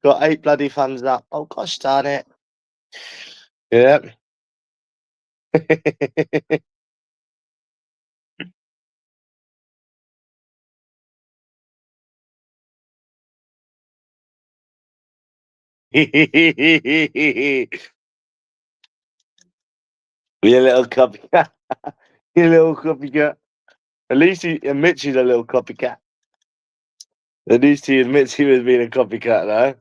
Got 8 bloody thumbs up. Oh gosh darn it. Yep. You little copycat. You little copycat. At least he admits he's a little copycat. At least he admits he was being a copycat, though.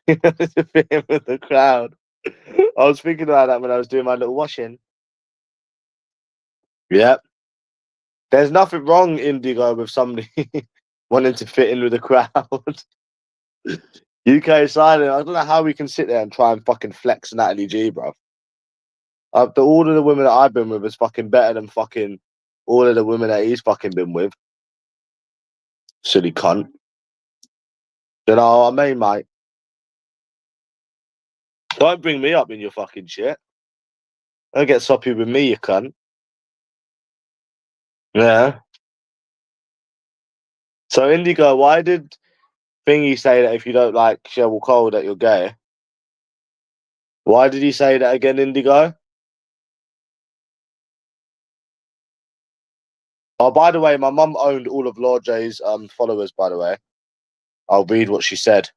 He wanted to fit in with the crowd. I was thinking about that when I was doing my little washing. Yep. There's nothing wrong, Indigo, with somebody wanting to fit in with the crowd. UK silent. I don't know how we can sit there and try and fucking flex Natalie G, bro. All of the women that I've been with is fucking better than fucking all of the women that he's fucking been with. Silly cunt. You know what I mean, mate? Don't bring me up in your fucking shit. Don't get soppy with me, you cunt. Yeah. So, Indigo, why did Thingy say that if you don't like Cheryl Cole that you're gay? Why did he say that again, Indigo? Oh, by the way, my mum owned all of Lord J's followers, by the way. I'll read what she said.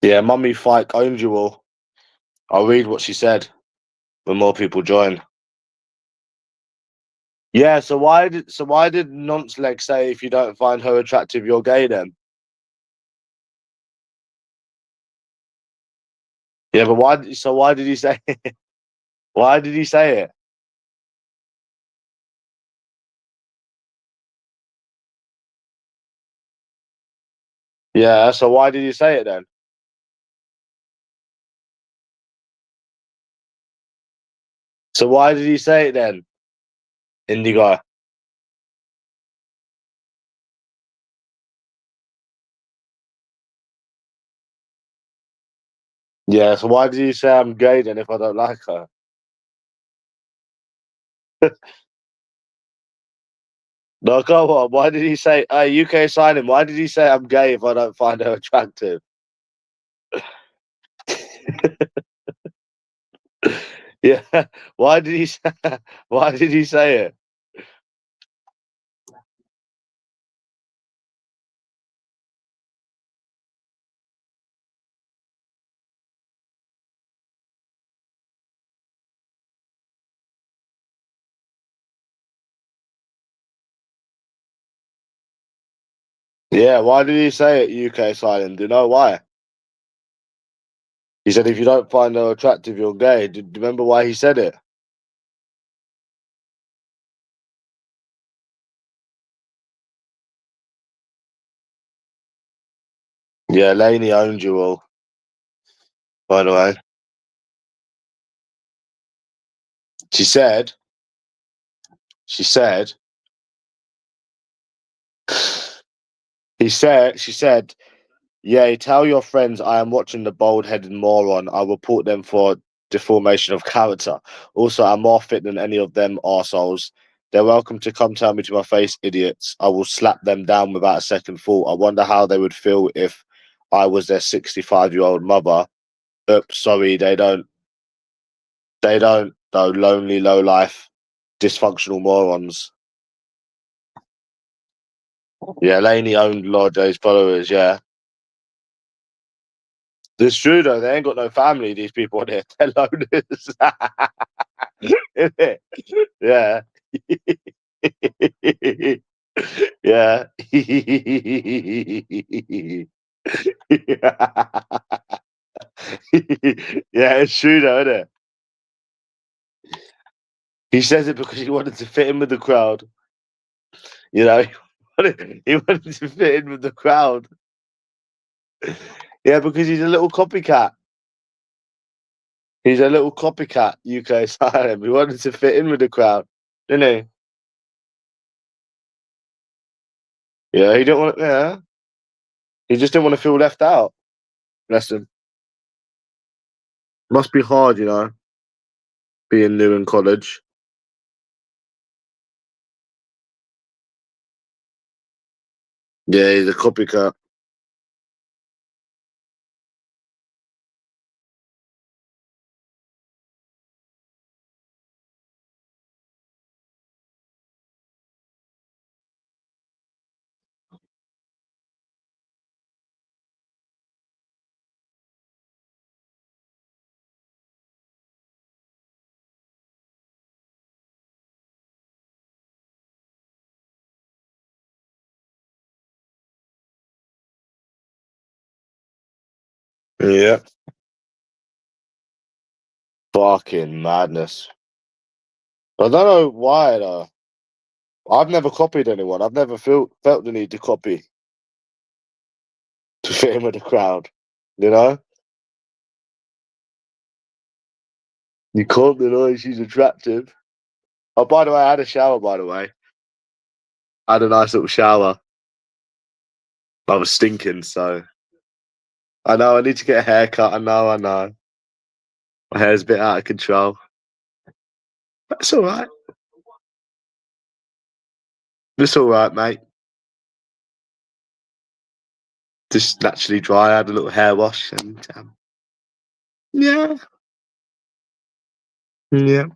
Yeah, Mummy Faik owned you all. I'll read what she said when more people join. Yeah, so why did Nonce Leg say if you don't find her attractive, you're gay then? Yeah, but why did he say it? Why did he say it? Yeah, so why did he say it then? So why did he say it then? Indigo. Yeah, so why did he say I'm gay then if I don't like her? No, come on. Why did he say, UK signing? Why did he say I'm gay if I don't find her attractive? Yeah. Why did he say, why did he say it? Yeah, why did he say it, UK signing? Do you know why? He said if you don't find her attractive, you're gay. Do you remember why he said it? Yeah, Lainey owned you all, by the way. She said, she said, she said, yeah, tell your friends I am watching the bald-headed moron. I'll report them for deformation of character. Also, I'm more fit than any of them arseholes. They're welcome to come tell me to my face, idiots. I will slap them down without a second thought. I wonder how they would feel if I was their 65-year-old mother. Oops, sorry, they don't. They don't, though. Lonely, low life, dysfunctional morons. Yeah, Laney owned Lord J's followers, yeah. It's true though, they ain't got no family, these people on here. They're loners. Yeah. Yeah. Yeah, it's true though, isn't it? He says it because he wanted to fit in with the crowd. You know, he wanted to fit in with the crowd. Yeah, because he's a little copycat. He's a little copycat, UK style. He wanted to fit in with the crowd, didn't he? Yeah, he didn't want. Yeah, He just didn't want to feel left out. Bless him. Must be hard, you know, being new in college. Yeah, he's a copycat. Yeah. Fucking madness. I don't know why though. I've never copied anyone. I've never felt the need to copy to fit in with the crowd. You know? You can't deny she's attractive. Oh, by the way, I had a shower, by the way. I had a nice little shower. I was stinking, so I know I need to get a haircut. I know. My hair's a bit out of control. That's all right. It's all right, mate. Just naturally dry. I had a little hair wash and yeah, yeah.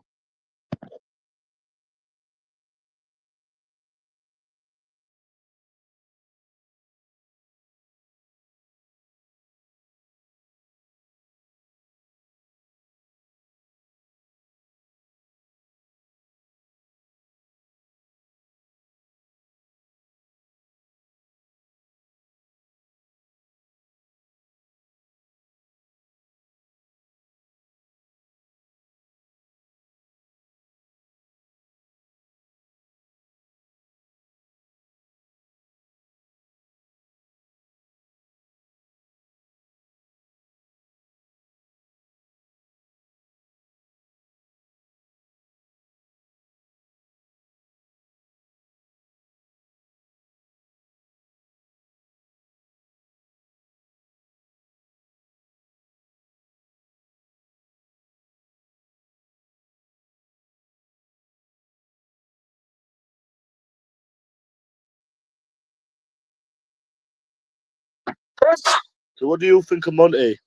So, what do you think of Monty?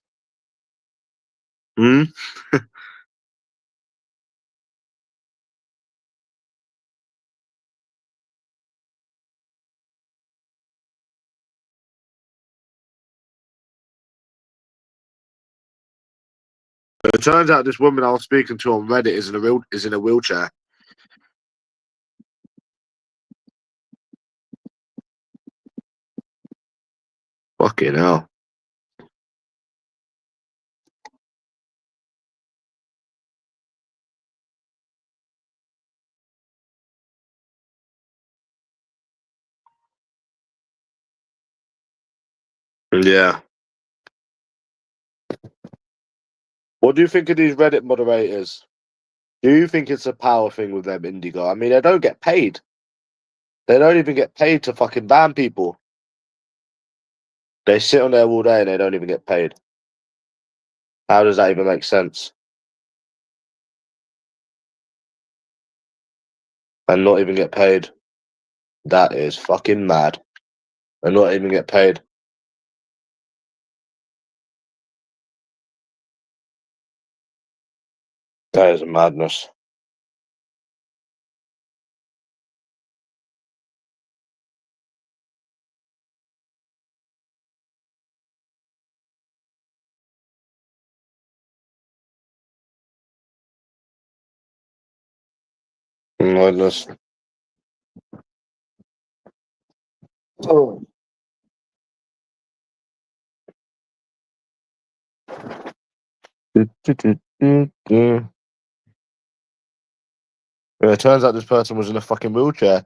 Hmm? It turns out this woman I was speaking to on Reddit is in a wheelchair. Fucking hell. Yeah. What do you think of these Reddit moderators? Do you think it's a power thing with them, Indigo? I mean, they don't get paid. They don't even get paid to fucking ban people. They sit on there all day and they don't even get paid. How does that even make sense? And not even get paid. That is fucking mad. And not even get paid. That is madness. Madness. Oh. Yeah, it turns out this person was in a fucking wheelchair.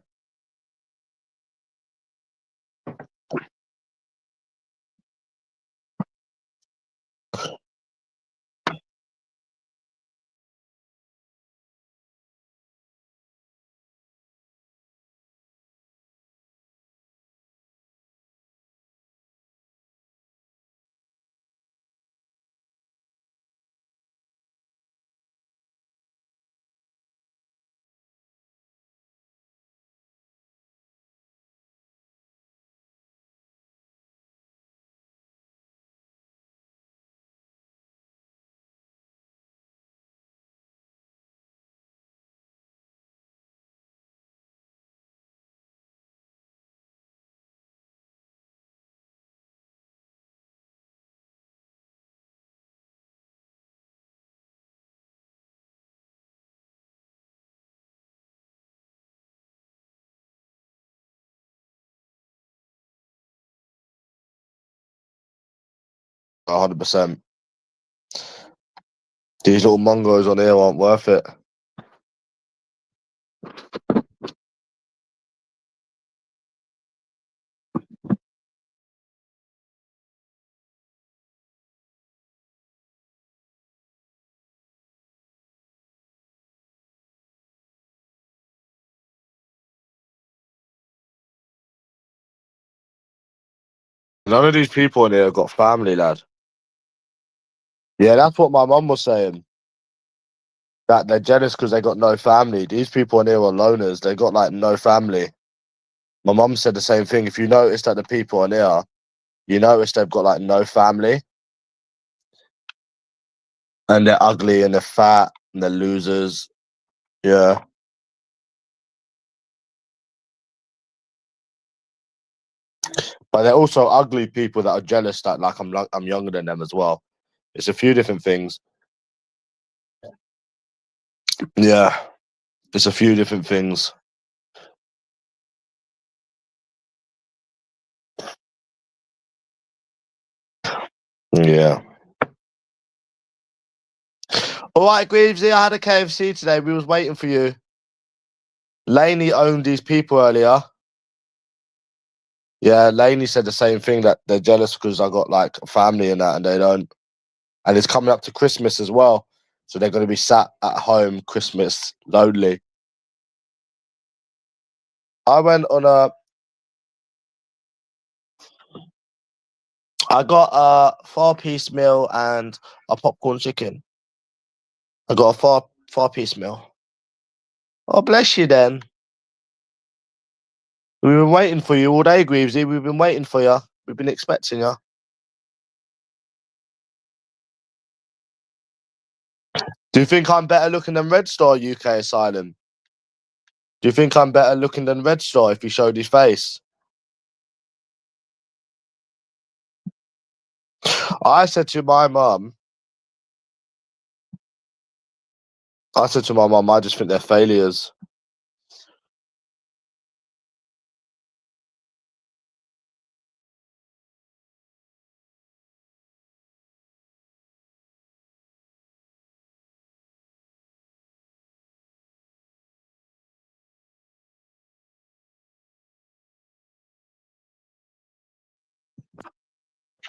100%. These little mongos on here aren't worth it. None of these people in here have got family, lad. Yeah, that's what my mum was saying. That they're jealous because they got no family. These people in here are loners. They got like no family. My mum said the same thing. If you notice that the people in here, you notice they've got like no family, and they're ugly and they're fat and they're losers. Yeah. But they're also ugly people that are jealous that like I'm younger than them as well. It's a few different things. Yeah. It's a few different things. Yeah. All right, Greavesy, I had a KFC today. We was waiting for you. Laney owned these people earlier. Yeah, Laney said the same thing, that they're jealous because I got like a family and that, and they don't. And it's coming up to Christmas as well, so they're going to be sat at home Christmas lonely. I went on a. I got a 4-piece meal and a popcorn chicken. I got a four-piece meal. Oh, bless you then. We've been waiting for you all day, Greavesy. We've been waiting for you. We've been expecting you. Do you think I'm better looking than Red Star UK Asylum? Do you think I'm better looking than Red Star if he showed his face? I said to my mum, I just think they're failures.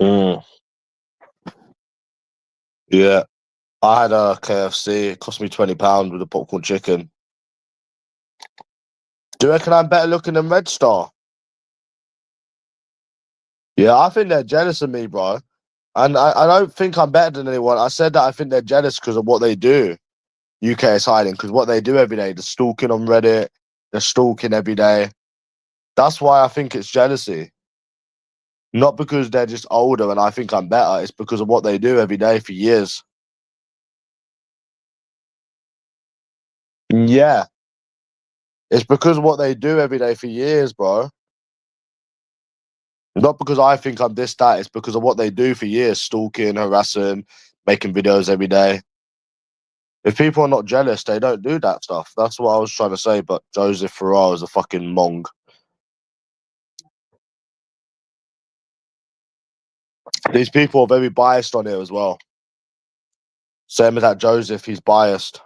Mm. Yeah. I had a KFC. It cost me £20 with a popcorn chicken. Do you reckon I'm better looking than Red Star? Yeah, I think they're jealous of me, bro. And I don't think I'm better than anyone. I said that I think they're jealous because of what they do. UK is hiding because what they do every day. They're stalking on Reddit. They're stalking every day. That's why I think it's jealousy. Not because they're just older and I think I'm better. It's because of what they do every day for years. Yeah. It's because of what they do every day for years, bro. Not because I think I'm this, that. It's because of what they do for years. Stalking, harassing, making videos every day. If people are not jealous, they don't do that stuff. That's what I was trying to say. But Joseph Farrar is a fucking mong. These people are very biased on it as well. Same as that Joseph, he's biased.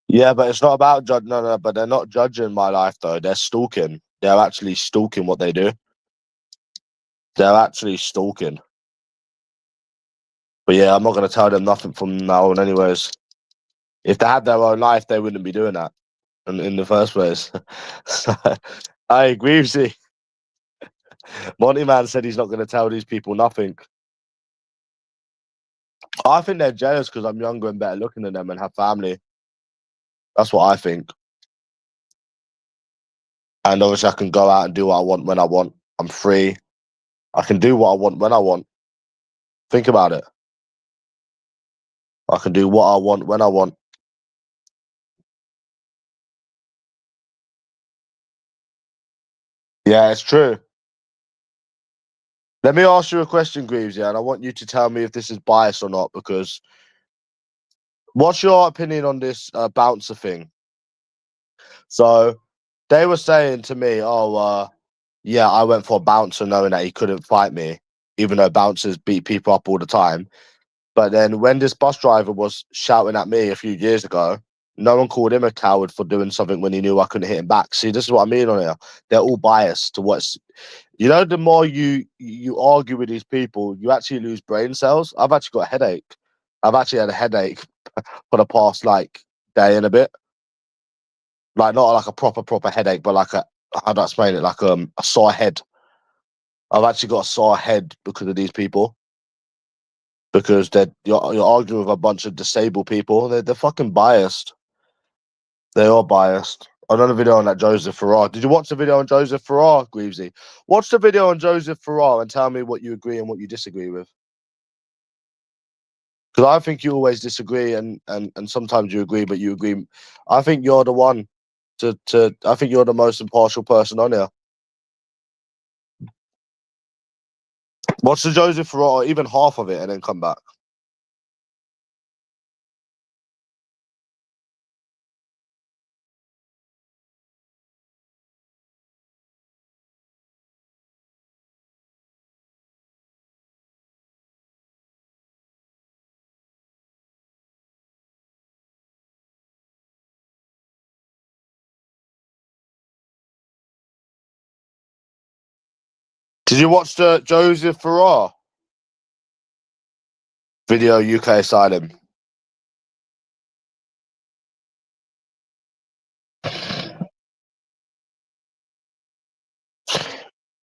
Yeah, but it's not about judge. No, but they're not judging my life though. They're stalking. They're actually stalking what they do. They're actually stalking. But yeah, I'm not gonna tell them nothing from now on, anyways. If they had their own life, they wouldn't be doing that in the first place. So, I agree with you. Monty Man said he's not gonna tell these people nothing. I think they're jealous because I'm younger and better looking than them and have family. That's what I think. And obviously, I can go out and do what I want when I want. I'm free. I can do what I want when I want. Think about it. I can do what I want when I want. Yeah, it's true. Let me ask you a question, Greaves, yeah, and I want you to tell me if this is biased or not, because what's your opinion on this bouncer thing? So they were saying to me, yeah, I went for a bouncer knowing that he couldn't fight me, even though bouncers beat people up all the time. But then when this bus driver was shouting at me a few years ago, no one called him a coward for doing something when he knew I couldn't hit him back. See, this is what I mean on here. They're all biased to what's, the more you argue with these people, you actually lose brain cells. I've actually got a headache. I've actually had a headache for the past day and a bit. Like not like a proper headache, but like how do I explain it? Like a sore head. I've actually got a sore head because of these people. Because you're arguing with a bunch of disabled people. They're fucking biased. They are biased. I done a video on that Joseph Farrar. Did you watch the video on Joseph Farrar, Greavesy? Watch the video on Joseph Farrar and tell me what you agree and what you disagree with. Because I think you always disagree and sometimes you agree, but you agree. I think you're the one I think you're the most impartial person on here. Watch the Joseph Farrar, even half of it, and then come back. Did you watch the Joseph Farrar video, UK Asylum?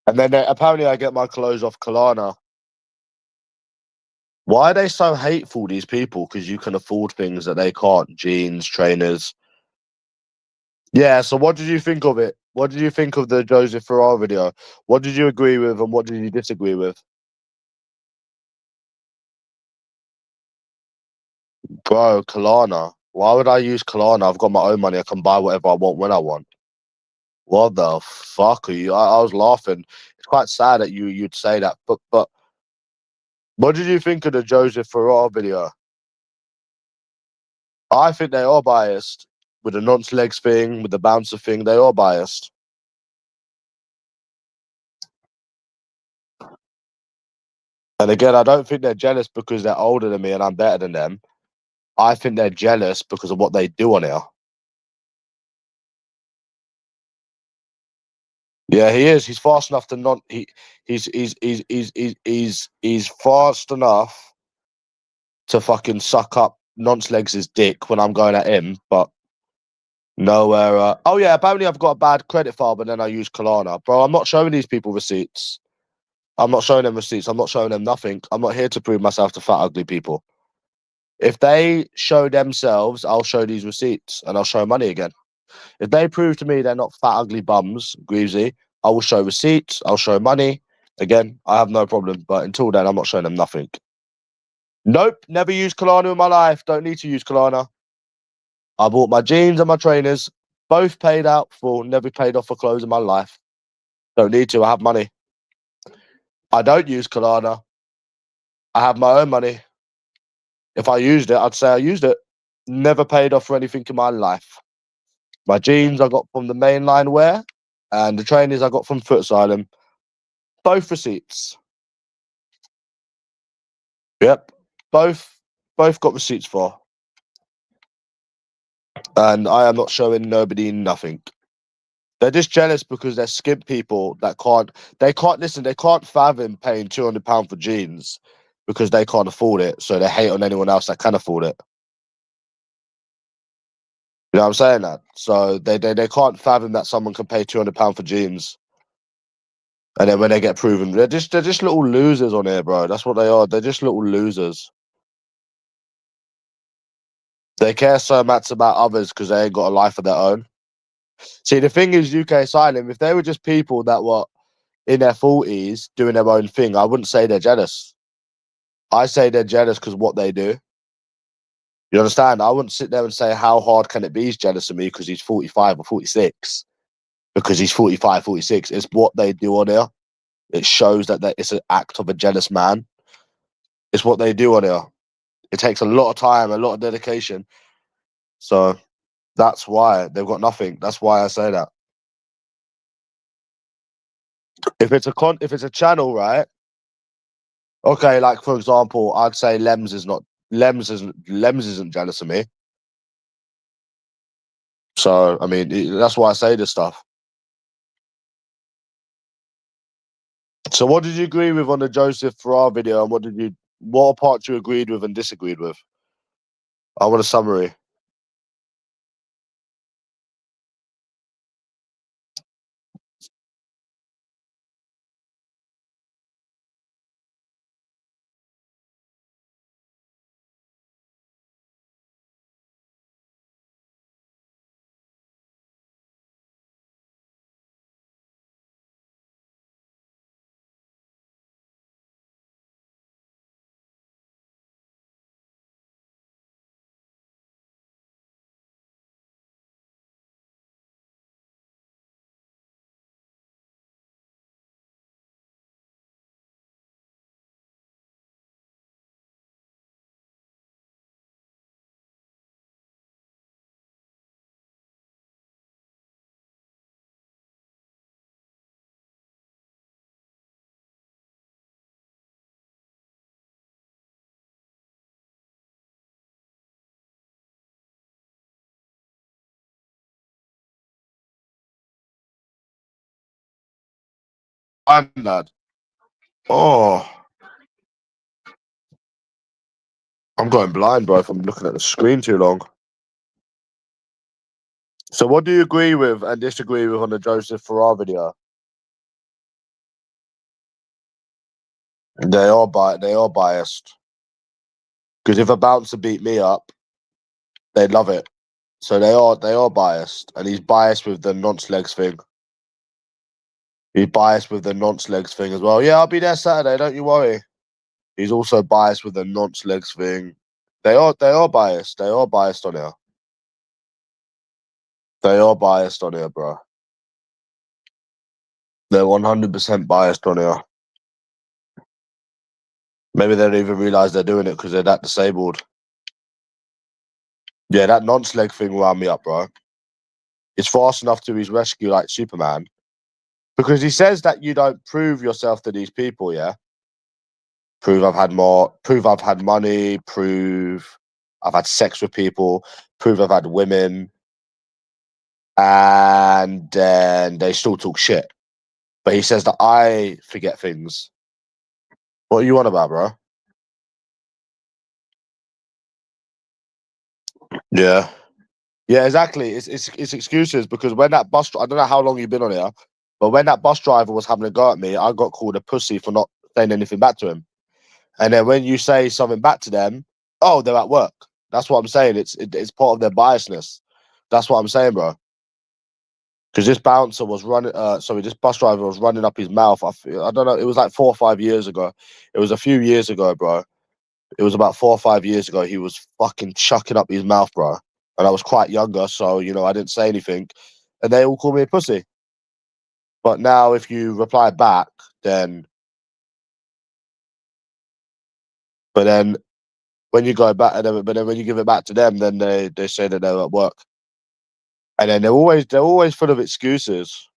And then apparently I get my clothes off Kalana. Why are they so hateful, these people? Because you can afford things that they can't. Jeans, trainers. Yeah, so what did you think of it? What did you think of the Joseph Farrar video? What did you agree with and what did you disagree with? Bro, Kalana. Why would I use Kalana? I've got my own money. I can buy whatever I want when I want. What the fuck are you? I was laughing. It's quite sad that you'd say that. But what did you think of the Joseph Farrar video? I think they are biased. With the nonce legs thing, with the bouncer thing, they are biased. And again, I don't think they're jealous because they're older than me and I'm better than them. I think they're jealous because of what they do on here. Yeah, he is. He's fast enough to not. He's fast enough to fucking suck up nonce legs' dick when I'm going at him, but nowhere. Oh yeah, apparently I've got a bad credit file, but then I use Kalana, bro. I'm not showing these people receipts. I'm not showing them receipts. I'm not showing them nothing. I'm not here to prove myself to fat ugly people. If they show themselves, I'll show these receipts and I'll show money again. If they prove to me they're not fat, ugly bums, Greavesy, I will show receipts. I'll show money. Again, I have no problem. But until then, I'm not showing them nothing. Nope, never used Kalana in my life. Don't need to use Kalana. I bought my jeans and my trainers. Both paid out for, never paid off for clothes in my life. Don't need to. I have money. I don't use Kalana. I have my own money. If I used it, I'd say I used it. Never paid off for anything in my life. My jeans I got from the mainline wear, and the trainers I got from Foot Asylum. Both receipts. Yep, both got receipts for, and I am not showing nobody nothing. They're just jealous because they're skimp people that can't listen. They can't fathom paying £200 for jeans because they can't afford it. So they hate on anyone else that can afford it. You know what I'm saying? That so they can't fathom that someone can pay £200 for jeans. And then when they get proven, they're just little losers on here, bro. That's what they are. They're just little losers. They care so much about others because they ain't got a life of their own. See, the thing is, UK Asylum, if they were just people that were in their 40s doing their own thing, I wouldn't say they're jealous. I say they're jealous because what they do. You understand? I wouldn't sit there and say, how hard can it be he's jealous of me because he's 45 or 46? Because he's 45, 46. It's what they do on here. it shows that it's an act of a jealous man. It's what they do on here. It takes a lot of time, a lot of dedication. So that's why they've got nothing. That's why I say that. If it's a channel, right? Okay, like for example, I'd say Lems isn't jealous of me. So I mean, that's why I say this stuff. So what did you agree with on the Joseph Farrar video, and what parts you agreed with and disagreed with? I want a summary. I'm mad. Oh, I'm going blind, bro, if I'm looking at the screen too long. So what do you agree with and disagree with on the Joseph Farrar video? They are biased. Because if a bouncer beat me up, they'd love it. So they are biased, and he's biased with the nonce legs thing. He's biased with the nonce legs thing as well. Yeah, I'll be there Saturday. Don't you worry. He's also biased with the nonce legs thing. They are biased. They are biased on here. They are biased on here, bro. They're 100% biased on here. Maybe they don't even realize they're doing it because they're that disabled. Yeah, that nonce leg thing wound me up, bro. It's fast enough to his rescue like Superman. Because he says that you don't prove yourself to these people, yeah? Prove I've had money, prove I've had sex with people, prove I've had women, and then they still talk shit. But he says that I forget things. What are you on about, bro? Yeah. Yeah, exactly. It's excuses because when that I don't know how long you've been on here, but when that bus driver was having a go at me, I got called a pussy for not saying anything back to him. And then when you say something back to them, oh, they're at work. That's what I'm saying. It's part of their biasness. That's what I'm saying, bro. Because this bouncer was running, this bus driver was running up his mouth. I don't know. It was like 4 or 5 years ago. It was a few years ago, bro. It was about 4 or 5 years ago. He was fucking chucking up his mouth, bro. And I was quite younger, so I didn't say anything, and they all called me a pussy. But now, if you reply back, then, but then when you go back, but then when you give it back to them, then they say that they're at work, and then they're always full of excuses.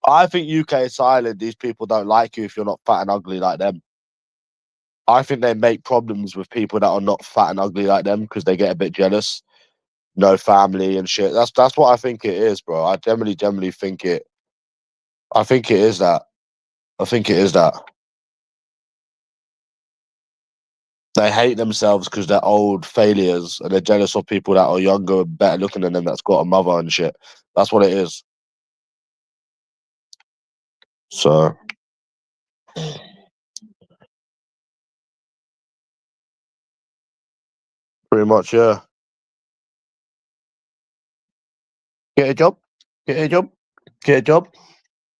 I think UK is silent. These people don't like you if you're not fat and ugly like them. I think they make problems with people that are not fat and ugly like them because they get a bit jealous. No family and shit. That's what I think it is, bro. I generally think it. I think it is that. I think it is that. They hate themselves because they're old failures and they're jealous of people that are younger and better looking than them that's got a mother and shit. That's what it is. So pretty much, yeah. Get a job. Get a job. Get a job.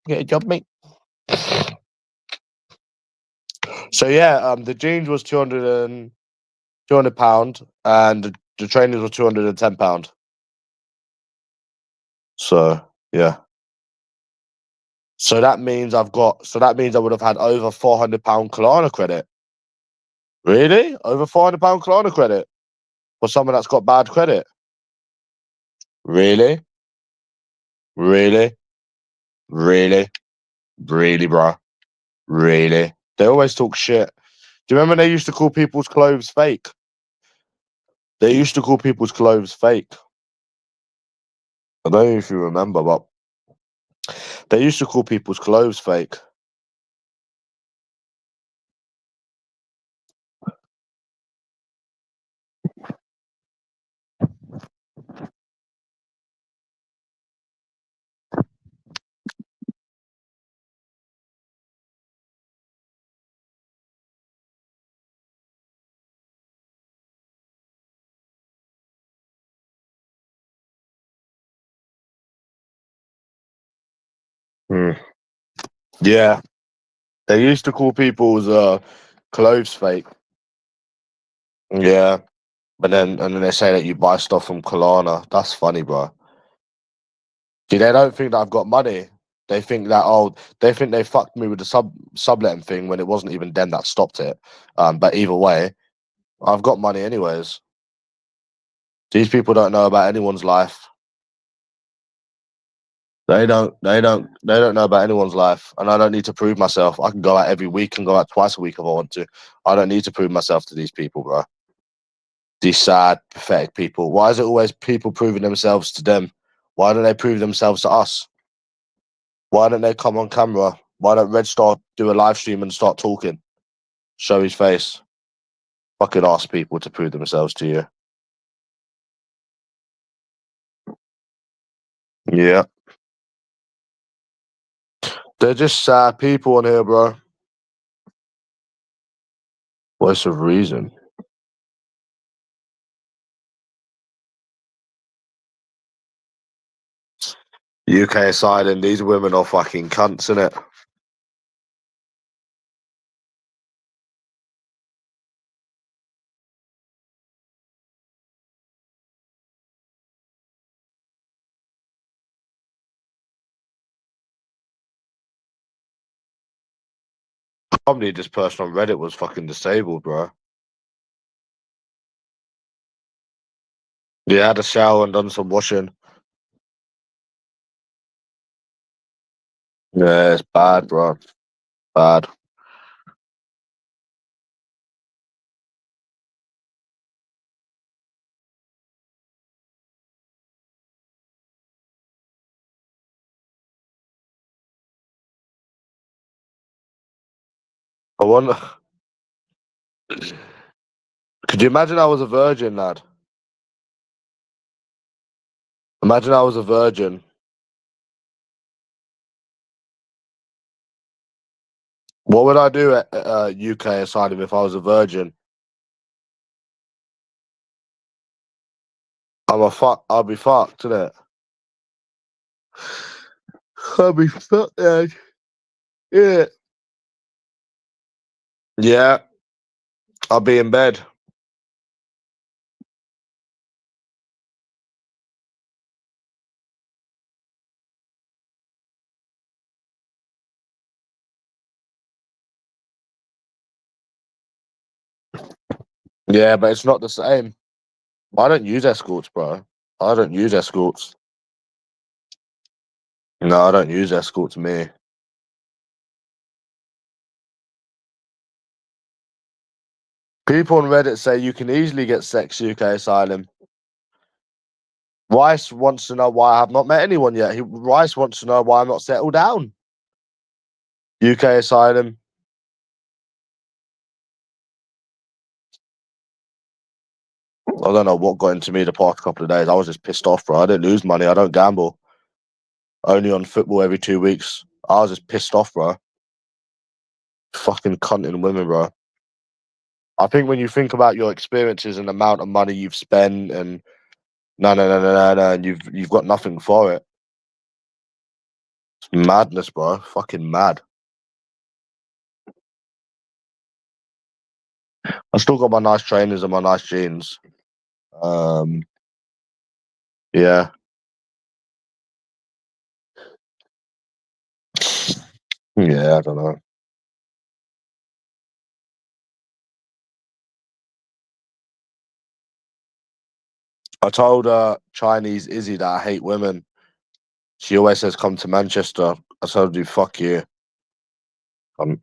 Get a job, mate. So yeah, the jeans was 200 pound and the trainers were £210. So yeah. So that means I would have had over £400 Klarna credit. Really? Over £400 Klarna credit for someone that's got bad credit? Really? Really? Really? Really, bro? Really? They always talk shit. Do you remember they used to call people's clothes fake? They used to call people's clothes fake. I don't know if you remember, but they used to call people's clothes fake. Hmm. Yeah, they used to call people's clothes fake. Yeah, but then they say that you buy stuff from Klarna. That's funny, bro. See, they don't think that I've got money. They think that they fucked me with the subletting thing when it wasn't even them that stopped it. But either way, I've got money anyways. These people don't know about anyone's life. They don't know about anyone's life, and I don't need to prove myself. I can go out every week and go out twice a week if I want to. I don't need to prove myself to these people, bro. These sad, pathetic people. Why is it always people proving themselves to them? Why don't they prove themselves to us? Why don't they come on camera? Why don't Red Star do a live stream and start talking? Show his face. Fucking ask people to prove themselves to you. Yeah. They're just sad people on here, bro. Voice of reason. UK asylum, these women are fucking cunts, innit? Probably this person on Reddit was fucking disabled, bro. Yeah, had a shower and done some washing. Yeah, it's bad, bro. Bad. I wonder. Could you imagine I was a virgin, lad? Imagine I was a virgin. What would I do at UK asylum if I was a virgin? I'll be fucked, innit? I'll be fucked, lad. Yeah. Yeah, I'll be in bed. Yeah, but it's not the same. I don't use escorts, bro. I don't use escorts. No, I don't use escorts, me. People on Reddit say you can easily get sex UK asylum. Rice wants to know why I have not met anyone yet. Rice wants to know why I'm not settled down. UK asylum. I don't know what got into me the past couple of days. I was just pissed off, bro. I didn't lose money. I don't gamble. Only on football every 2 weeks. I was just pissed off, bro. Fucking cunting women, bro. I think when you think about your experiences and the amount of money you've spent and no, and you've got nothing for it. It's madness, bro. Fucking mad. I still got my nice trainers and my nice jeans. Um, yeah. Yeah, I don't know. I told Chinese Izzy that I hate women. She always says, "Come to Manchester." I told you, "Fuck you." Um,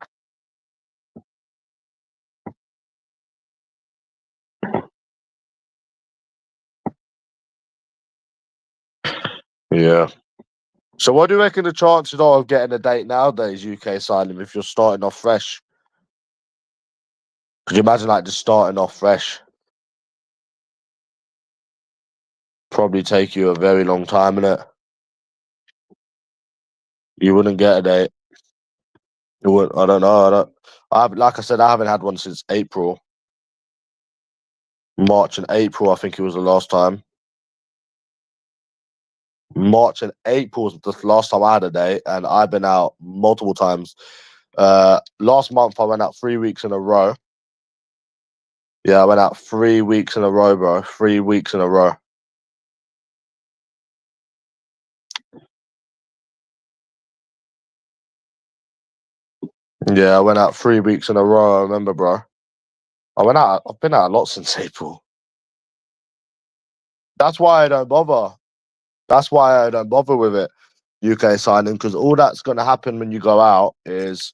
yeah. So, what do you reckon the chances are of getting a date nowadays, UK Asylum, if you're starting off fresh? Could you imagine like just starting off fresh? Probably take you a very long time, innit? You wouldn't get a date. You would. I don't know. I don't. Like I said, I haven't had one since April, March and April. I think it was the last time. March and April was the last time I had a date, and I've been out multiple times. Last month I went out 3 weeks in a row. Yeah, I went out 3 weeks in a row, bro. 3 weeks in a row. Yeah, I went out 3 weeks in a row. I remember, bro. I went out. I've been out a lot since April. That's why I don't bother. That's why I don't bother with it. UK signing, because all that's gonna happen when you go out is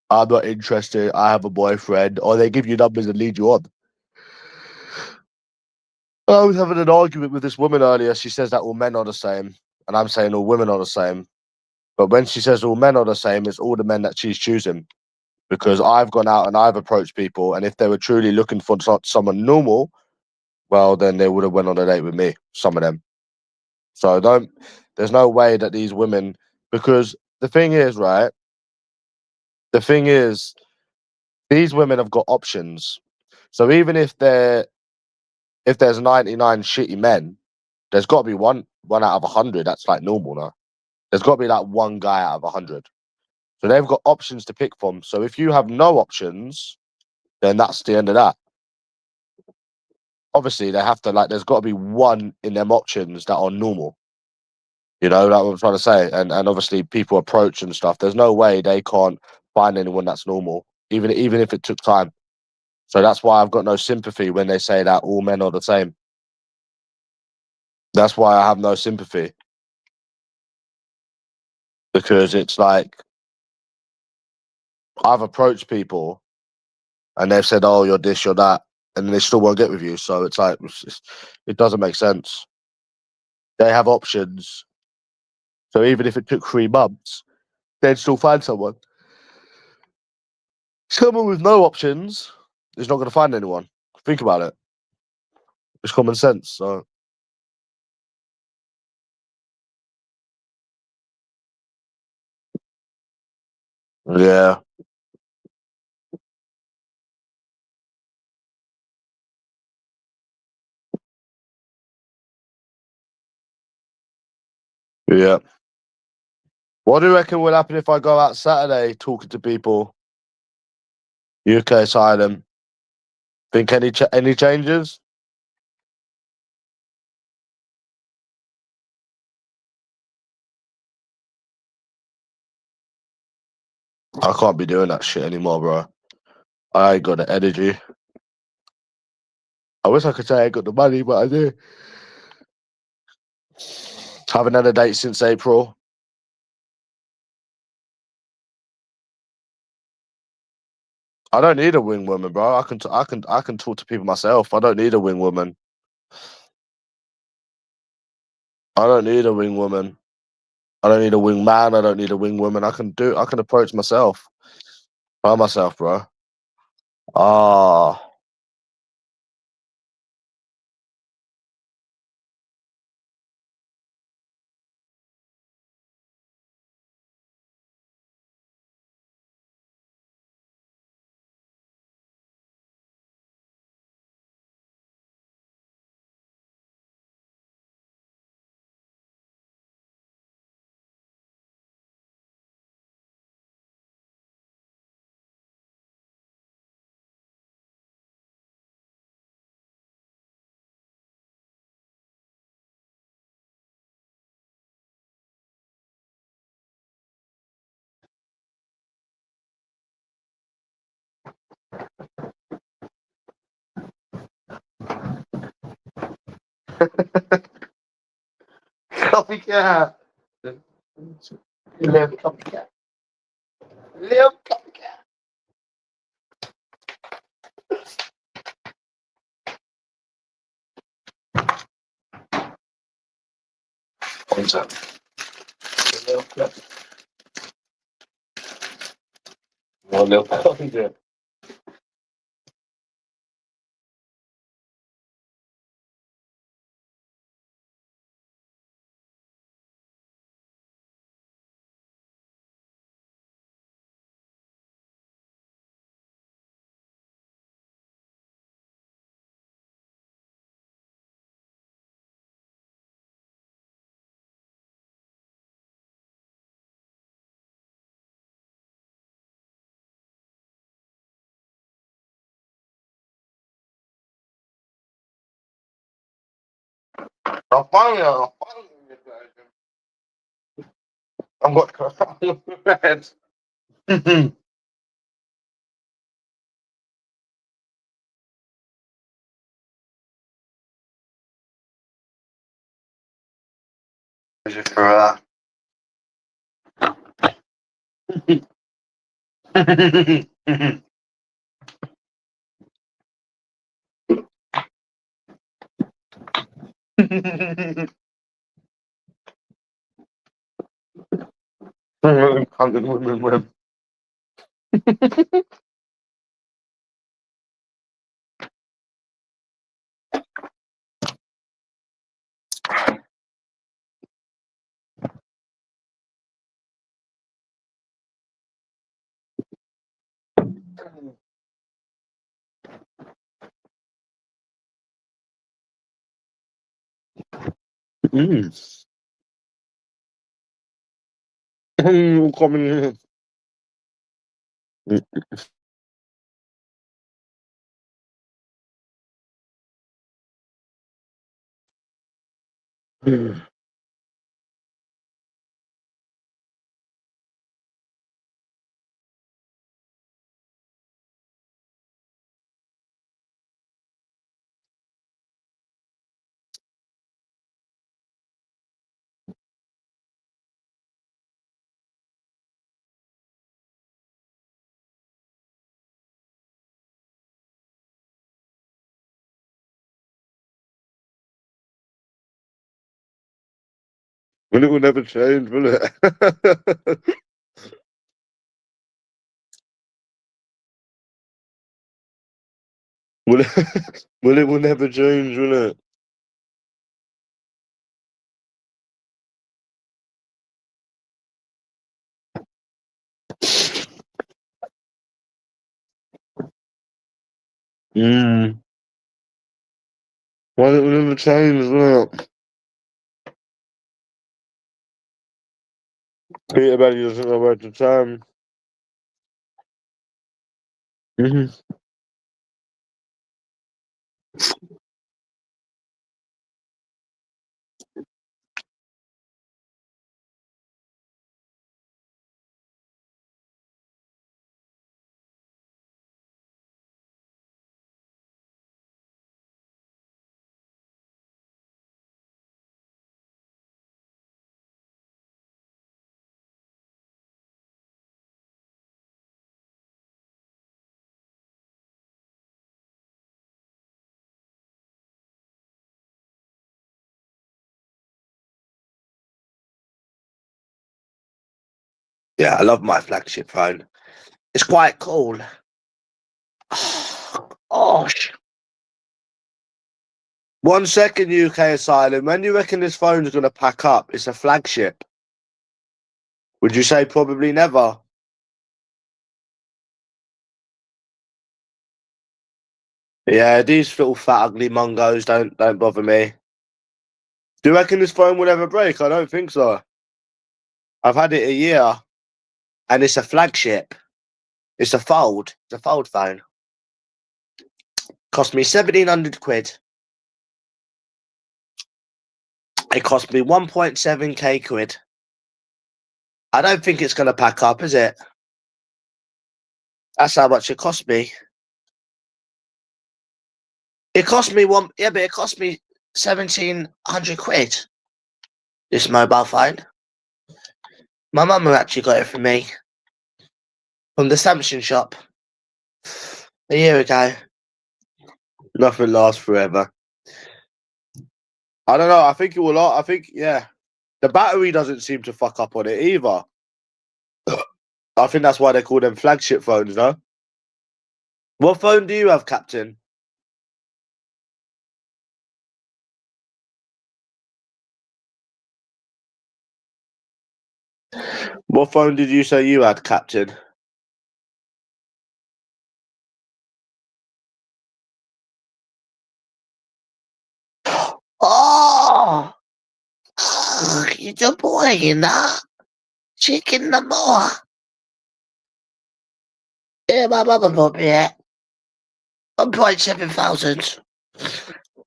I'm not interested. I have a boyfriend, or they give you numbers and lead you on. I was having an argument with this woman earlier. She says that all men are the same, and I'm saying all women are the same. But when she says all men are the same, it's all the men that she's choosing. Because I've gone out and I've approached people, and if they were truly looking for someone normal, well, then they would have went on a date with me. Some of them. So don't. There's no way that these women, because the thing is, right? The thing is, these women have got options. So even if there's 99 shitty men, there's got to be one out of 100 that's like normal now. There's got to be that one guy out of 100. So they've got options to pick from. So if you have no options, then that's the end of that. Obviously, they have to like. There's got to be one in them options that are normal. You know, that's what I'm trying to say. And obviously, people approach and stuff. There's no way they can't find anyone that's normal, even if it took time. So that's why I've got no sympathy when they say that all men are the same. That's why I have no sympathy, because it's like I've approached people and they've said, "Oh, you're this, you're that," and they still won't get with you. So it's like it doesn't make sense. They have options, so even if it took 3 months, they'd still find someone. Someone with no options is not going to find anyone. Think about it. It's common sense. So yeah, yeah. What do you reckon will happen if I go out Saturday talking to people? UK asylum. Think any changes? I can't be doing that shit anymore, bro. I ain't got the energy. I wish I could say I ain't got the money, but I do. Haven't had a date since April. I don't need a wing woman, bro. I can talk to people myself. I don't need a wing woman. I don't need a wing woman. I don't need a wing man. I don't need a wing woman. I can approach myself by myself, bro. Ah, Copycat. Little copycat. Little copycat. What's up? Little copycat. One little copycat. I'll find you. I'll find you. I'm got red. Just for coming in. Well, it will never change, will it? Will it, well, it will never change, will it? Well, it will never change, will it? Peter Faik doesn't know where to turn. Yeah, I love my flagship phone. It's quite cool. Gosh. 1 second, UK Asylum. When do you reckon this phone's going to pack up? It's a flagship. Would you say probably never? Yeah, these little fat ugly mongos don't bother me. Do you reckon this phone will ever break? I don't think so. I've had it a year, and it's a flagship. It's a fold. It's a fold phone. Cost me 1,700 quid. It cost me 1.7k quid. I don't think it's going to pack up, is it? That's how much it cost me. It cost me one. Yeah, but it cost me £1,700. This mobile phone. My mum actually got it from me. From the Samsung shop. A year ago. Nothing lasts forever. I don't know. I think it will. I think, yeah. The battery doesn't seem to fuck up on it either. I think that's why they call them flagship phones, no? What phone do you have, Captain? What phone did you say you had, Captain? Oh! You're boy, you know? Chicken the more. Yeah, my mother bought me it. 1,700.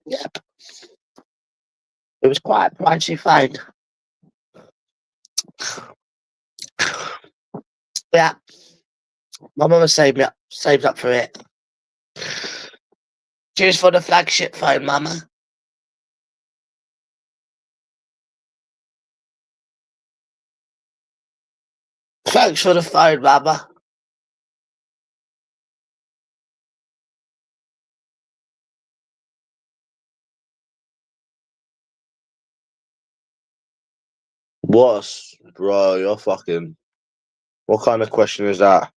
Yep. It was quite a pricey phone. Yeah. My mum saved up for it. Cheers for the flagship phone, Mama. Thanks for the phone, Mama. What? Bro, you're fucking... What kind of question is that?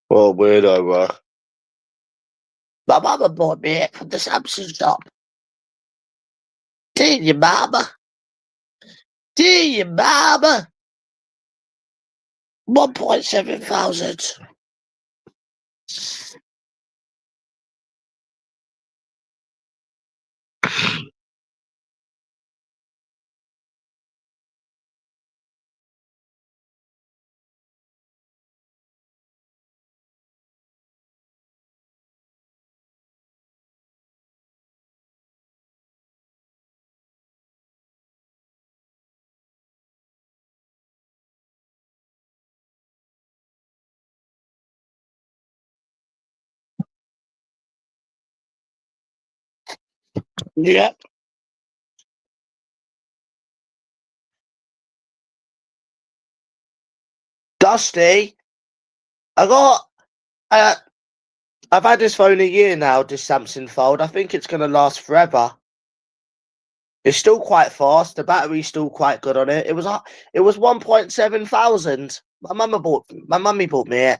Well, weirdo, bro. My mama bought me it from the Samsung shop. Did you, Mama? Did you, Mama? 1,700. Yep. Dusty, I've had this phone a year now, this Samsung Fold. I think it's going to last forever. It's still quite fast. The battery's still quite good on it. It was 1,700. My mummy bought me it.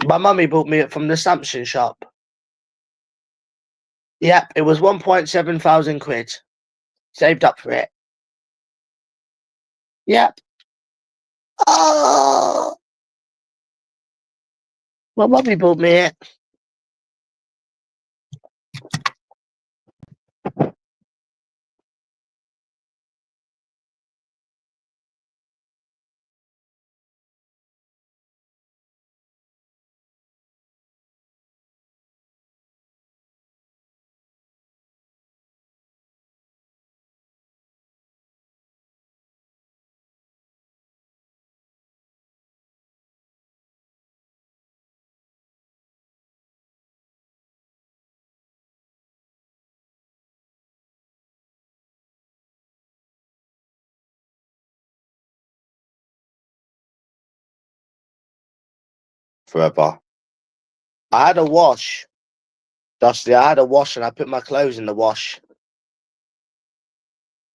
My mummy bought me it from the Samsung shop. Yep, it was 1,700 quid. Saved up for it. Yep. Oh, my mummy bought me it. Forever. I had a wash. Dusty, I had a wash and I put my clothes in the wash.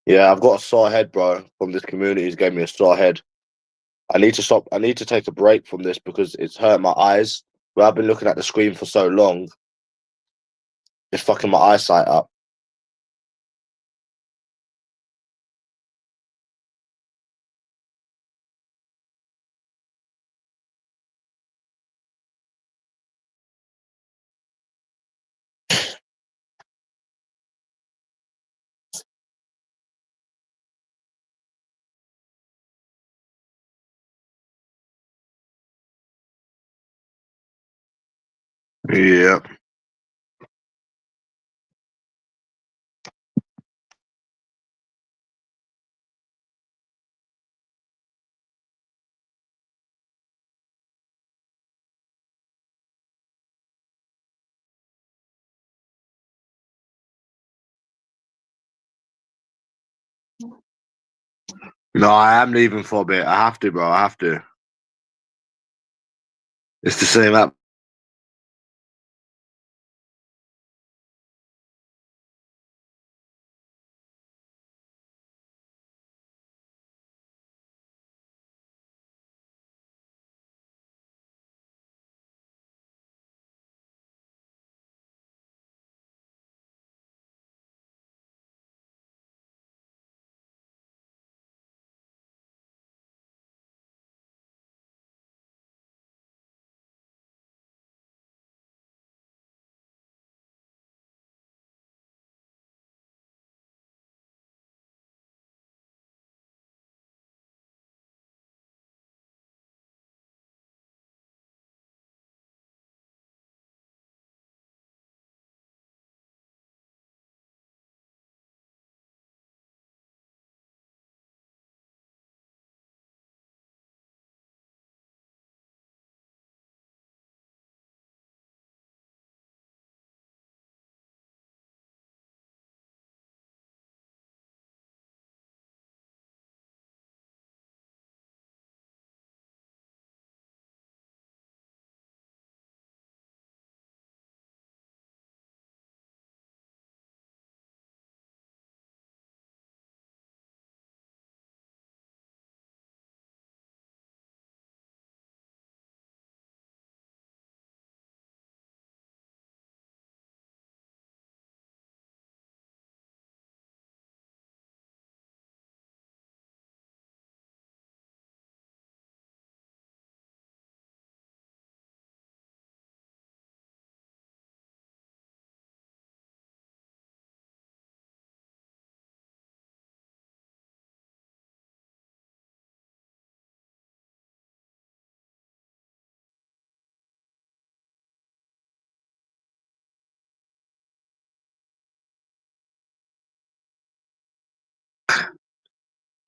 Yeah, I've got a sore head, bro, from this community. He's gave me a sore head. I need to stop. I need to take a break from this because it's hurt my eyes. Where I've been looking at the screen for so long, it's fucking my eyesight up. Yeah. No, I am leaving for a bit. I have to, bro. I have to. It's the same app.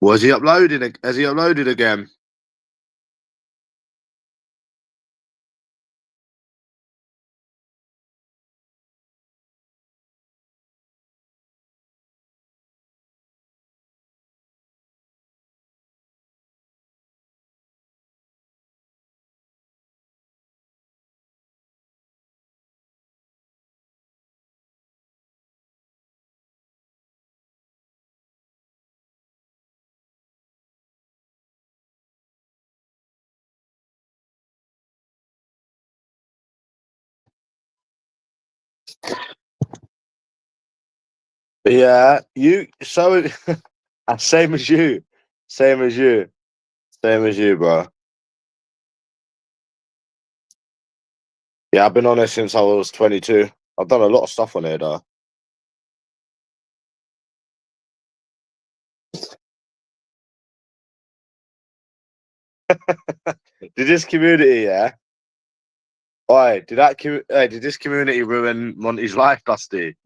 Was he uploading? Has he uploaded again? Yeah, you. So, same as you. Same as you. Same as you, bro. Yeah, I've been on it since I was 22. I've done a lot of stuff on it, though. Did this community, yeah? Oi, did this community ruin Monty's life, Dusty?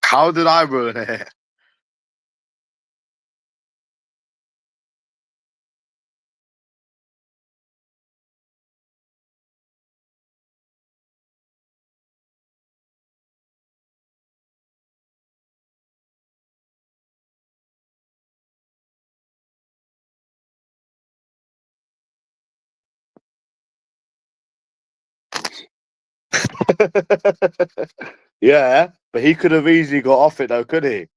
How did I ruin it? Yeah, but he could have easily got off it, though, could he?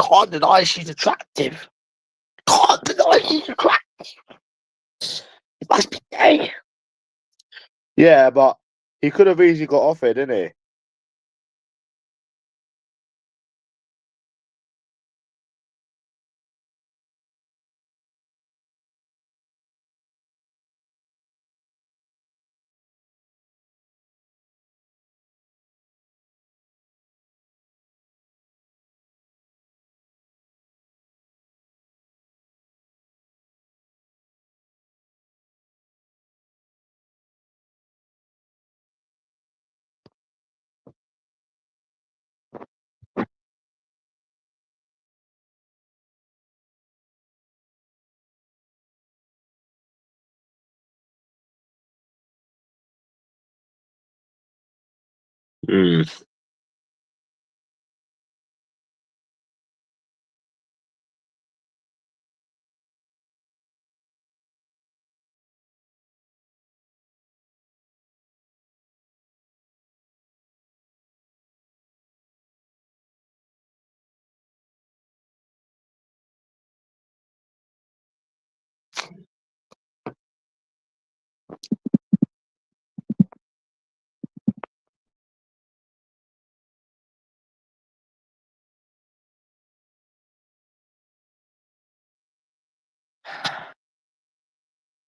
Can't deny she's attractive. Can't deny she's attractive. It must be gay. Yeah, but he could have easily got off it, didn't he? Mm.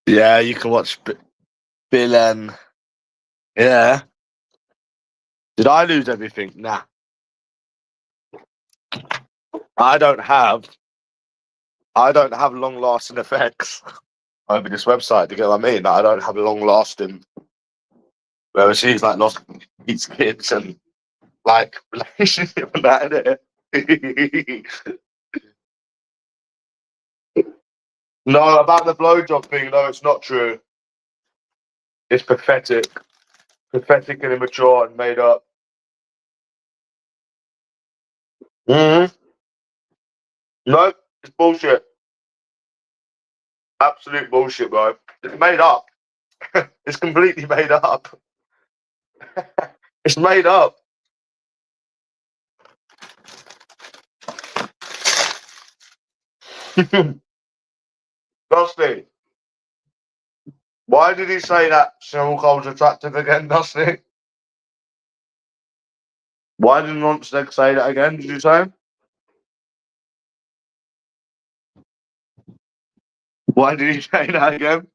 Yeah, you can watch Bill and yeah. Did I lose everything? Nah. I don't have long lasting effects over this website. Do you get what I mean? Like, I don't have long lasting. Whereas he's like lost his kids and like relationship and that. Innit? No, about the blowjob thing. No, it's not true. It's pathetic, pathetic and immature and made up. Mm-hmm. No, it's bullshit. Absolute bullshit, bro. It's made up. It's completely made up. It's made up. Dusty, why did he say that Cheryl Cole's attractive again, Dusty? Why did Monsteg say that again, did you say? Why did he say that again?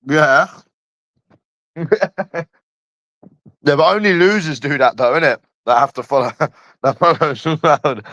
Yeah. Yeah, but only losers do that though, innit? That have to follow that follows around.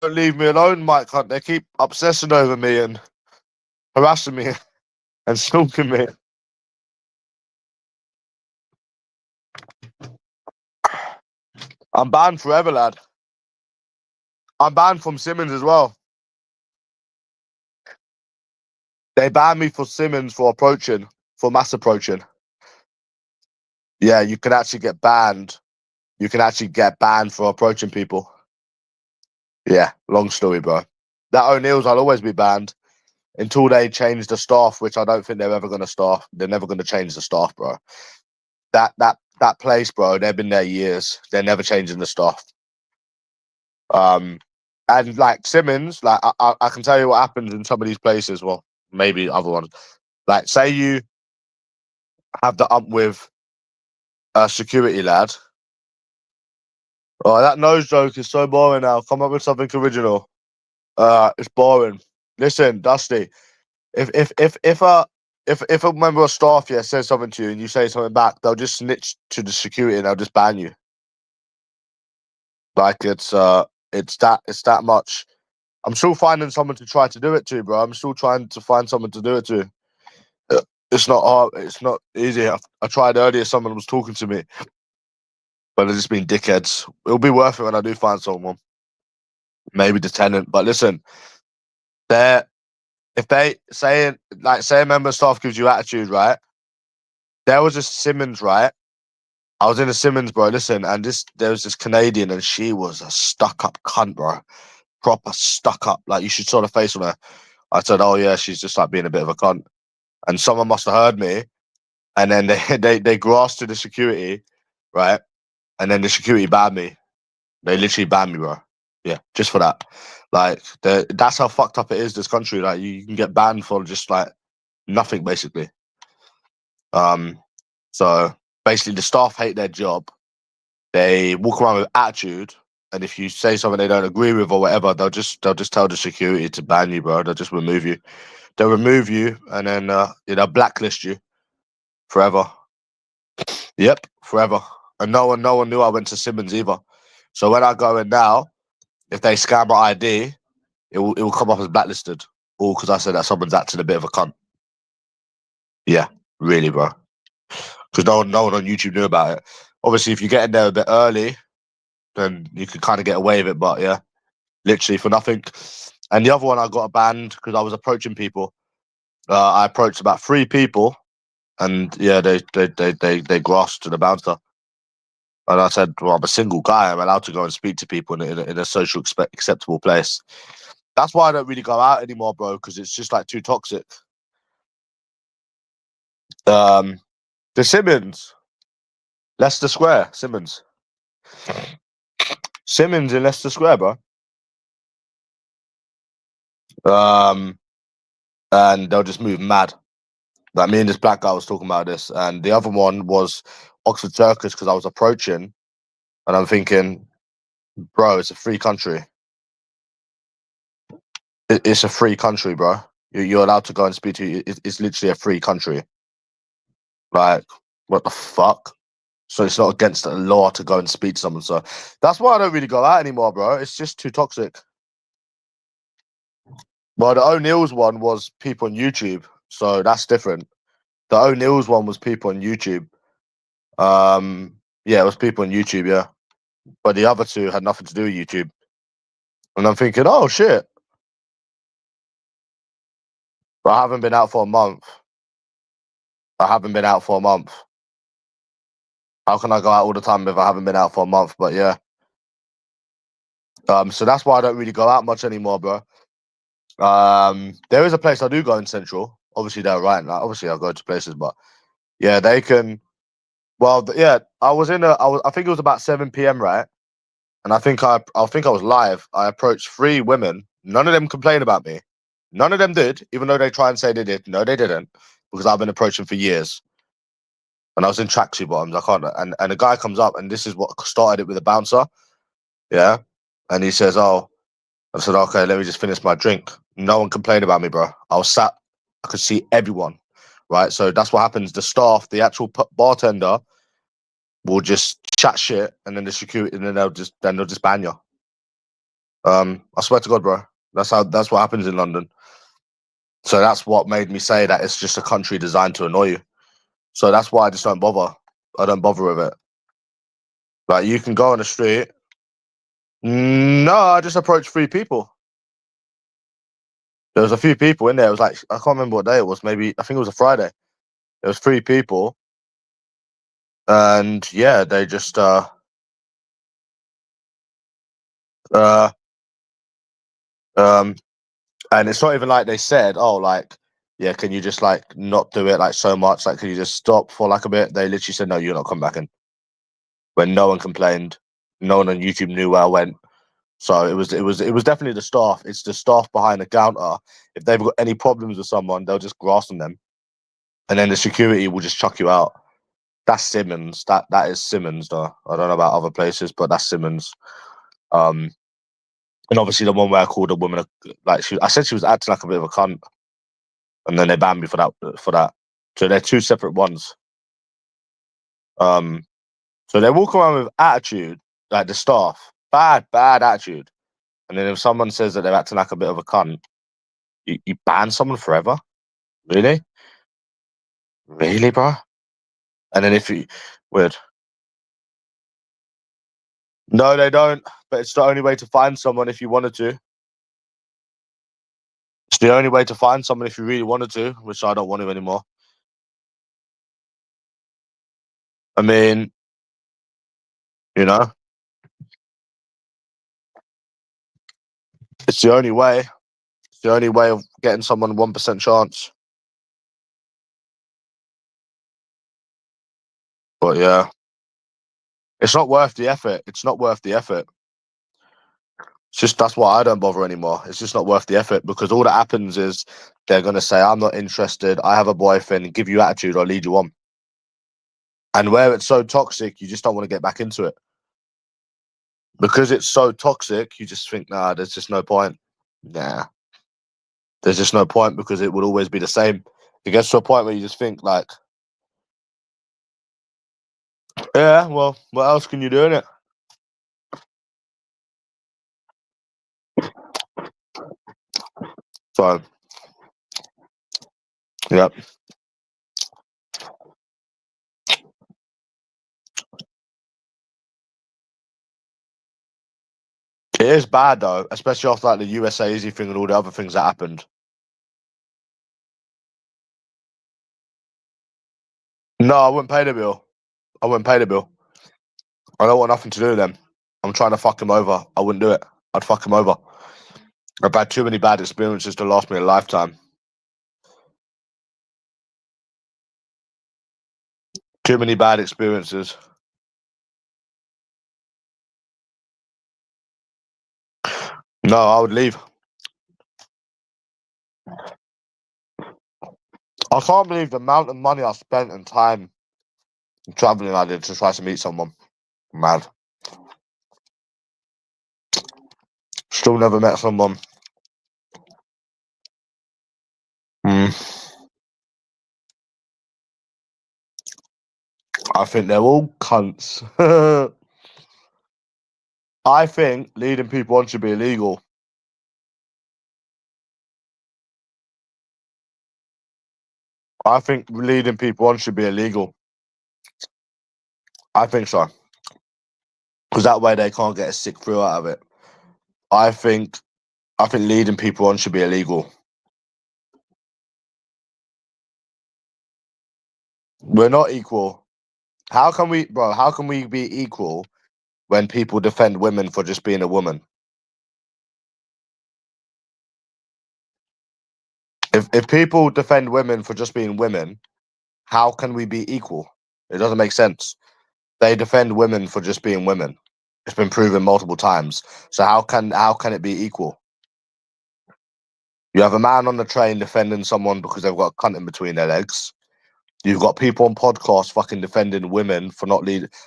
Don't leave me alone, Mike Hunt. They keep obsessing over me and harassing me and stalking me. I'm banned forever, lad. I'm banned from Simmons as well. They banned me for Simmons for approaching, for mass approaching. Yeah, you can actually get banned. You can actually get banned for approaching people. Yeah, long story, bro. That O'Neill's, I'll always be banned until they change the staff, which I don't think they're ever going to staff. They're never going to change the staff, bro. That place, bro. They've been there years. They're never changing the staff. And like Simmons, like I can tell you what happens in some of these places. Well, maybe other ones. Like, say you have the ump with A security lad. Oh, that nose joke is so boring now. Come up with something original. It's boring. Listen, Dusty. If a member of staff says something to you and you say something back, they'll just snitch to the security and they'll just ban you. Like it's that much. I'm still finding someone to try to do it to, bro. I'm still trying to find someone to do it to. It's not hard. It's not easy. I tried earlier. Someone was talking to me, but they're just being dickheads. It'll be worth it when I do find someone. Maybe the tenant. But listen, if they say a member of staff gives you attitude, right? There was a Simmons, right? I was in a Simmons, bro. Listen, and there was this Canadian, and she was a stuck-up cunt, bro. Proper stuck-up. Like you should saw the face on her. I said, "Oh yeah, she's just like being a bit of a cunt." And someone must have heard me, and then they grasped to the security, right? And then the security banned me. They literally banned me, bro. Yeah, just for that. Like that's how fucked up it is. This country, like you can get banned for just like nothing, basically. So basically, the staff hate their job. They walk around with attitude, and if you say something they don't agree with or whatever, they'll just tell the security to ban you, bro. They'll just remove you. They'll remove you, and then they'll blacklist you forever. Yep, forever. And no one knew I went to Simmons either. So when I go in now, if they scan my ID, it will come up as blacklisted. All because I said that someone's acting a bit of a cunt. Yeah, really, bro. Because no one on YouTube knew about it. Obviously, if you get in there a bit early, then you could kind of get away with it. But yeah, literally for nothing. And the other one, I got banned because I was approaching people. I approached about 3 people, and yeah, they grasped to the bouncer. And I said, "Well, I'm a single guy. I'm allowed to go and speak to people in a social acceptable place." That's why I don't really go out anymore, bro, because it's just like too toxic. The Simmons, Leicester Square, Simmons in Leicester Square, bro. And they'll just move mad. Like me and this black guy was talking about this, and the other one was Oxford Circus because I was approaching, and I'm thinking, bro, it's a free country. It's a free country, bro. You're allowed to go and speak to. It's literally a free country. Like, what the fuck? So it's not against the law to go and speak to someone. So that's why I don't really go out anymore, bro. It's just too toxic. Well, the O'Neill's one was people on YouTube, so that's different. The O'Neill's one was people on YouTube. Yeah, it was people on YouTube, yeah. But the other 2 had nothing to do with YouTube. And I'm thinking, oh shit. But I haven't been out for a month. How can I go out all the time if I haven't been out for a month? But yeah. So that's why I don't really go out much anymore, bro. There is a place I do go in Central. Obviously, they're right now. Obviously, I go to places, but yeah, they can. Well, yeah, I think it was about 7 p.m. right, and I think I was live. I approached 3 women. None of them complained about me. None of them did, even though they try and say they did. No, they didn't, because I've been approaching for years. And I was in tracksuit bottoms. I can't. And a guy comes up, and this is what started it with a bouncer. Yeah, and he says, "Oh," I said, "Okay, let me just finish my drink." No one complained about me, bro. I was sat. I could see everyone, right? So that's what happens. The staff, the actual bartender, will just chat shit, and then the security, and then they'll just ban you. I swear to God, bro. That's what happens in London. So that's what made me say that it's just a country designed to annoy you. So that's why I just don't bother. I don't bother with it. Like you can go on the street. No, I just approached 3 people. There was a few people in there. It was like I can't remember what day it was. Maybe I think it was a Friday. There was 3 people, and yeah, they just and it's not even like they said, "Oh, like yeah, can you just like not do it like so much? Like, can you just stop for like a bit?" They literally said, "No, you're not coming back in." When no one complained, no one on YouTube knew where I went. So it was definitely the staff. It's the staff behind the counter. If they've got any problems with someone, they'll just grasp on them, and then the security will just chuck you out. That's Simmons. That is Simmons, though. I don't know about other places, but that's Simmons. And obviously the one where I called a woman I said she was acting like a bit of a cunt, and then they banned me for that. So they're two separate ones. So they walk around with attitude, like the staff, bad attitude. And then if someone says that they're acting like a bit of a cunt, you ban someone forever? Really? Really, bro? And then if you weird. No, they don't. But it's the only way to find someone if you wanted to. It's the only way to find someone if you really wanted to, which I don't want to anymore. I mean, you know, it's the only way. It's the only way of getting someone 1% chance. But yeah, it's not worth the effort. It's not worth the effort. It's just that's why I don't bother anymore. It's just not worth the effort because all that happens is they're going to say, I'm not interested. I have a boyfriend, give you attitude or lead you on. And where it's so toxic, you just don't want to get back into it. Because it's so toxic, you just think, nah, there's just no point. Nah, there's just no point because it would always be the same. It gets to a point where you just think like, yeah, well, what else can you do in it? So, yeah. It is bad though, especially after like the USA Easy thing and all the other things that happened. No, I wouldn't pay the bill. I wouldn't pay the bill. I don't want nothing to do with them. I'm trying to fuck him over. I wouldn't do it. I'd fuck him over. I've had too many bad experiences to last me a lifetime. Too many bad experiences. No, I would leave. I can't believe the amount of money I spent and time traveling I did to try to meet someone. Mad. Still never met someone. I think they're all cunts. I think leading people on should be illegal. I think leading people on should be illegal. I think so. Because that way they can't get a sick through out of it. I think leading people on should be illegal. We're not equal. How can we be equal when people defend women for just being a woman? If people defend women for just being women, how can we be equal? It doesn't make sense. They defend women for just being women. It's been proven multiple times. So how can it be equal? You have a man on the train defending someone because they've got a cunt in between their legs. You've got people on podcasts fucking defending women for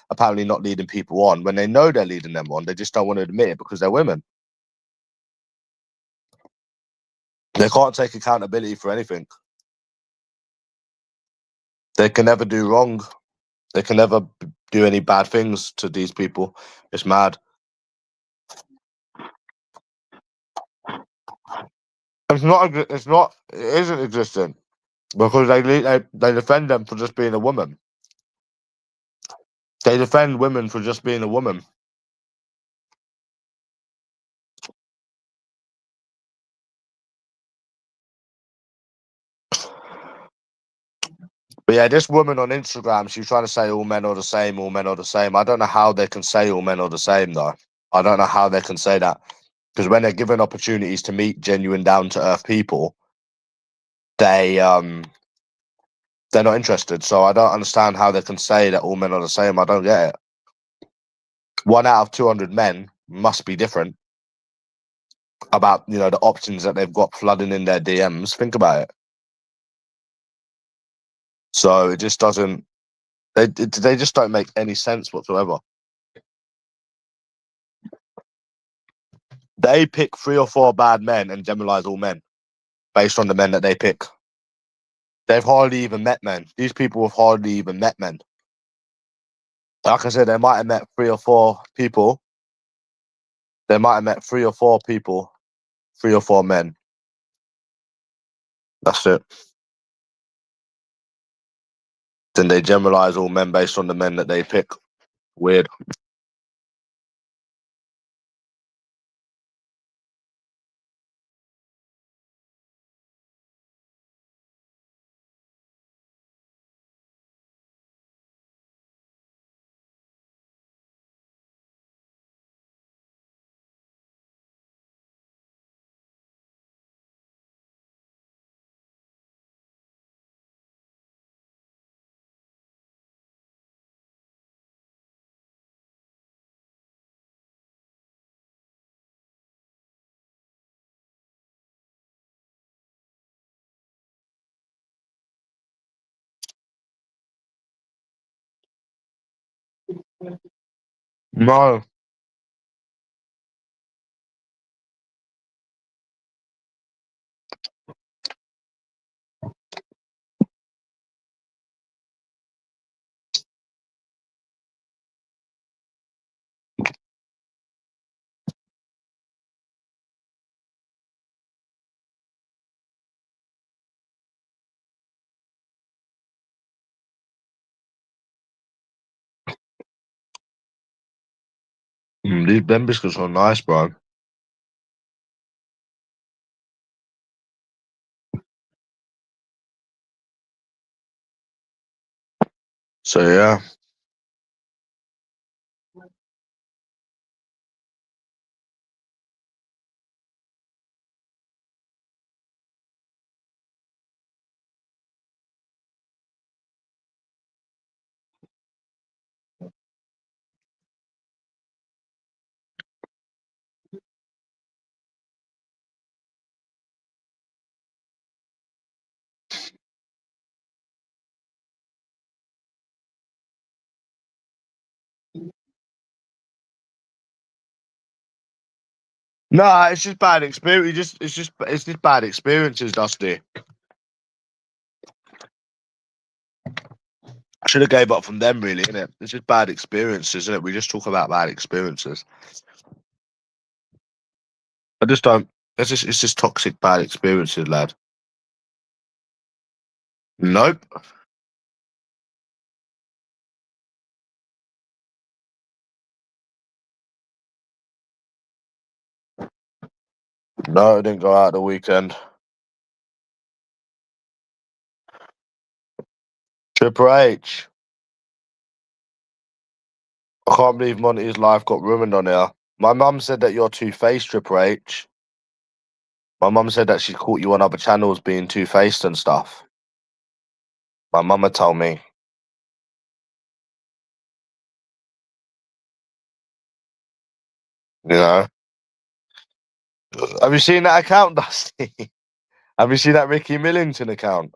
apparently not leading people on when they know they're leading them on. They just don't want to admit it because they're women. They can't take accountability for anything. They can never do wrong. They can never do any bad things to these people. It's mad. It's not. It isn't existent because they defend them for just being a woman. They defend women for just being a woman. But yeah, this woman on Instagram, she's trying to say all men are the same, all men are the same. I don't know how they can say all men are the same, though. I don't know how they can say that. Because when they're given opportunities to meet genuine, down-to-earth people, they're not interested. So I don't understand how they can say that all men are the same. I don't get it. 1 out of 200 men must be different about, the options that they've got flooding in their DMs. Think about it. So it just doesn't They just don't make any sense whatsoever. They pick 3 or 4 bad men and generalize all men based on the men that they pick. They've hardly even met men. These people have hardly even met men. Like I said, they might have met 3 or 4 people. They might have met 3 or 4 people, 3 or 4 men. That's it. Then they generalize all men based on the men that they pick. Weird. No. These Ben biscuits are nice, bro. So yeah. Nah, it's just bad experience. It's just bad experiences, Dusty. I should have gave up from them, really, innit? It's just bad experiences, isn't it? We just talk about bad experiences. I just don't. It's just toxic bad experiences, lad. Nope. No, I didn't go out the weekend. Triple H. I can't believe Monty's life got ruined on here. My mum said that you're two-faced, Triple H. My mum said that she caught you on other channels being two-faced and stuff. My mama told me. You know. Have you seen that account, Dusty? Have you seen that Ricky Millington account?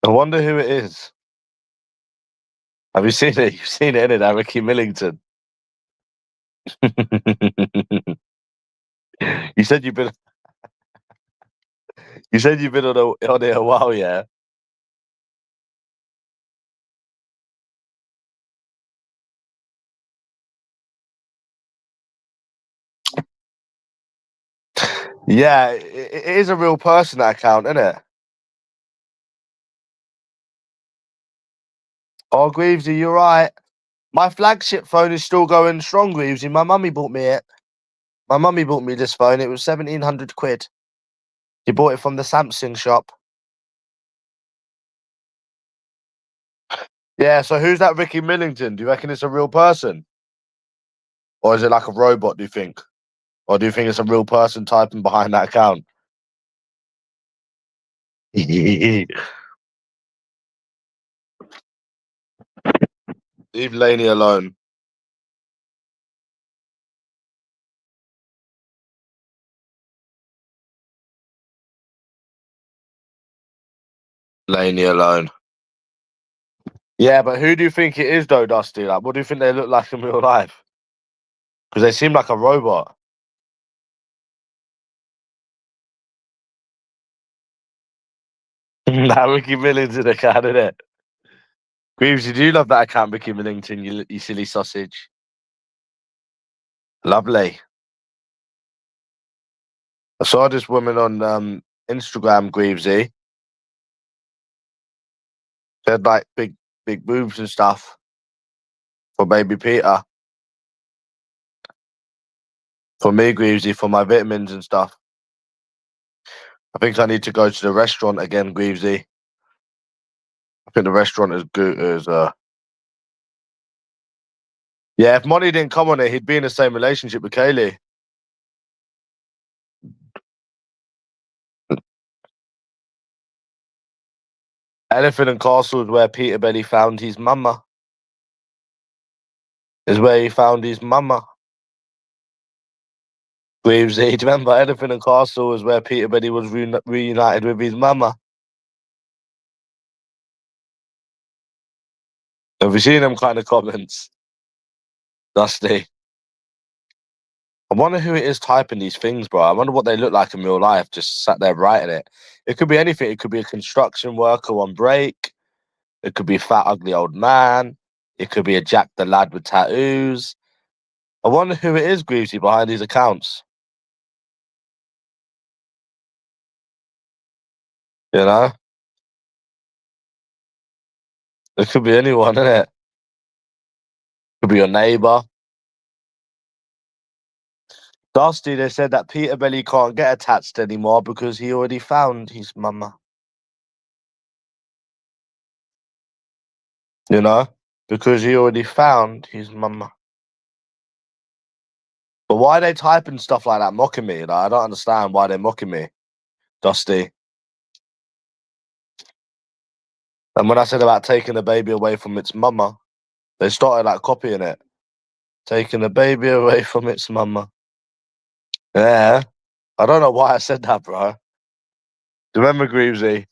I wonder who it is. Have you seen it? You've seen it, innit? That Ricky Millington. you said you've been. You said you've been on it a while, yeah. Yeah, it is a real person, that account, isn't it? Oh, Greavesy, you're right. My flagship phone is still going strong, Greavesy. My mummy bought me it. My mummy bought me this phone. It was 1,700 quid. She bought it from the Samsung shop. Yeah, so who's that Ricky Millington? Do you reckon it's a real person? Or is it like a robot, do you think? Or do you think it's a real person typing behind that account? Leave Laney alone. Laney alone. Yeah, but who do you think it is though, Dusty? Like, what do you think they look like in real life? Because they seem like a robot. That Ricky Millington account, innit? Greaves, did you love that account, Ricky Millington, you silly sausage? Lovely. I saw this woman on Instagram, Greavesy. She had like big boobs and stuff for baby Peter. For me, Greavesy, for my vitamins and stuff. I think I need to go to the restaurant again, Greavesy. I think the restaurant is good as yeah, if Monty didn't come on it, he'd be in the same relationship with Kaylee. Elephant and Castle is where Peter Belly found his mama. Is where he found his mama. Greavesy, do you remember Elephant and Castle is where Peter Belly was reunited with his mama? Have you seen them kind of comments? Dusty. I wonder who it is typing these things, bro. I wonder what they look like in real life, just sat there writing it. It could be anything. It could be a construction worker on break. It could be a fat, ugly old man. It could be a Jack the lad with tattoos. I wonder who it is, Greavesy, behind these accounts. You know? It could be anyone, innit? Could be your neighbour. Dusty, they said that Peter Belly can't get attached anymore because he already found his mama. You know? Because he already found his mama. But why are they typing stuff like that, mocking me? Like, I don't understand why they're mocking me, Dusty. And when I said about taking the baby away from its mama, they started like copying it. Taking the baby away from its mama. Yeah. I don't know why I said that, bro. Do you remember, Greavesy?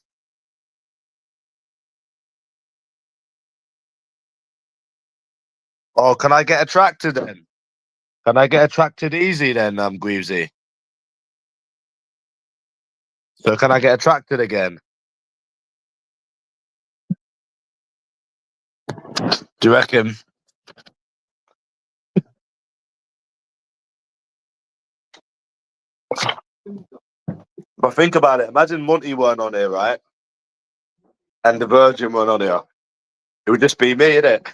Oh, can I get attracted then? Can I get attracted easy then, Greavesy? So can I get attracted again? Do you reckon? But think about it. Imagine Monty weren't on here, right? And the Virgin weren't on here. It would just be me, innit?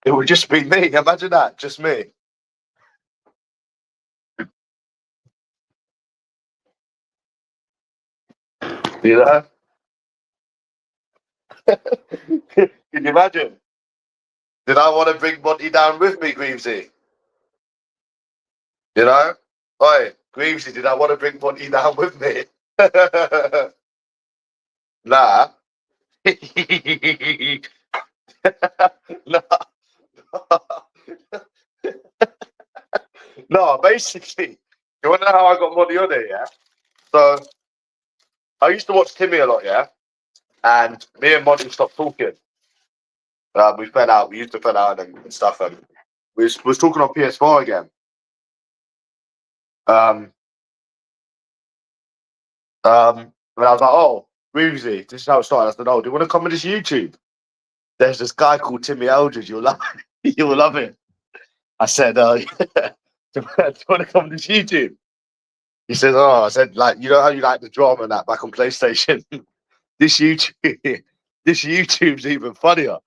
It would just be me. Imagine that, just me. You know? Can you imagine? Did I want to bring Monty down with me, Greavesy? You know? Oi, Greavesy, did I want to bring Monty down with me? Nah. No. No, basically, you want to know how I got Monty on it, yeah? So, I used to watch Timmy a lot, yeah? And me and Monty stopped talking. We fell out. We used to fell out and stuff. And we was talking on PS4 again. And I was like, oh, Reevesy, this is how it started. I said, oh, do you want to come on this YouTube? There's this guy called Timmy Eldridge. You'll love it. You'll love it. I said, yeah. Do you want to come on this YouTube? He said, oh, I said, like, you know how you like the drama and that back on PlayStation? this YouTube, this YouTube's even funnier.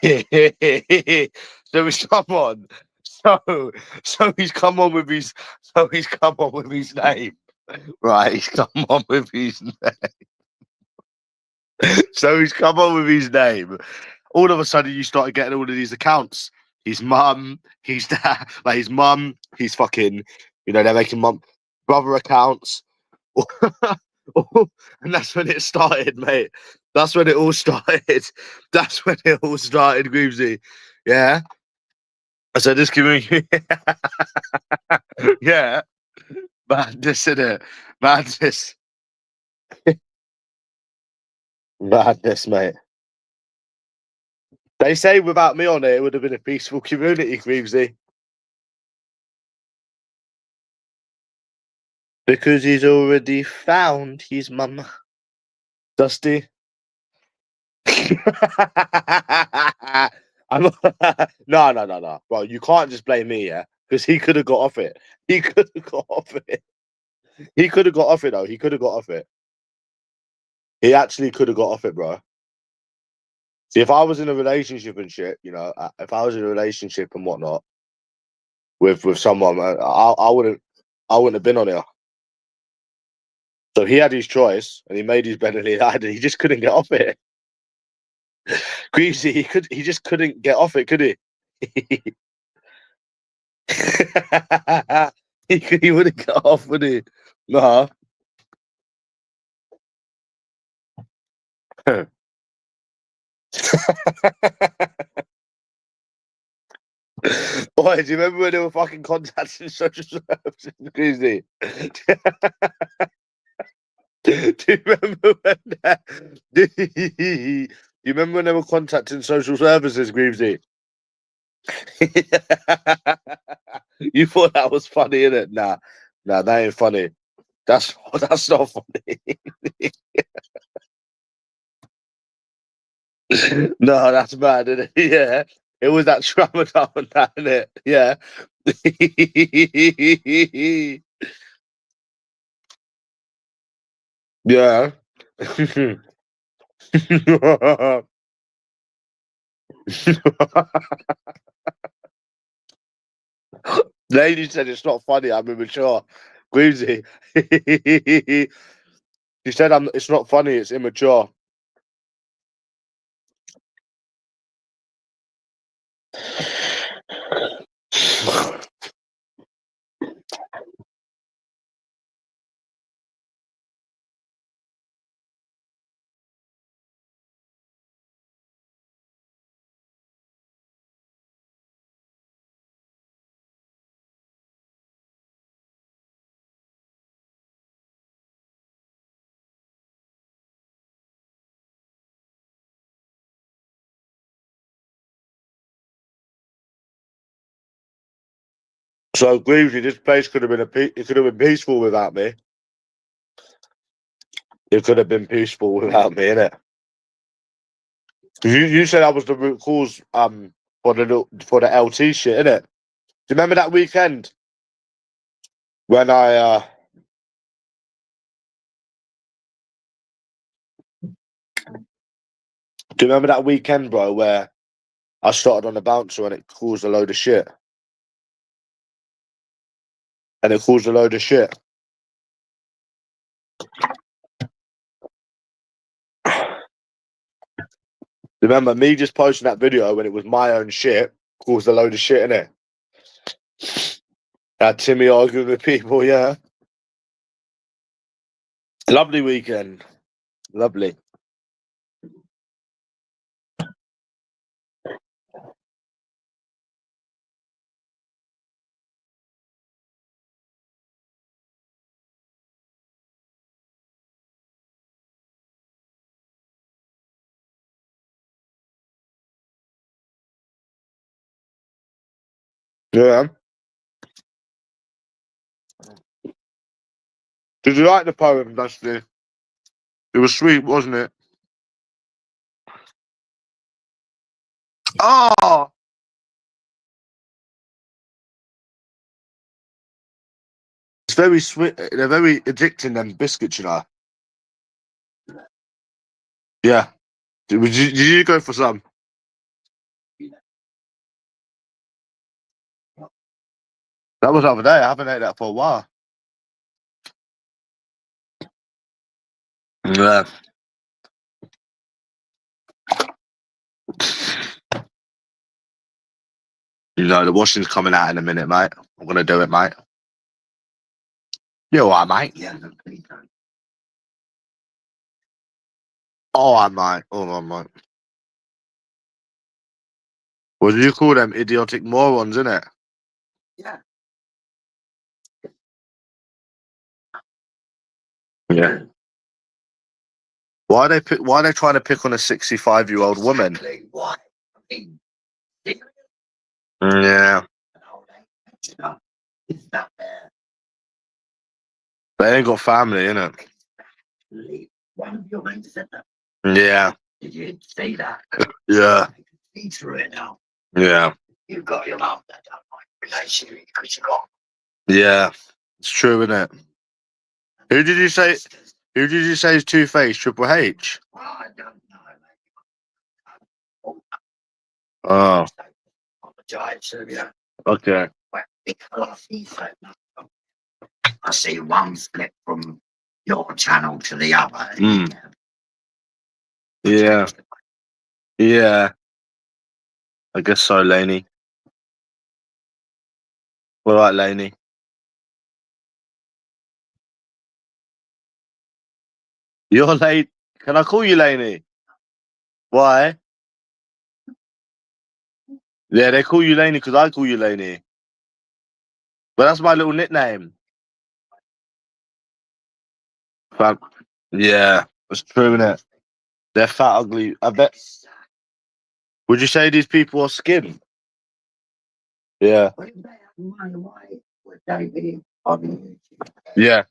So he's come on. So he's come on with his name. Right, he's come on with his so he's come on with his name. All of a sudden, you started getting all of these accounts. His mum, his dad, like his mum, he's fucking, you know, they're making mum brother accounts. And that's when it started, mate. That's when it all started. That's when it all started, Greavesy. Yeah. I said, this community. Yeah. Madness, innit? Madness. Madness, mate. They say without me on it would have been a peaceful community, Greavesy. Because he's already found his mum. Dusty. I'm no. Bro, you can't just blame me, yeah? Because he could have got off it. He could have got off it. He could have got off it, though. He could have got off it. He actually could have got off it, bro. See, if I was in a relationship and shit, you know, if I was in a relationship and whatnot with someone, I wouldn't have been on it. So he had his choice, and he made his bed and he just couldn't get off it. Greasy, he just couldn't get off it, could he? he wouldn't get off, would he? Nah. Boy, do you remember when they were fucking contacting social services? Greasy? Do you remember when do you remember when they were contacting social services, Greavesy? You thought that was funny, innit? Nah, that ain't funny. That's not funny. No, that's bad, isn't it? Yeah. It was that trauma and that, innit? Yeah. Yeah. Lady said it's not funny, I'm immature. Greavesy. She said it's not funny, it's immature. So Greavesy, this place could have been it could have been peaceful without me. It could have been peaceful without me, innit? You said I was the root cause for the LT shit, innit? Do you remember that weekend when do you remember that weekend, bro, where I started on the bouncer and it caused a load of shit? And it caused a load of shit. Remember me just posting that video when it was my own shit caused a load of shit, innit? Had Timmy arguing with people, yeah. Lovely weekend. Lovely. Yeah. Did you like the poem, Dusty? It was sweet, wasn't it? Oh! It's very sweet. They're very addicting, them biscuits, you know. Yeah. Did you go for some? That was the other day. I haven't ate that for a while. Yeah. You know, the washing's coming out in a minute, mate. I'm going to do it, mate. You all right, mate? Yeah. All right, mate. All right, mate. What do you call them? Idiotic morons, innit? Yeah. Yeah. Why are they trying to pick on a 65-year-old woman? Why? Yeah, they ain't got family, innit? One of your mates said that. Yeah, Did you see that? yeah, He threw it now. yeah, You've got your mum that don't like relationship because you got. yeah. It's true, innit? Who did you say? Who did you say is Two-Face? Triple H? I don't know. Oh, Apologise, yeah. okay. I see one flip from your channel to the other. Mm. Yeah, yeah. I guess so, Laney. All right, Laney. You're late. Can I call you Laney? Why? Yeah, they call you Laney because I call you Laney. But that's my little nickname. Fam. Yeah, it's true, innit? They're fat, ugly. I bet. Would you say these people are skin? Yeah. Yeah.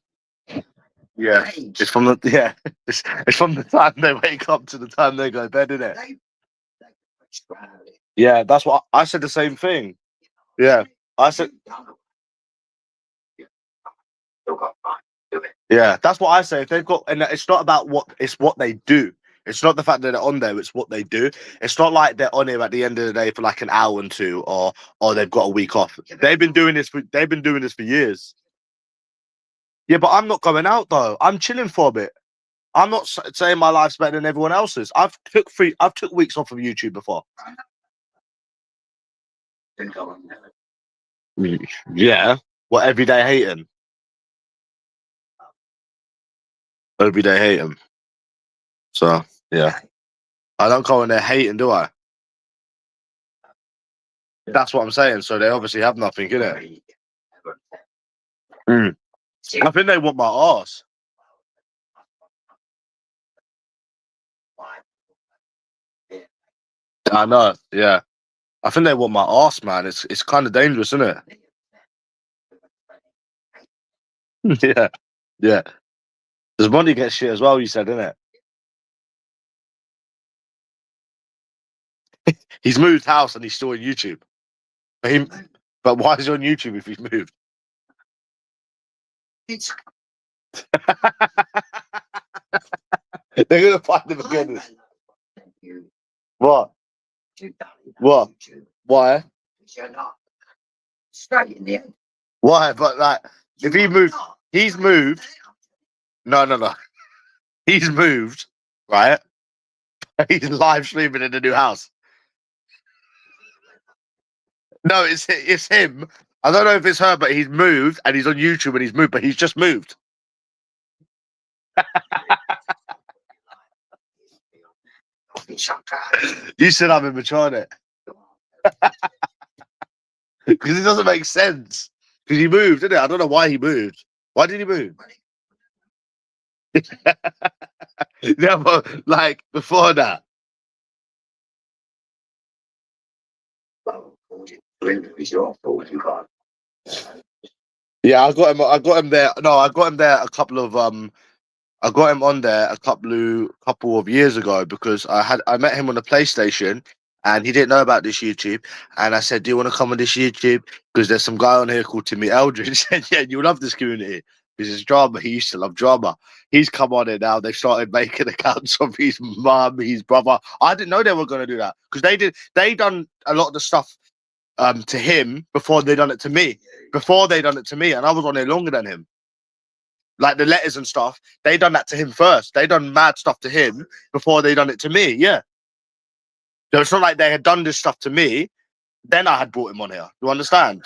Yeah. It's from the It's from the time they wake up to the time they go to bed, isn't it? Yeah, that's what I said. The same thing. Yeah, I said. Yeah, that's what I say. If they've got, and it's not about what they do. It's not the fact that they're on there. It's what they do. It's not like they're on here at the end of the day for like an hour and two, or they've got a week off. They've been doing this for years. Yeah, but I'm not going out though. I'm chilling for a bit. I'm not saying my life's better than everyone else's. I've took weeks off of YouTube before. Yeah. What, everyday hating? Everyday hating. So yeah, I don't go in there hating, do I? That's what I'm saying. So they obviously have nothing, innit? Mm. I think they want my arse. I know. Yeah. I think they want my arse, man. It's kind of dangerous, isn't it? Yeah. Yeah. Does money get shit as well? You said, innit? He's moved house and he's still on YouTube. But why is he on YouTube if he's moved? They're gonna find him again. What? What? Why? Straight in the end. Why? But like, if he moved, he's moved. No, no, no. He's moved, right? He's live streaming in the new house. No, it's him. I don't know if it's her, but he's moved and he's on YouTube and he's moved, but he's just moved. You said I'm immature, innit? Because it doesn't make sense. Because he moved, didn't it? I don't know why he moved. Why did he move? Yeah, but like before that. Yeah, I got him. I got him there. No, I got him there a couple of I got him on there a couple of years ago because I met him on the PlayStation and he didn't know about this YouTube. And I said, "Do you want to come on this YouTube? Because there's some guy on here called Timmy Eldridge." He said, "Yeah, you love this community. This is drama. He used to love drama. He's come on it now. They started making accounts of his mum, his brother. I didn't know they were going to do that because they done a lot of the stuff to him before they done it to me. Before they done it to me, and I was on there longer than him. Like the letters and stuff, they done that to him first. They done mad stuff to him before they done it to me. Yeah. So it's not like they had done this stuff to me, then I had brought him on here. You understand?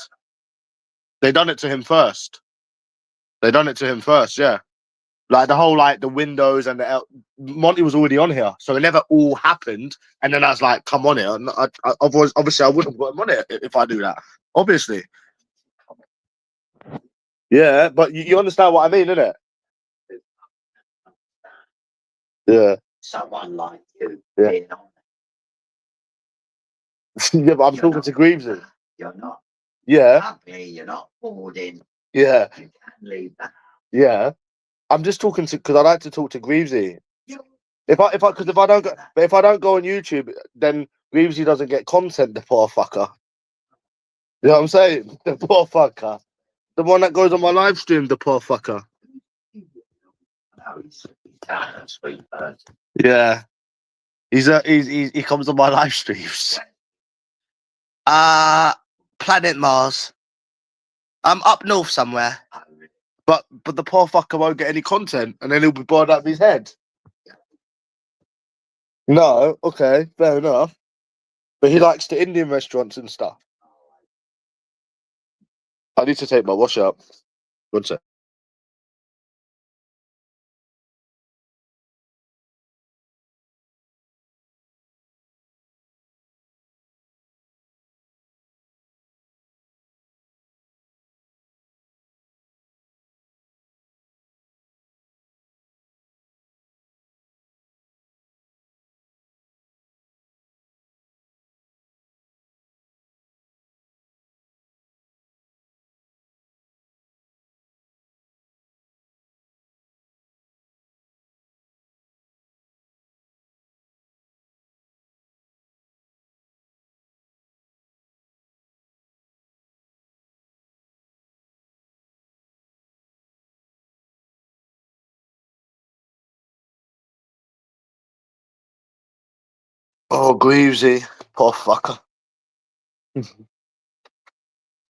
They done it to him first. They done it to him first. Yeah. Like the whole like the windows and Monty was already on here, so it never all happened. And then I was like, "Come on here." And obviously, I wouldn't have got him on here if I do that. Obviously. Yeah, but you understand what I mean, innit? Yeah. Someone like you Yeah. being on. Yeah, but I'm You're talking not- to Greavesy. You're not Yeah. ugly. You're not boarding. Yeah. You can leave that. Yeah. I'm just talking to because I like to talk to Greavesy. You- If I don't go, but if I don't go on YouTube, then Greavesy doesn't get content. The poor fucker. You know what I'm saying? The poor fucker. The one that goes on my live stream. The poor fucker. No, he's a sweet person. Yeah. He comes on my live streams. Planet Mars. I'm up north somewhere. But the poor fucker won't get any content, and then he'll be bored out of his head. No, okay, fair enough. But he likes the Indian restaurants and stuff. I need to take my wash out. One sec. Oh, Greavesy, poor fucker.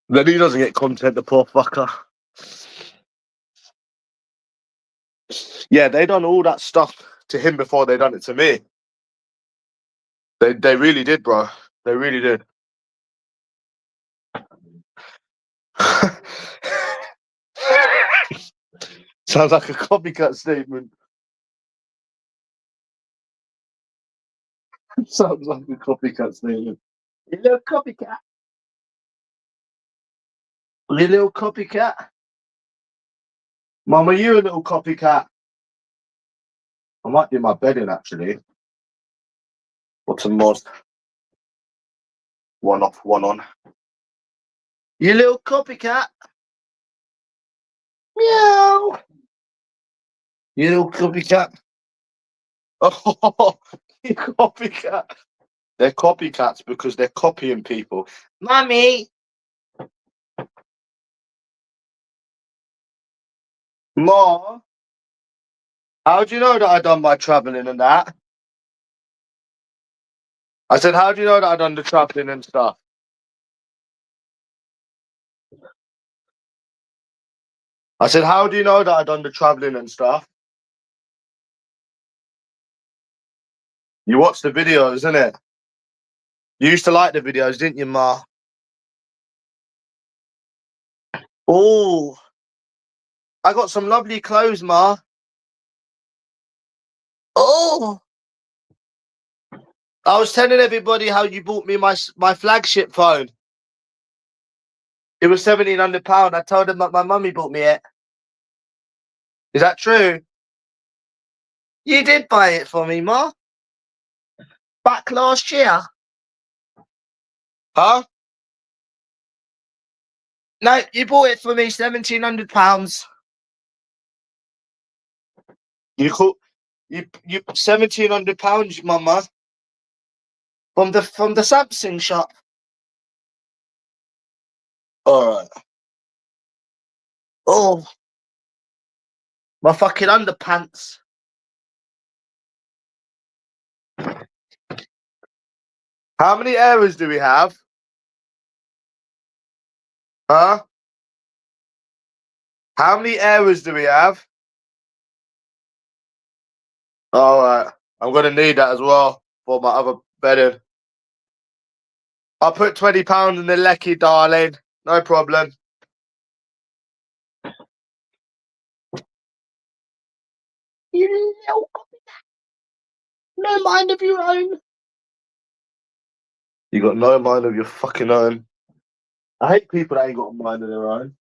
Then he doesn't get content, the poor fucker. Yeah, they done all that stuff to him before they done it to me. They really did, bro. They really did. Sounds like a copycat statement. Sounds like a copycat statement. You little copycat. You little copycat. Mama, you a little copycat. I might do my bedding actually. What's a mod? One off, one on. You little copycat. Meow. You little copycat. Oh, you copycat. They're copycats because they're copying people. Mummy. Ma, how do you know that I done my travelling and that? I said, how do you know that I done the travelling and stuff? I said, how do you know that I done the travelling and stuff? You watched the videos, innit? You used to like the videos, didn't you, Ma? Oh, I got some lovely clothes, Ma. Oh, I was telling everybody how you bought me my flagship phone. It was £1,700. I told them that my mummy bought me it. Is that true? You did buy it for me, Ma. Back last year. Huh? No, you bought it for me £1,700. You £1,700, Mama. From the Samsung shop. All right. Oh, my fucking underpants. How many errors do we have? Huh? How many errors do we have? All right. I'm gonna need that as well for my other bedding. I'll put £20 in the lecky, darling. No problem. You little no mind of your own. You got no mind of your fucking own. I hate people that ain't got a mind of their own.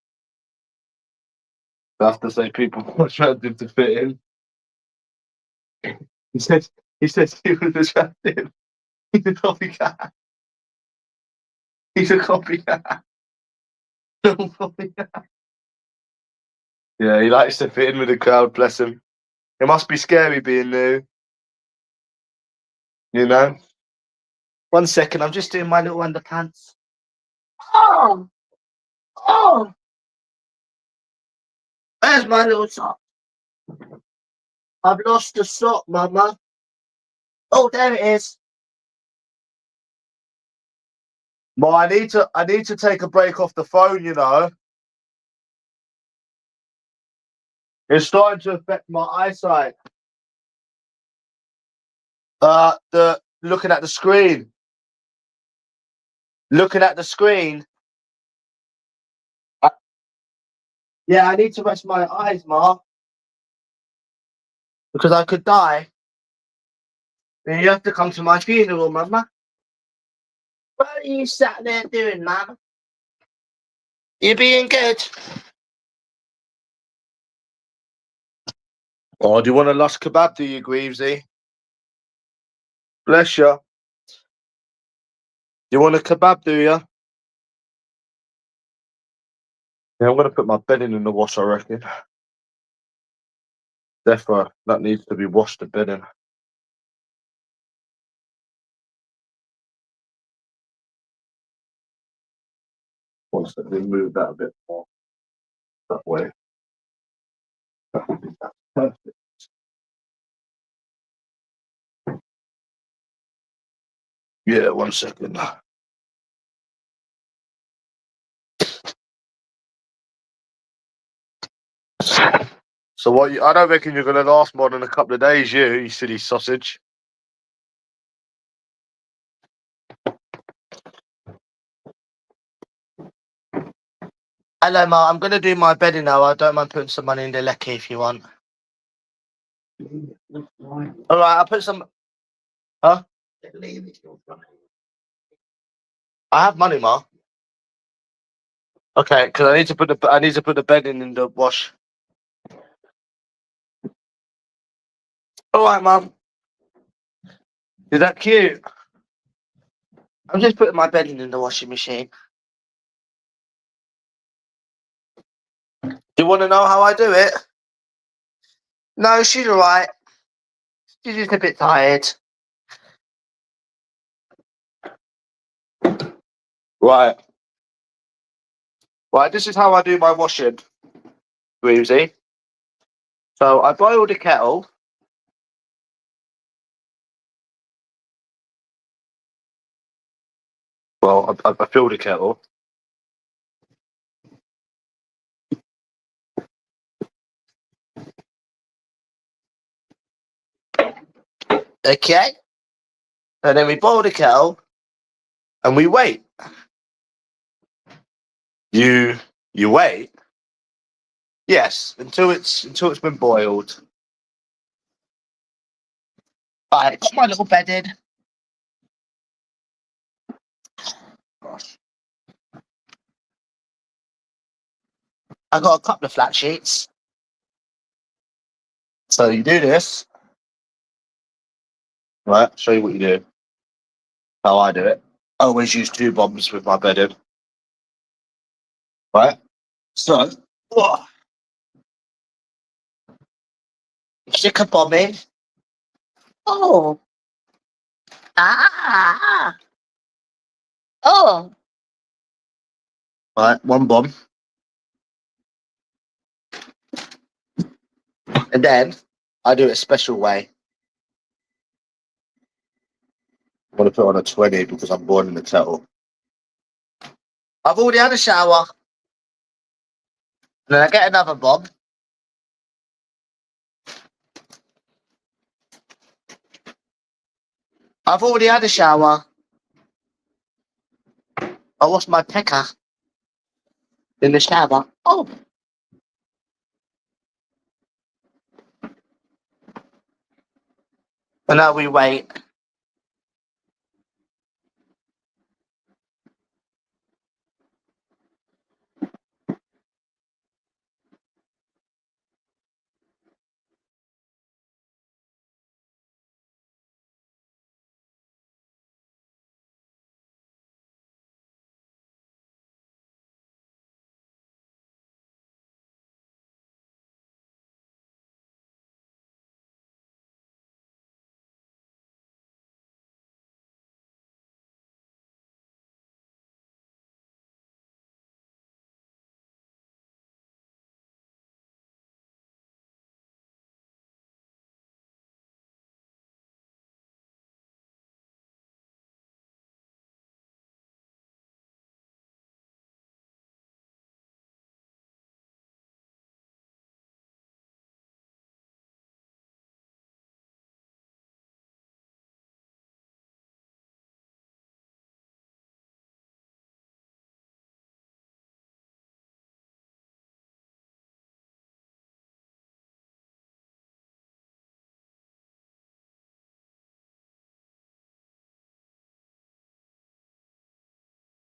I have to say people are trying to fit in. He said he was attractive. He's a copycat. He's a copycat. No copycat. Yeah, he likes to fit in with the crowd, bless him. It must be scary being new. You know? 1 second, I'm just doing my little underpants. Oh! Oh! Where's my little sock? I've lost the sock, Mama. Oh, there it is. Well, I need to take a break off the phone, you know. It's starting to affect my eyesight. The looking at the screen. Looking at the screen. Yeah, I need to rest my eyes, Ma. Because I could die. Then you have to come to my funeral, Mama. What are you sat there doing, Mama? You being good? Oh, do you want a lush kebab, do you, Greavesy? Bless you. You want a kebab, do you? Yeah, I'm going to put my bedding in the wash, I reckon. Therefore, that needs to be washed, the bedding. Once that we move that a bit more that way. That would be perfect. Yeah, 1 second. So what? I don't reckon you're going to last more than a couple of days, you silly sausage. Hello, Ma. I'm going to do my bedding now. I don't mind putting some money in the lecky if you want. All right, I'll put some. Huh? I have money, Ma. Okay, because I need to put the bedding in the wash. All right, Mum. Is that cute? I'm just putting my bedding in the washing machine. Do you want to know how I do it? No, she's all right. She's just a bit tired. Right. Right, this is how I do my washing, Greavesy. So I boil the kettle. Well, I fill the kettle. Okay. And then we boil the kettle and we wait. You wait? Yes, until it's been boiled. Right, got my little bedding. Gosh. I got a couple of flat sheets. So you do this. Right, show you what you do. How I do it. I always use 2 bombs with my bedding. Right? So, stick a bomb in. Oh. Ah. Oh. Right, 1 bomb. And then I do it a special way. I'm going to put on a 20 because I'm born in the kettle. I've already had a shower. And then I get another bomb. I've already had a shower. I washed my pecker in the shower. Oh. And now we wait.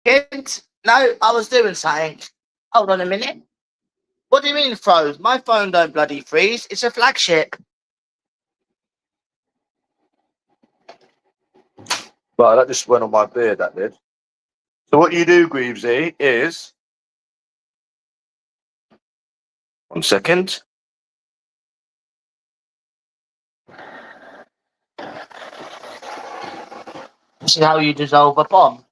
Kid? No, I was doing something. Hold on a minute. What do you mean froze? My phone don't bloody freeze. It's a flagship. Well, that just went on my beard, that did. So what you do, Greavesy, is... 1 second. This is how you dissolve a bomb.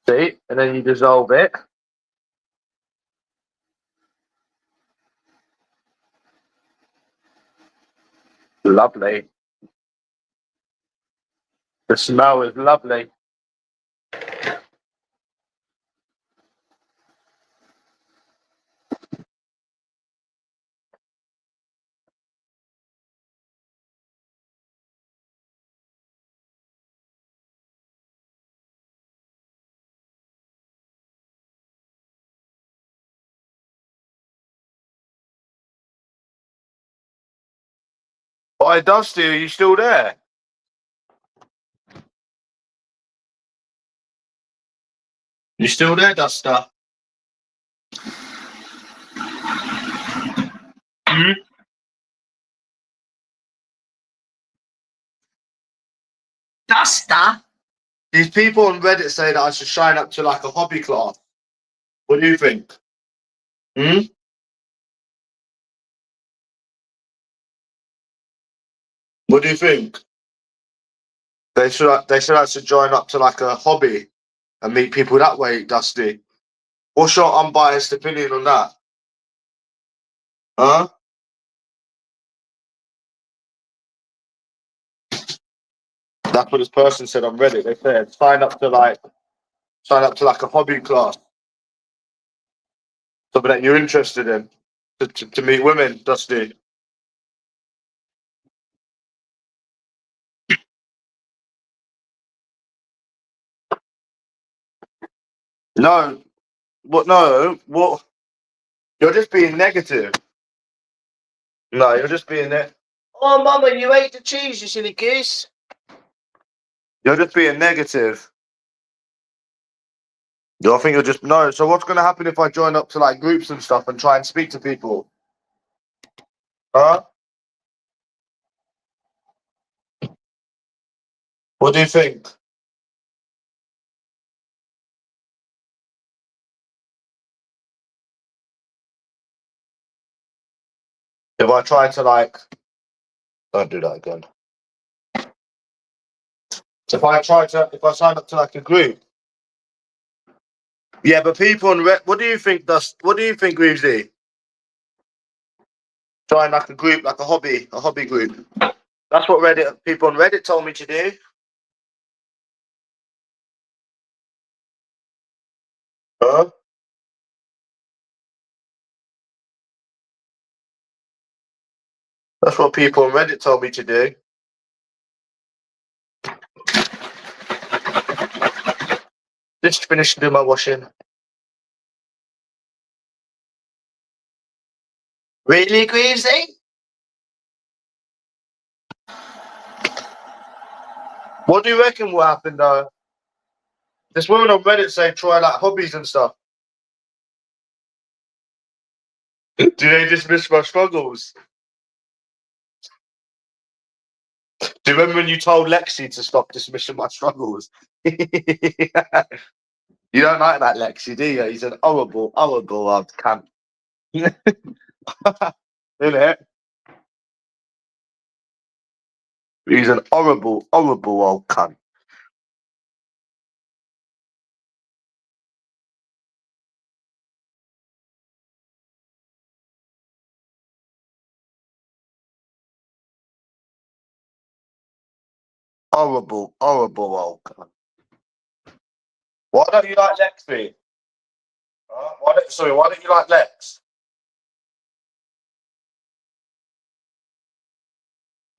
See? And then you dissolve it. Lovely. The smell is lovely. Hi, Dusty, are you still there? You still there, Duster? Hmm? Duster? These people on Reddit say that I should sign up to like a hobby class. What do you think? Hmm? What do you think? They should actually join up to like a hobby and meet people that way, Dusty. What's your unbiased opinion on that? Huh? That's what this person said on Reddit. They said sign up to like a hobby class. Something that you're interested in. To meet women, Dusty. No. What no, what you're just being negative. No, you're just being there. Oh, Mama, you ate the cheese, you silly goose. You're just being negative. I think you're just no. So what's gonna happen if I join up to like groups and stuff and try and speak to people? Huh? What do you think? If I try to like, don't do that again. If I sign up to like a group. Yeah, but people on what do you think? What do you think, Reevesy? Join like a group, like a hobby group. That's what people on Reddit told me to do. Huh? That's what people on Reddit told me to do. Just finished doing my washing. Really, Greavesy? What do you reckon will happen though? This woman on Reddit say try like hobbies and stuff. Do they dismiss my struggles? Do you remember when you told Lexi to stop dismissing my struggles? You don't like that, Lexi, do you? He's an horrible old cunt. Isn't it? He's an horrible old cunt. Horrible old cunt. Why don't you like Lexi? Why don't you like Lex?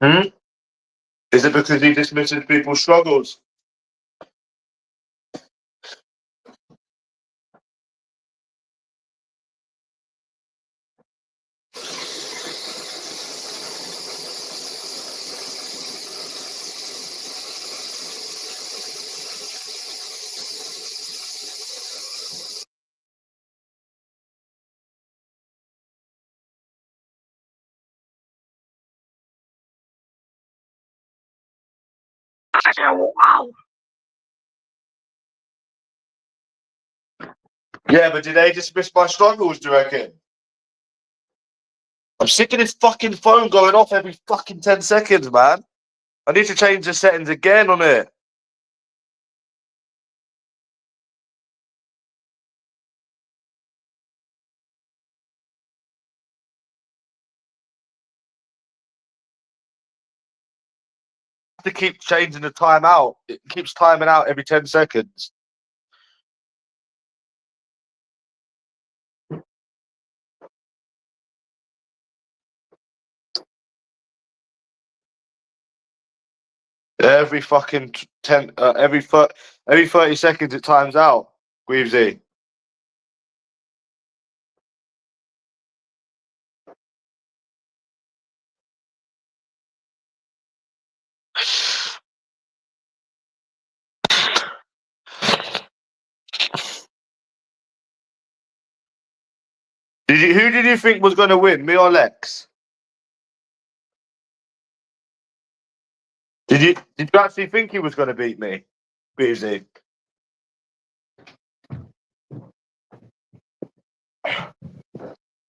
Hmm? Is it because he dismisses people's struggles? Wow. Yeah, but did they dismiss my struggles, do you reckon? I'm sick of this fucking phone going off every fucking 10 seconds, man. I need to change the settings again on it. I have to keep changing the timeout. It keeps timing out every 10 seconds. Every fucking 10, every 30 seconds it times out. Greavesy. Who did you think was going to win, me or Lex? Did you actually think he was going to beat me, Greavesy?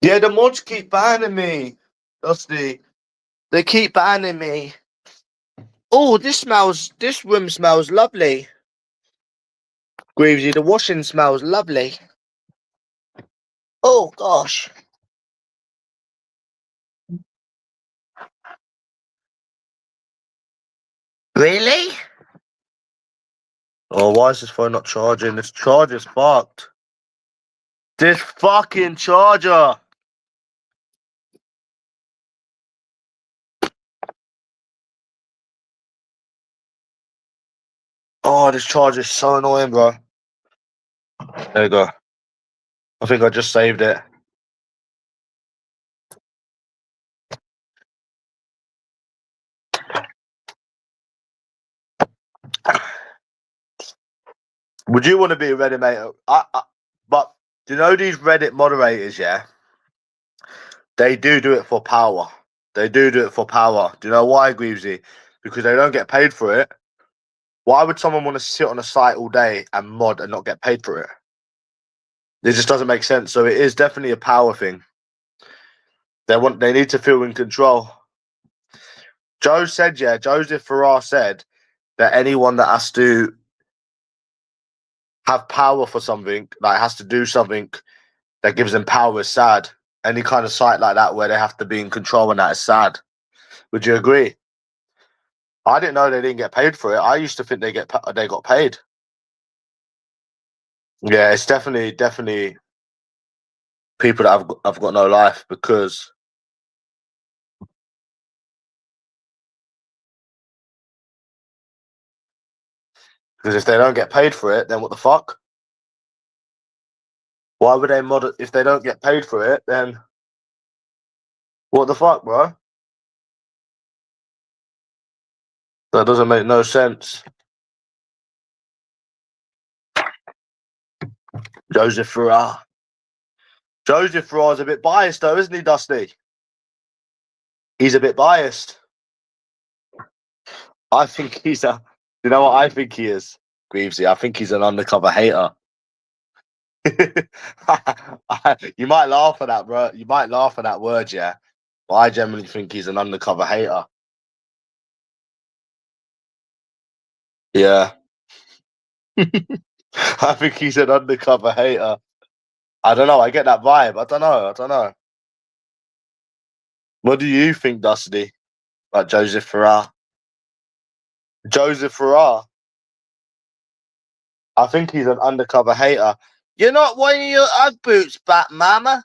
Yeah, the mods keep banning me. Dusty. They keep banning me. Oh, this room smells lovely. Greavesy, the washing smells lovely. Oh gosh. Really? Oh, why is this phone not charging? This charger's fucked. This fucking charger. Oh, this charger's so annoying, bro. There you go. I think I just saved it. Would you want to be a Reddit mate? But do you know these Reddit moderators, yeah? They do it for power. They do it for power. Do you know why, Greavesy? Because they don't get paid for it. Why would someone want to sit on a site all day and mod and not get paid for it? It just doesn't make sense. So it is definitely a power thing. They need to feel in control. Joseph Farrar said that anyone that has to have power for something, like has to do something that gives them power, is sad. Any kind of site like that where they have to be in control and that is sad. Would you agree? I didn't know they didn't get paid for it. I used to think they got paid. Yeah, it's definitely people that have got no life because if they don't get paid for it, then what the fuck? Why would they mod it if they don't get paid for it? Then what the fuck, bro? That doesn't make no sense. Joseph Farrar. Joseph Farrar's a bit biased, though, isn't he, Dusty? He's a bit biased. I think he's a. You know what I think he is, Greavesy? I think he's an undercover hater. You might laugh at that, bro. You might laugh at that word, yeah. But I generally think he's an undercover hater. Yeah. I think he's an undercover hater. I don't know. I get that vibe. I don't know. What do you think, Dusty? About Joseph Farrar? Joseph Farrar. I think he's an undercover hater. You're not wearing your Ugg boots back, Mama.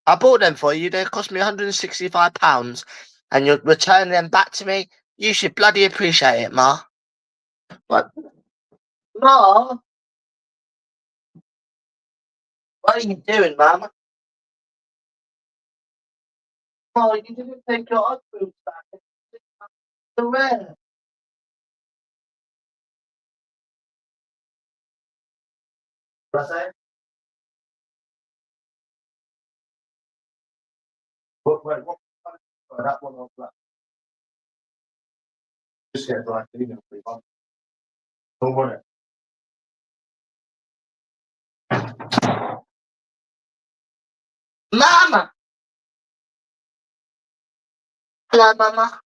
I bought them for you. They cost me £165, and you're returning them back to me. You should bloody appreciate it, Ma. What? Ma? What are you doing, Mama? Ma, you didn't take your Ugg boots back. They're rare. What's that? What? That one was black. Just get like email, please. Don't worry. Mama! Hello, Mama.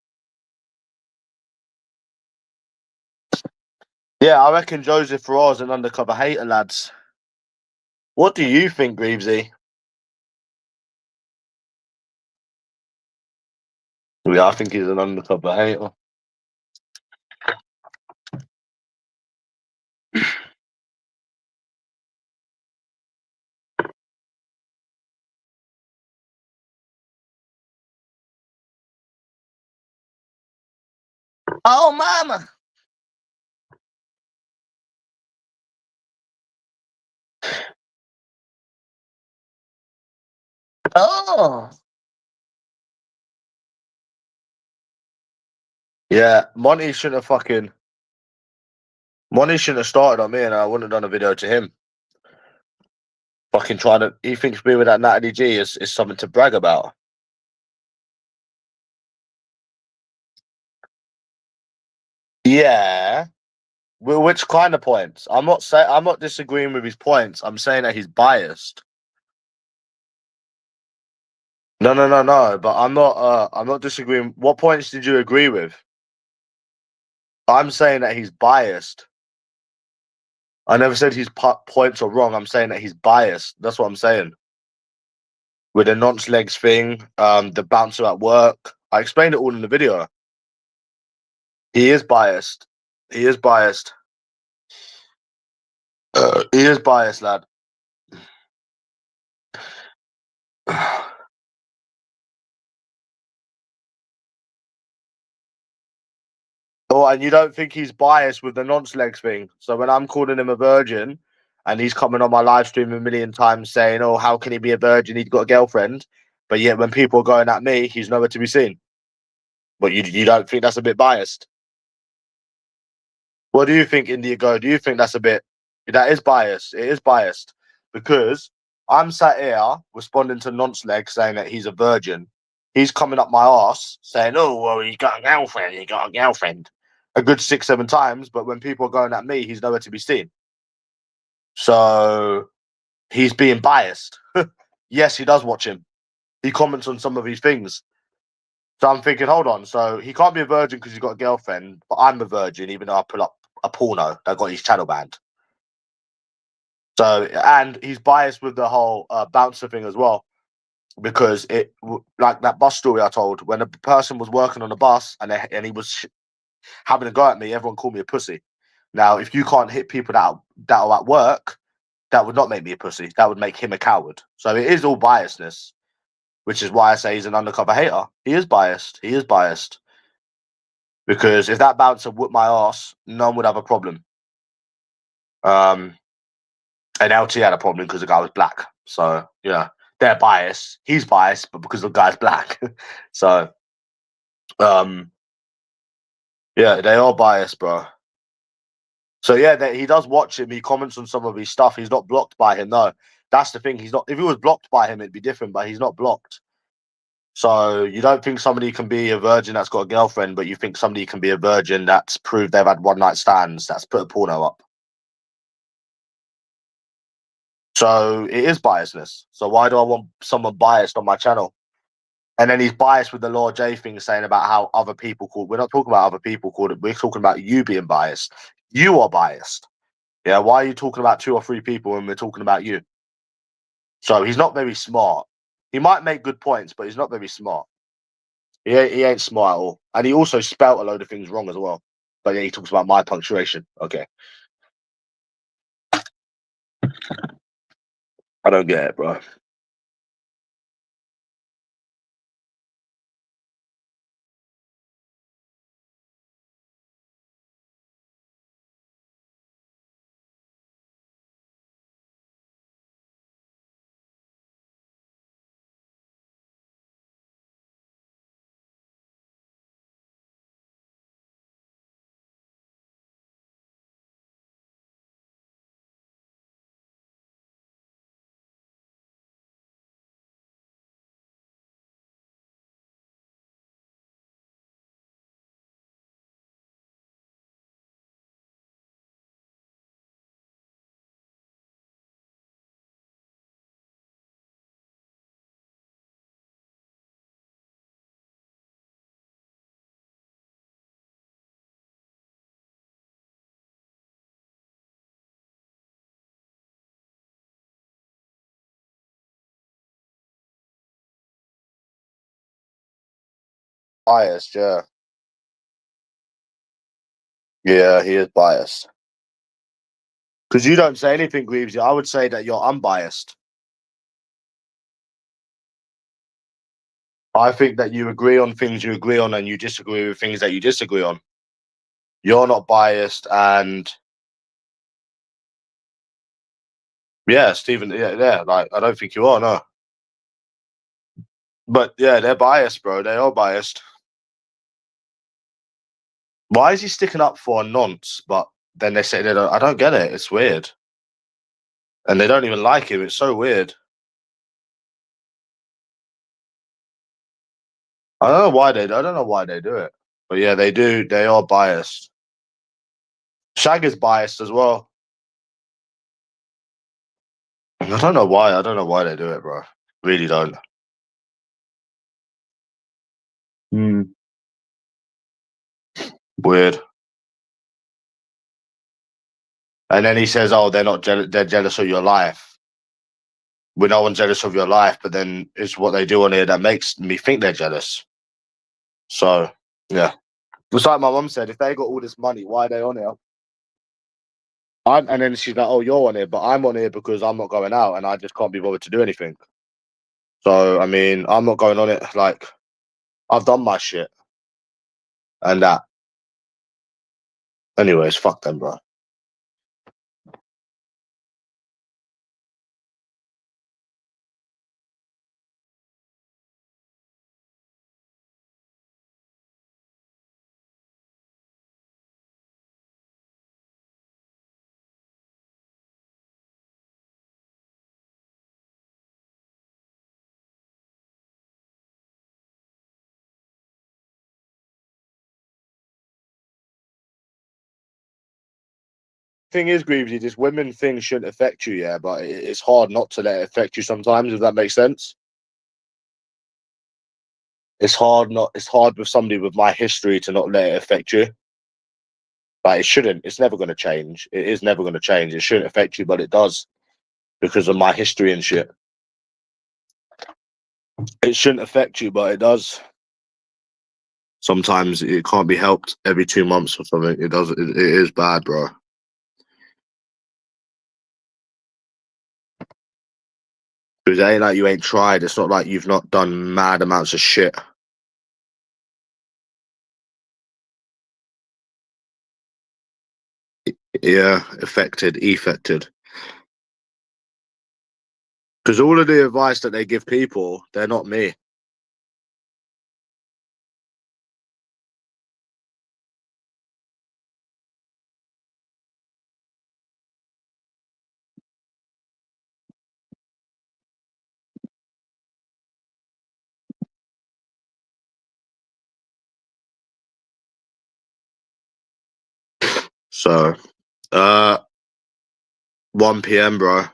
Yeah, I reckon Joseph Raw's an undercover hater, lads. What do you think, Greavesy? Yeah, I think he's an undercover hater. Oh, Mama! Oh! Yeah, Monty shouldn't have started on me, and I wouldn't have done a video to him. Fucking trying to. He thinks me with that Natalie G is something to brag about. Yeah. Well, which kind of points? I'm not disagreeing with his points. I'm saying that he's biased. No. But I'm not disagreeing. What points did you agree with? I'm saying that he's biased. I never said his points are wrong. I'm saying that he's biased. That's what I'm saying. With the nonce legs thing, the bouncer at work. I explained it all in the video. He is biased. He is biased. He is biased, lad. Oh, and you don't think he's biased with the nonce legs thing? So when I'm calling him a virgin, and he's coming on my live stream a million times saying, "Oh, how can he be a virgin? He's got a girlfriend." But yet, when people are going at me, he's nowhere to be seen. But you don't think that's a bit biased? What do you think, India Go? Do you think that's a bit that is biased? It is biased because I'm sat here responding to nonce leg saying that he's a virgin. He's coming up my ass saying, "Oh, well, he got a girlfriend. He got a girlfriend." A good 6, 7 times, but when people are going at me, he's nowhere to be seen. So he's being biased. Yes, he does watch him. He comments on some of his things. So I'm thinking, hold on. So he can't be a virgin because he's got a girlfriend, but I'm a virgin, even though I pull up a porno that got his channel banned. So, and he's biased with the whole bouncer thing as well, because like that bus story I told, when a person was working on the bus and he was having a go at me, everyone called me a pussy. Now, if you can't hit people that are at work, that would not make me a pussy. That would make him a coward. So it is all biasness, which is why I say he's an undercover hater. He is biased. He is biased. Because if that bouncer whooped my ass, no one would have a problem. And LT had a problem because the guy was black. So, yeah, they're biased. He's biased, but because the guy's black. So, yeah, they are biased, bro. So, yeah, he does watch him. He comments on some of his stuff. He's not blocked by him, no. That's the thing. He's not. If he was blocked by him, it'd be different, but he's not blocked. So, you don't think somebody can be a virgin that's got a girlfriend, but you think somebody can be a virgin that's proved they've had one night stands, that's put a porno up. So it is biasness. So why do I want someone biased on my channel? And then he's biased with the Law J thing, saying about how other people called. We're not talking about other people called it. We're talking about you being biased. You are biased. Yeah. Why are you talking about 2 or 3 people when we're talking about you? So he's not very smart. He might make good points, but he's not very smart. He ain't smart at all. And he also spelt a load of things wrong as well. But yeah, he talks about my punctuation. Okay. I don't get it, bro. Biased, yeah. Yeah, he is biased. Because you don't say anything, Greavesy. I would say that you're unbiased. I think that you agree on things you agree on and you disagree with things that you disagree on. You're not biased, and yeah, Stephen, yeah, like I don't think you are, no. But yeah, they're biased, bro. They are biased. Why is he sticking up for a nonce? But then they say they don't. I don't get it. It's weird, and they don't even like him. It's so weird. I don't know why they. I don't know why they do it, but yeah, they do. They are biased. Shag is biased as well. I don't know why. I don't know why they do it, bro. Really don't. Weird. And then he says, "Oh, they're not jealous. They're jealous of your life." When no one's jealous of your life, but then it's what they do on here that makes me think they're jealous. So yeah, it's like my mum said: if they got all this money, why are they on here? And then she's like, "Oh, you're on here, but I'm on here because I'm not going out and I just can't be bothered to do anything." So I mean, I'm not going on it. Like I've done my shit and that. Anyways, fuck them, bro. Thing is, Greavesy, this women thing shouldn't affect you, yeah, but it's hard not to let it affect you sometimes, if that makes sense. It's hard not. It's hard with somebody with my history to not let it affect you. But it shouldn't. It's never going to change. It is never going to change. It shouldn't affect you, but it does because of my history and shit. It shouldn't affect you, but it does. Sometimes it can't be helped. Every 2 months or something, it does. It is bad, bro. Because it ain't like you ain't tried. It's not like you've not done mad amounts of shit. Yeah, affected. Because all of the advice that they give people, they're not me. So, 1 p.m., bro.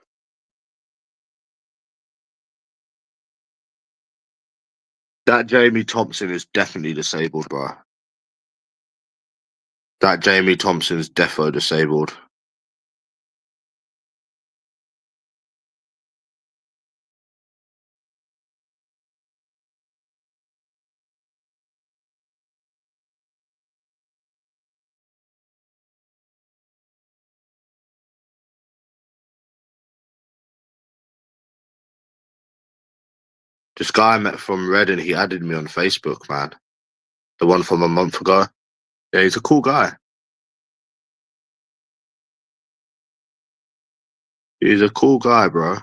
That Jamie Thompson is definitely disabled, bro. That Jamie Thompson's defo disabled. This guy I met from Reading, he added me on Facebook, man. The one from a month ago. Yeah, he's a cool guy. He's a cool guy, bro.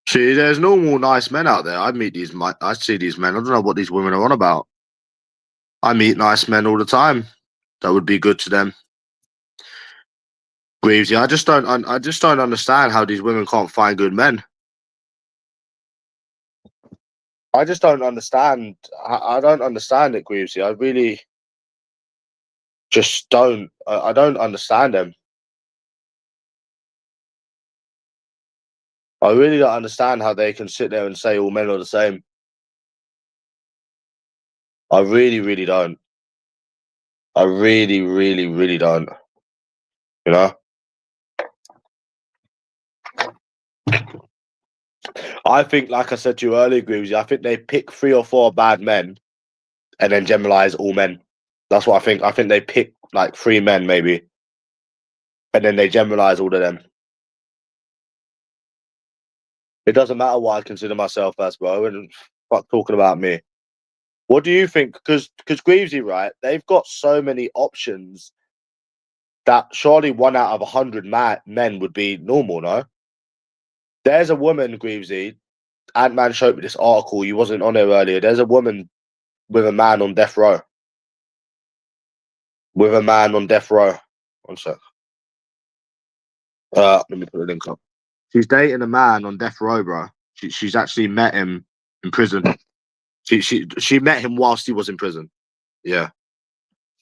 See, there's normal nice men out there. I see these men. I don't know what these women are on about. I meet nice men all the time. That would be good to them. Greavesy, I just don't understand how these women can't find good men. I just don't understand. I don't understand it, Greavesy. I really just don't. I don't understand them. I really don't understand how they can sit there and say all men are the same. I really, really don't. I really, really, really don't. You know? I think, like I said to you earlier, Greavesy, I think they pick 3 or 4 bad men and then generalize all men. That's what I think. I think they pick like 3 men maybe, and then they generalize all of them. It doesn't matter what I consider myself as, bro, and fuck talking about me. What do you think? Because Greavesy, right? They've got so many options that surely 1 out of 100 men would be normal, no? There's a woman, Greavesy. Ant-Man showed me this article. You wasn't on there earlier. There's a woman with a man on death row. With a man on death row. One sec. Let me put a link up. She's dating a man on death row, bro. She's actually met him in prison. She met him whilst he was in prison. Yeah.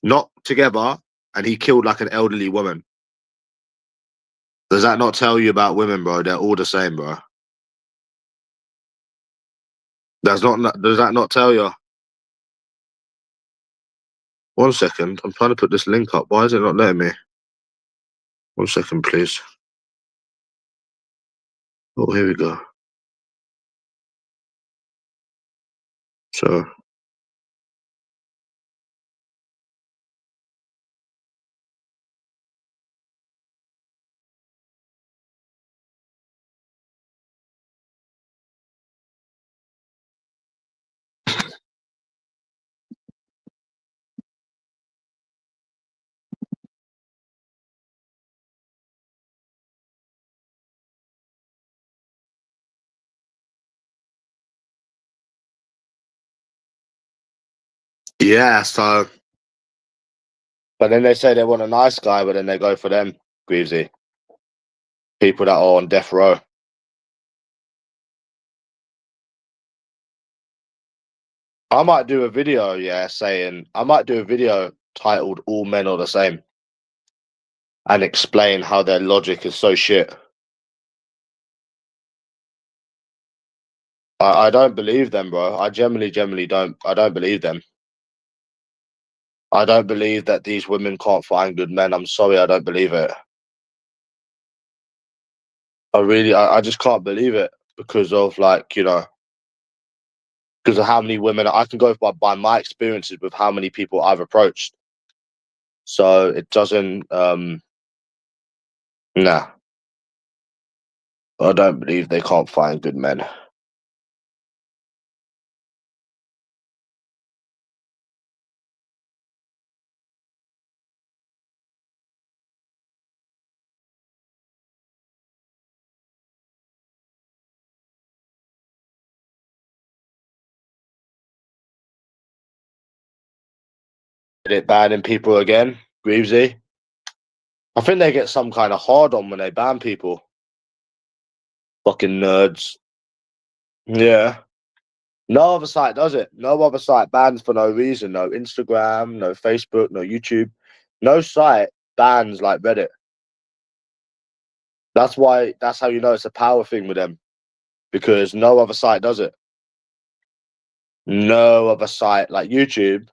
Not together, and he killed like an elderly woman. Does that not tell you about women, bro? They're all the same, bro. Does that not tell you? 1 second. I'm trying to put this link up. Why is it not letting me? 1 second, please. Oh, here we go. So, yeah, so. But then they say they want a nice guy, but then they go for them, Greavesy. People that are on death row. I might do a video, I might do a video titled All Men Are the Same and explain how their logic is so shit. I don't believe them, bro. I generally don't. I don't believe them. I don't believe that these women can't find good men. I'm sorry, I don't believe it. I just can't believe it because of because of how many women I can go by my experiences with how many people I've approached. So it doesn't, nah. I don't believe they can't find good men. It banning people again, Greavesy. I think they get some kind of hard on when they ban people. Fucking nerds. Yeah. No other site does it. No other site bans for no reason. No Instagram, no Facebook, no YouTube. No site bans like Reddit. That's how you know it's a power thing with them. Because no other site does it. No other site like YouTube,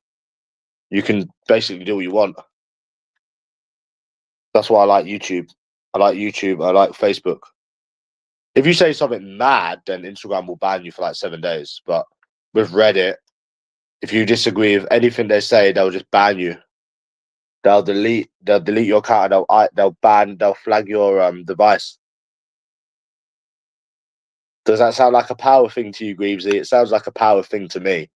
you can basically do what you want. That's why I like YouTube. I like YouTube. I like Facebook. If you say something mad, then Instagram will ban you for like 7 days. But with Reddit, if you disagree with anything they say, they'll just ban you. They'll delete your account. They'll flag your device. Does that sound like a power thing to you, Greavesy? It sounds like a power thing to me.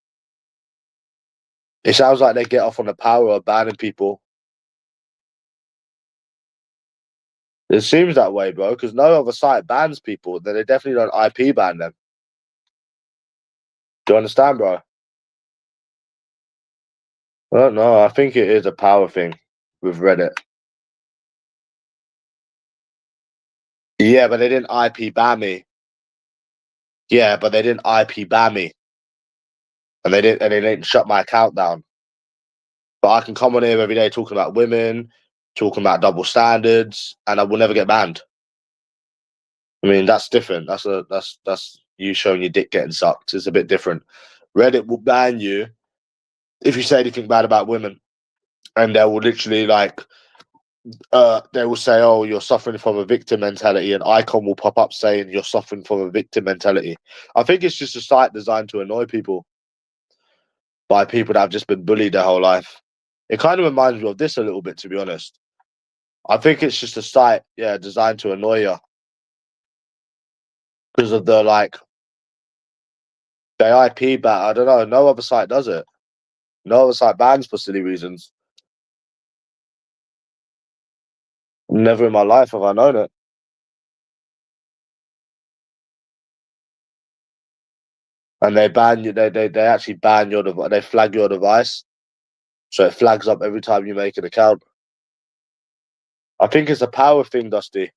It sounds like they get off on the power of banning people. It seems that way, bro, because no other site bans people. Then they definitely don't IP ban them. Do you understand, bro? I don't know. I think it is a power thing with Reddit. Yeah, but they didn't IP ban me. Yeah, but they didn't IP ban me. And they didn't shut my account down. But I can come on here every day talking about women, talking about double standards, and I will never get banned. I mean, that's different. That's you showing your dick getting sucked. It's a bit different. Reddit will ban you if you say anything bad about women. and they will literally like they will say, "Oh, you're suffering from a victim mentality," an icon will pop up saying you're suffering from a victim mentality. I think it's just a site designed to annoy people by people that have just been bullied their whole life. It kind of reminds me of this a little bit, to be honest. I think it's just a site, yeah, designed to annoy you because of the like the IP ban. I don't know. No other site does it. No other site bans for silly reasons. Never in my life have I known it. And they ban you. They actually ban your device. They flag your device, so it flags up every time you make an account. I think it's a power thing, Dusty.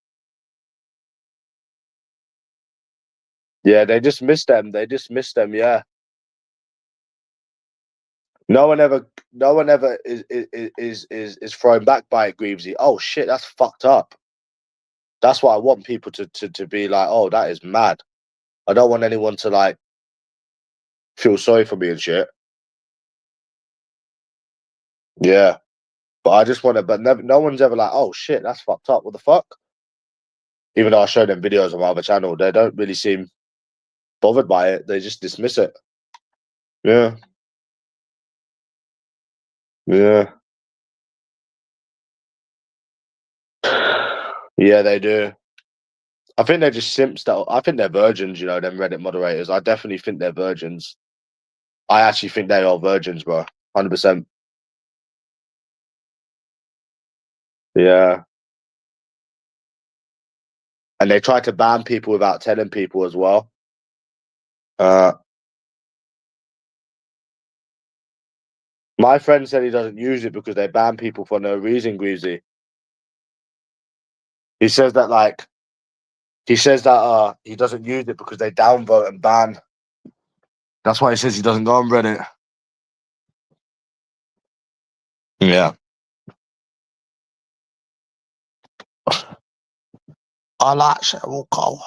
Yeah, they just miss them. They just miss them. Yeah. No one ever is thrown back by it, Greavesy. Oh shit, that's fucked up. That's what I want people to be like. Oh, that is mad. I don't want anyone to like feel sorry for me and shit. Yeah, but I just want to. But never, no one's ever like, oh shit, that's fucked up. What the fuck? Even though I show them videos on my other channel, they don't really seem bothered by it. They just dismiss it. Yeah, yeah, yeah. They do. I think they're just simps. That I think they're virgins. You know, them Reddit moderators. I definitely think they're virgins. I actually think they are virgins, bro. 100%. Yeah. And they try to ban people without telling people as well. Uh, my friend said he doesn't use it because they ban people for no reason, Greasy. He says that he doesn't use it because they downvote and ban. That's why he says he doesn't go on Reddit. Yeah. I like Cheryl Cole.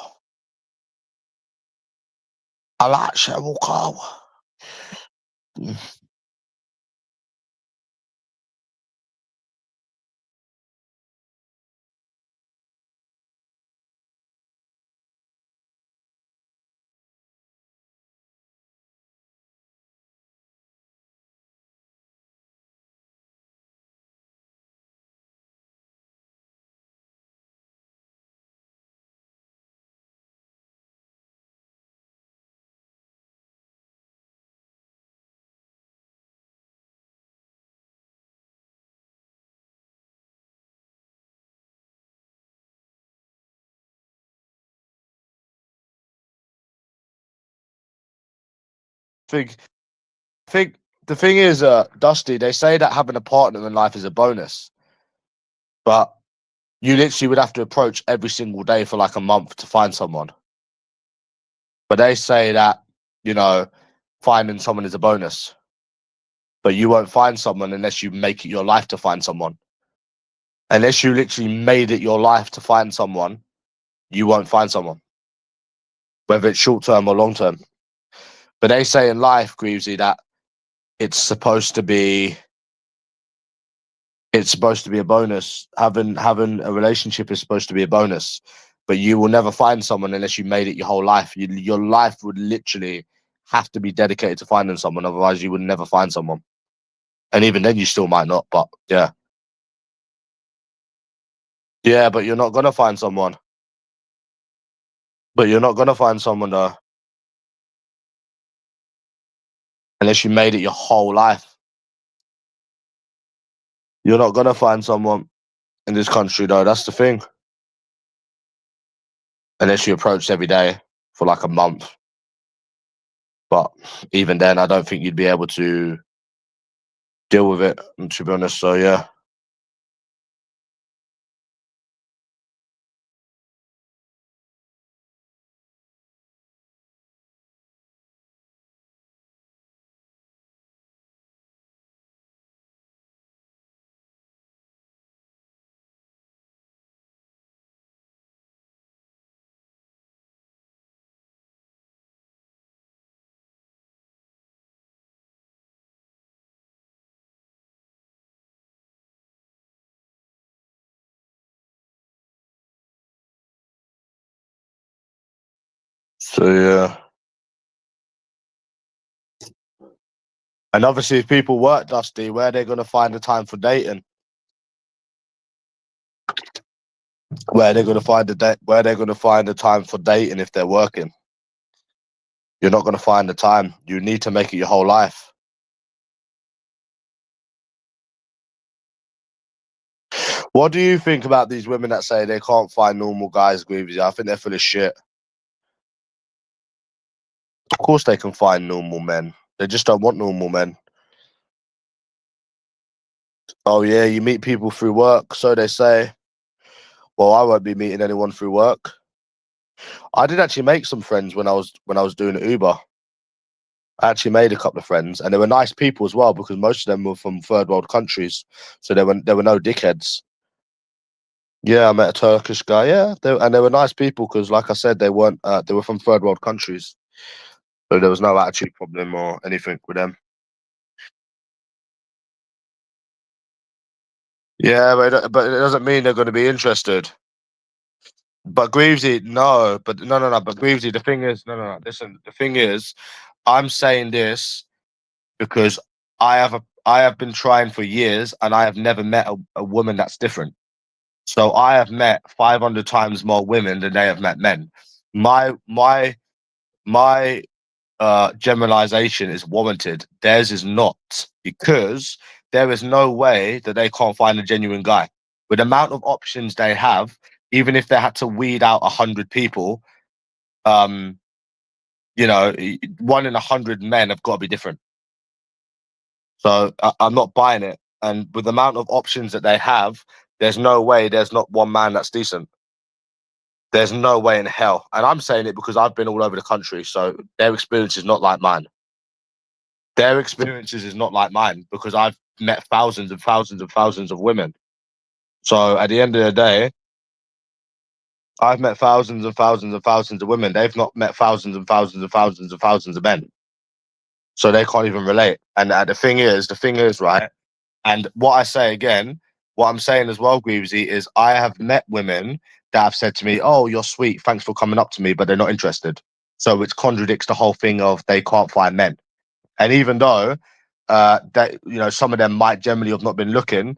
I like Cheryl Cole. think the thing is, Dusty, they say that having a partner in life is a bonus, but you literally would have to approach every single day for like a month to find someone. But they say that, you know, finding someone is a bonus, but you won't find someone unless you make it your life to find someone. Unless you literally made it your life to find someone, you won't find someone, whether it's short term or long term. But they say in life, Greavesy, that it's supposed to be a bonus. Having a relationship is supposed to be a bonus, but you will never find someone unless you made it your whole life. Your life would literally have to be dedicated to finding someone, otherwise you would never find someone. And even then, you still might not. But yeah, yeah. But you're not gonna find someone. But you're not gonna find someone though, unless you made it your whole life. You're not gonna find someone in this country though. That's the thing. Unless you approach every day for like a month. But even then, I don't think you'd be able to deal with it, to be honest. So yeah. So yeah. And obviously, if people work, Dusty, where are they going to find the time for dating? Where are they going to find where are they going to find the time for dating if they're working? You're not going to find the time. You need to make it your whole life. What do you think about these women that say they can't find normal guys, Greavesy? I think they're full of shit. Of course they can find normal men. They just don't want normal men. Oh yeah, you meet people through work, so they say. Well, I won't be meeting anyone through work. I did actually make some friends when I was doing Uber. I actually made a couple of friends, and they were nice people as well because most of them were from third world countries, so there were no dickheads. Yeah, I met a Turkish guy. Yeah, they were nice people because, like I said, they were from third world countries, so there was no attitude problem or anything with them. Yeah, but it doesn't mean they're going to be interested. But Greavesy, no, no. But Greavesy, the thing is, no. Listen, the thing is, I'm saying this because I have been trying for years, and I have never met a woman that's different. So I have met 500 times more women than they have met men. My generalization is warranted. Theirs is not, because there is no way that they can't find a genuine guy. With the amount of options they have, even if they had to weed out 100 people, um, 1 in 100 men have got to be different. So I'm not buying it. And with the amount of options that they have, there's no way there's not one man that's decent. There's no way in hell. And I'm saying it because I've been all over the country, so their experience is not like mine. Their experiences is not like mine because I've met thousands and thousands and thousands of women. So at the end of the day, I've met thousands and thousands and thousands of women. They've not met thousands and thousands and thousands and thousands of men. So they can't even relate. And the thing is, right? And what I say again, what I'm saying as well, Greavesy, is I have met women that have said to me, "Oh, you're sweet. Thanks for coming up to me," but they're not interested. So it contradicts the whole thing of they can't find men. And even though that some of them might generally have not been looking,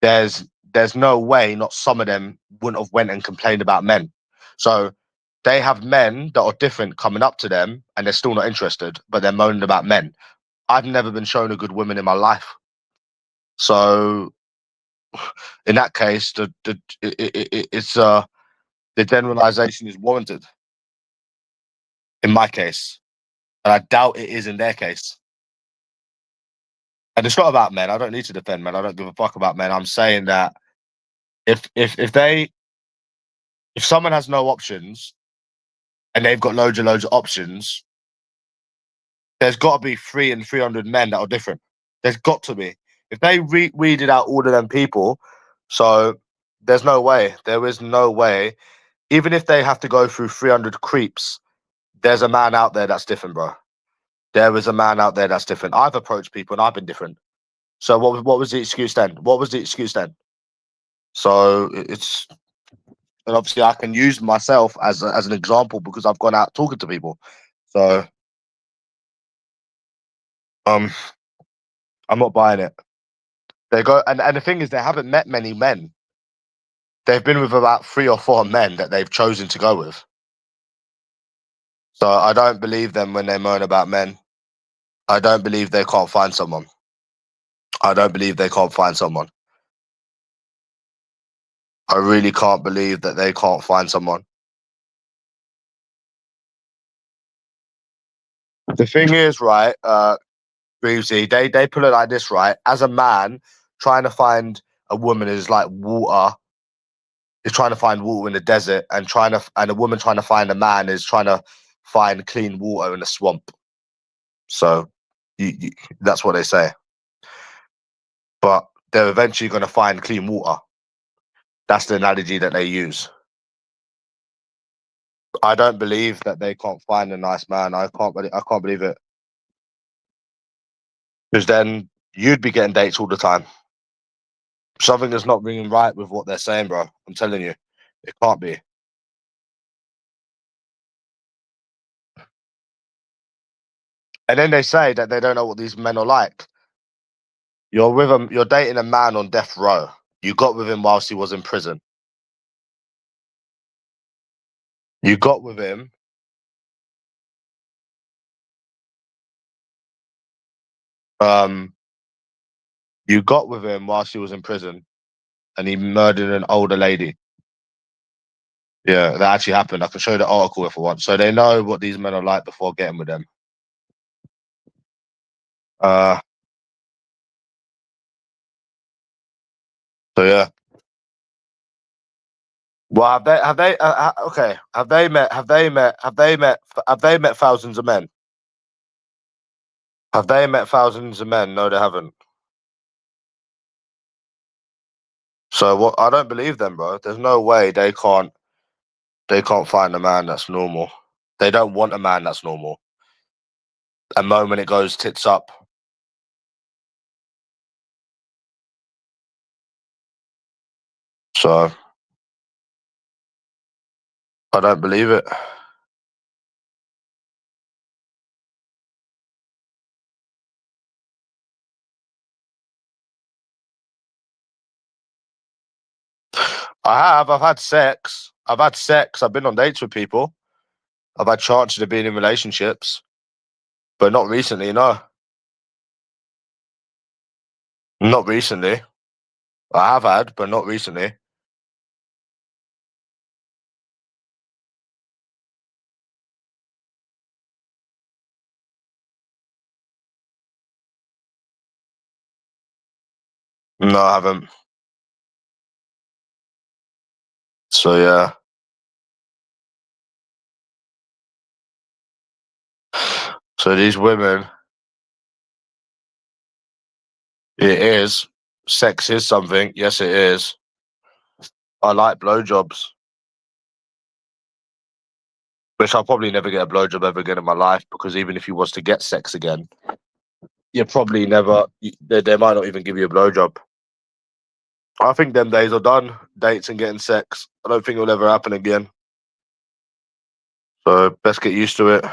there's no way not some of them wouldn't have went and complained about men. So they have men that are different coming up to them and they're still not interested, but they're moaning about men. I've never been shown a good woman in my life. So in that case, the generalization is warranted in my case, and I doubt it is in their case. And it's not about men. I don't need to defend men. I don't give a fuck about men. I'm saying that if someone has no options and they've got loads of options, there's got to be 300 men that are different. There's got to be. If they weeded out all of them people, so there's no way. There is no way. Even if they have to go through 300 creeps, there's a man out there that's different, bro. There is a man out there that's different. I've approached people and I've been different. So what was the excuse then? What was the excuse then? So it's, and obviously I can use myself as an example because I've gone out talking to people. So I'm not buying it. They go and the thing is they haven't met many men. They've been with about 3 or 4 men that they've chosen to go with. So I don't believe them when they moan about men. I don't believe they can't find someone. I don't believe they can't find someone. I really can't believe that they can't find someone. The thing is, right, Greavesy, they put it like this, right? As a man, trying to find a woman is like water. Is trying to find water in the desert, and a woman trying to find a man is trying to find clean water in a swamp. So that's what they say. But they're eventually going to find clean water. That's the analogy that they use. I don't believe that they can't find a nice man. I can't believe it. Because then you'd be getting dates all the time. Something is not ringing right with what they're saying, bro. I'm telling you, it can't be. And then they say that they don't know what these men are like. You're with him. You're dating a man on death row. You got with him whilst he was in prison. You got with him. You got with him whilst he was in prison, and he murdered an older lady. Yeah, that actually happened. I can show you the article if I want. So they know what these men are like before getting with them. So yeah. Well, okay? Have they met thousands of men? Have they met thousands of men? No, they haven't. So what? I don't believe them, bro. There's no way they can't find a man that's normal. They don't want a man that's normal. A moment it goes tits up. So I don't believe it. I have. I've had sex. I've been on dates with people. I've had chances of being in relationships, but not recently. No, not recently. I have had, but not recently. No, I haven't. So yeah. So these women, it is. Sex is something. Yes, it is. I like blowjobs, which I'll probably never get a blowjob ever again in my life, because even if you was to get sex again, you probably never. They might not even give you a blowjob. I think them days are done. Dates and getting sex. I don't think it'll ever happen again. So best get used to it.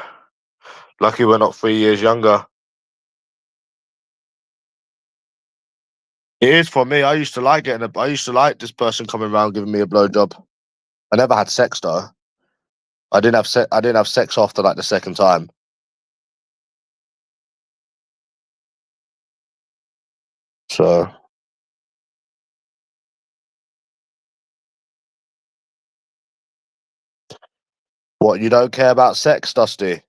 Lucky we're not 3 years younger. It is for me. I used to like I used to like this person coming around giving me a blowjob. I never had sex though. I didn't have sex. I didn't have sex after like the second time. So what? You don't care about sex, Dusty?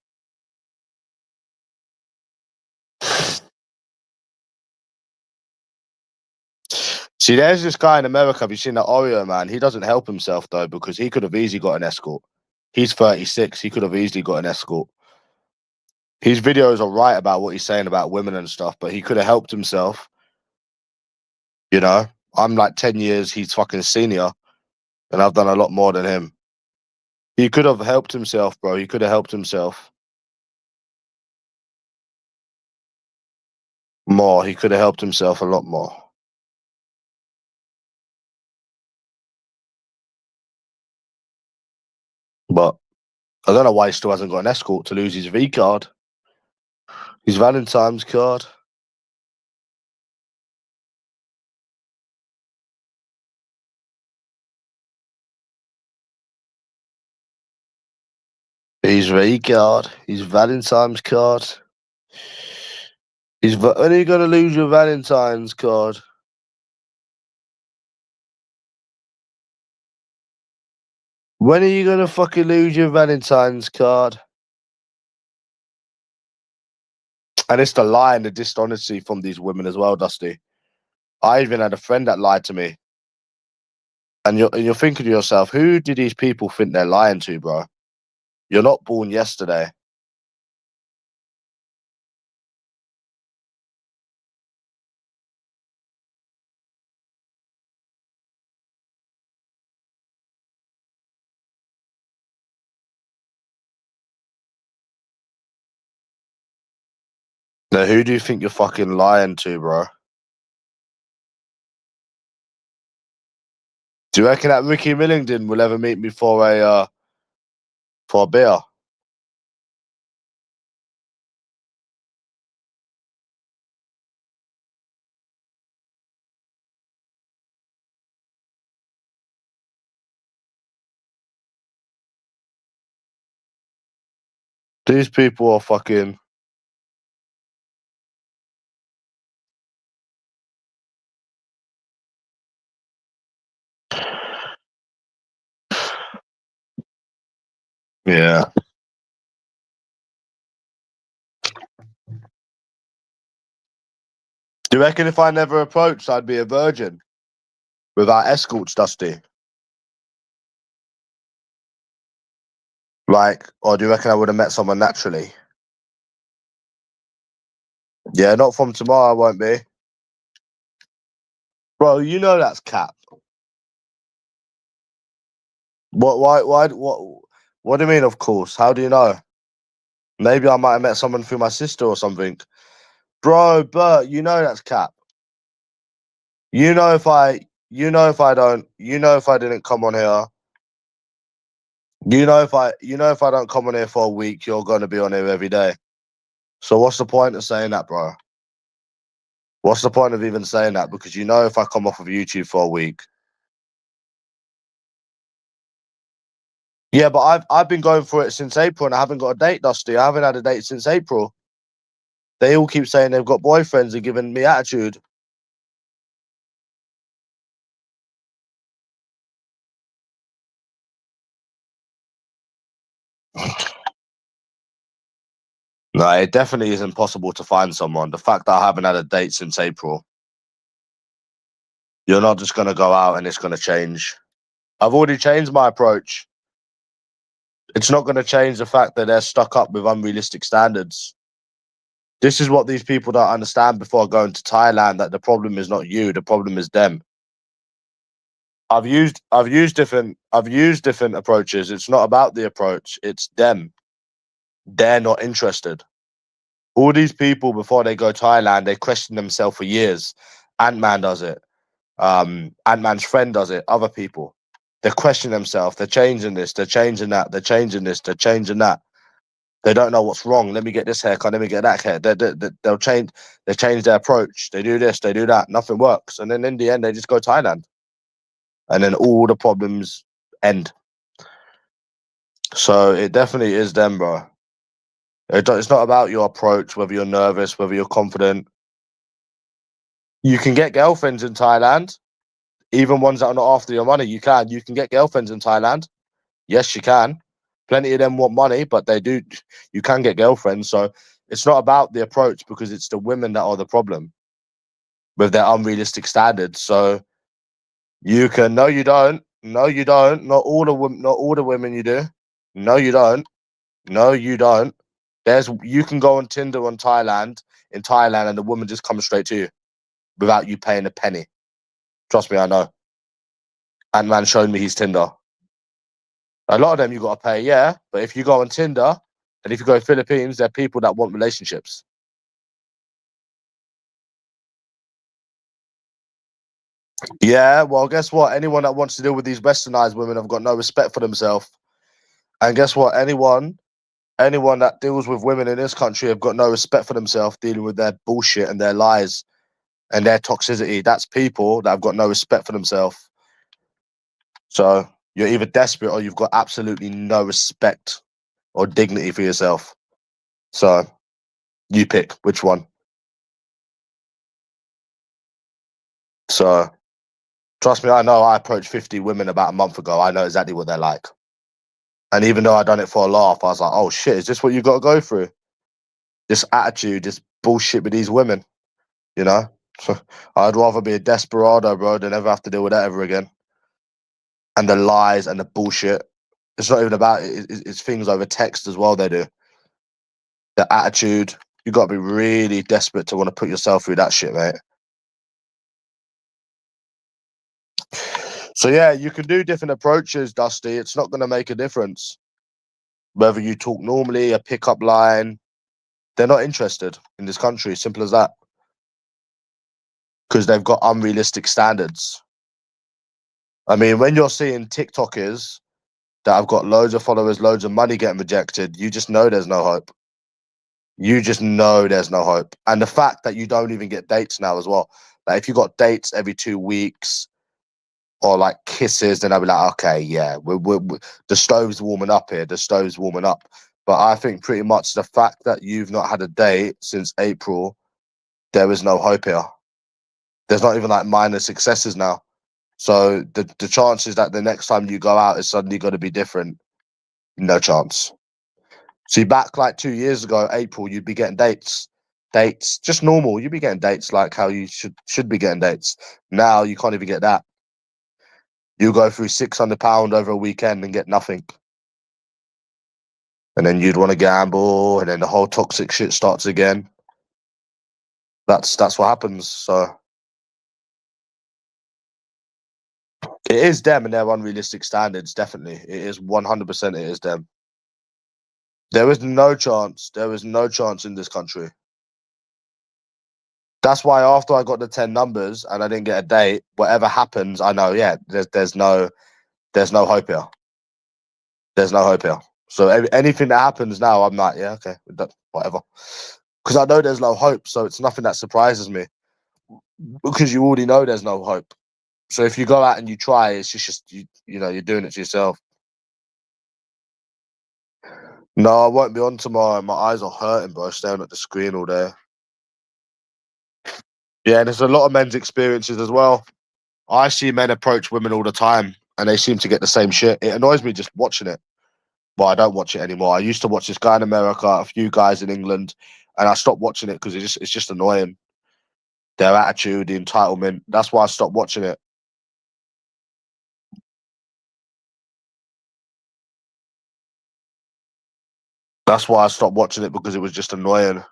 See, there's this guy in America. Have you seen that Oreo man? He doesn't help himself though, because he could have easily got an escort. He's 36. He could have easily got an escort. His videos are right about what he's saying about women and stuff, but he could have helped himself. You know, I'm like 10 years. He's fucking senior, and I've done a lot more than him. He could have helped himself, bro. He could have helped himself more. He could have helped himself a lot more. But I don't know why he still hasn't got an escort to lose his V card. His Valentine's card. His V card. His Valentine's card. When are you going to lose your Valentine's card? When are you going to fucking lose your Valentine's card? And it's the lie and the dishonesty from these women as well, Dusty. I even had a friend that lied to me. And you're thinking to yourself, who do these people think they're lying to, bro? You're not born yesterday. Now, who do you think you're fucking lying to, bro? Do you reckon that Ricky Millington will ever meet me for a beer? These people are fucking. Yeah. Do you reckon if I never approached, I'd be a virgin without escorts, Dusty? Like, or do you reckon I would have met someone naturally? Yeah, not from tomorrow, I won't be. Bro, you know that's cap. What do you mean, of course? How do you know? Maybe I might have met someone through my sister or something. Bro, Bert, you know that's cap. You know if I didn't come on here, if I don't come on here for a week, you're gonna be on here every day. So what's the point of saying that, bro? What's the point of even saying that? Because you know if I come off of YouTube for a week. Yeah, but I've been going for it since April and I haven't got a date, Dusty. I haven't had a date since April. They all keep saying they've got boyfriends and giving me attitude. No, it definitely is impossible to find someone. The fact that I haven't had a date since April, you're not just going to go out and it's going to change. I've already changed my approach. It's not going to change the fact that they're stuck up with unrealistic standards. This is what these people don't understand before going to Thailand, that the problem is not you, the problem is them. I've used different approaches. It's not about the approach, it's them. They're not interested. All these people before they go Thailand, they question themselves for years. Ant-Man does it. Ant-Man's friend does it. Other people, they question themselves. They're changing this. They're changing that. They're changing this. They're changing that. They don't know what's wrong. Let me get this haircut. Let me get that hair. They'll change. They change their approach. They do this. They do that. Nothing works. And then in the end, they just go Thailand. And then all the problems end. So it definitely is them, bro. It's not about your approach, whether you're nervous, whether you're confident. You can get girlfriends in Thailand, even ones that are not after your money. You can get girlfriends in Thailand. Yes, you can. Plenty of them want money, but they do. You can get girlfriends. So it's not about the approach, because it's the women that are the problem with their unrealistic standards. So you can. No, you don't. No, you don't. Not all the women you do. No, you don't. No, you don't. You can go on Tinder in Thailand, and the woman just comes straight to you without you paying a penny. Trust me, I know. And man showed me his Tinder. A lot of them you got to pay, yeah. But if you go on Tinder and if you go to Philippines, they're people that want relationships. Yeah, well, guess what? Anyone that wants to deal with these westernized women have got no respect for themselves. And guess what? Anyone that deals with women in this country have got no respect for themselves, dealing with their bullshit and their lies and their toxicity. That's people that have got no respect for themselves. So you're either desperate or you've got absolutely no respect or dignity for yourself. So you pick which one. So trust me, I know. I approached 50 women about a month ago. I know exactly what they're like. And even though I done it for a laugh, I was like, oh shit, is this what you got to go through? This attitude, this bullshit with these women, you know? I'd rather be a desperado, bro, than ever have to deal with that ever again. And the lies and the bullshit. It's not even about it. It's things over text as well they do. The attitude. You got to be really desperate to want to put yourself through that shit, mate. So yeah, you can do different approaches, Dusty. It's not going to make a difference. Whether you talk normally, a pickup line, they're not interested in this country. Simple as that. Because they've got unrealistic standards. I mean, when you're seeing TikTokers that have got loads of followers, loads of money getting rejected, you just know there's no hope. You just know there's no hope. And the fact that you don't even get dates now as well. Like if you got dates every 2 weeks or like kisses, then I'll be like, okay, yeah, we're the stove's warming up here. The stove's warming up. But I think pretty much the fact that you've not had a date since April, there is no hope here. There's not even like minor successes now. So the chances that the next time you go out is suddenly going to be different, no chance. See, back like 2 years ago, April, you'd be getting dates, just normal. You'd be getting dates like how you should be getting dates. Now you can't even get that. You go through £600 over a weekend and get nothing, and then you'd want to gamble, and then the whole toxic shit starts again. That's what happens. So it is them and their unrealistic standards. Definitely, it is 100%. It is them. There is no chance. There is no chance in this country. That's why after I got the 10 numbers and I didn't get a date, whatever happens, I know, yeah, there's no hope here. There's no hope here. So anything that happens now, I'm like, yeah, okay, whatever. Because I know there's no hope, so it's nothing that surprises me. Because you already know there's no hope. So if you go out and you try, it's just you know, you're doing it to yourself. No, I won't be on tomorrow. My eyes are hurting, bro, staring at the screen all day. Yeah, and there's a lot of men's experiences as well. I see men approach women all the time, and they seem to get the same shit. It annoys me just watching it. Well, I don't watch it anymore. I used to watch this guy in America, a few guys in England, and I stopped watching it because it's just annoying. Their attitude, the entitlement. That's why I stopped watching it. That's why I stopped watching it, because it was just annoying.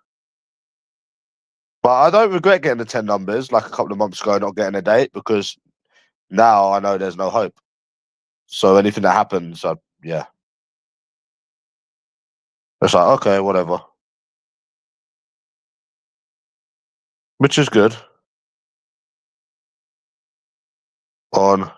But I don't regret getting the 10 numbers like a couple of months ago, not getting a date, because now I know there's no hope. So anything that happens, yeah. It's like, okay, whatever. Which is good. On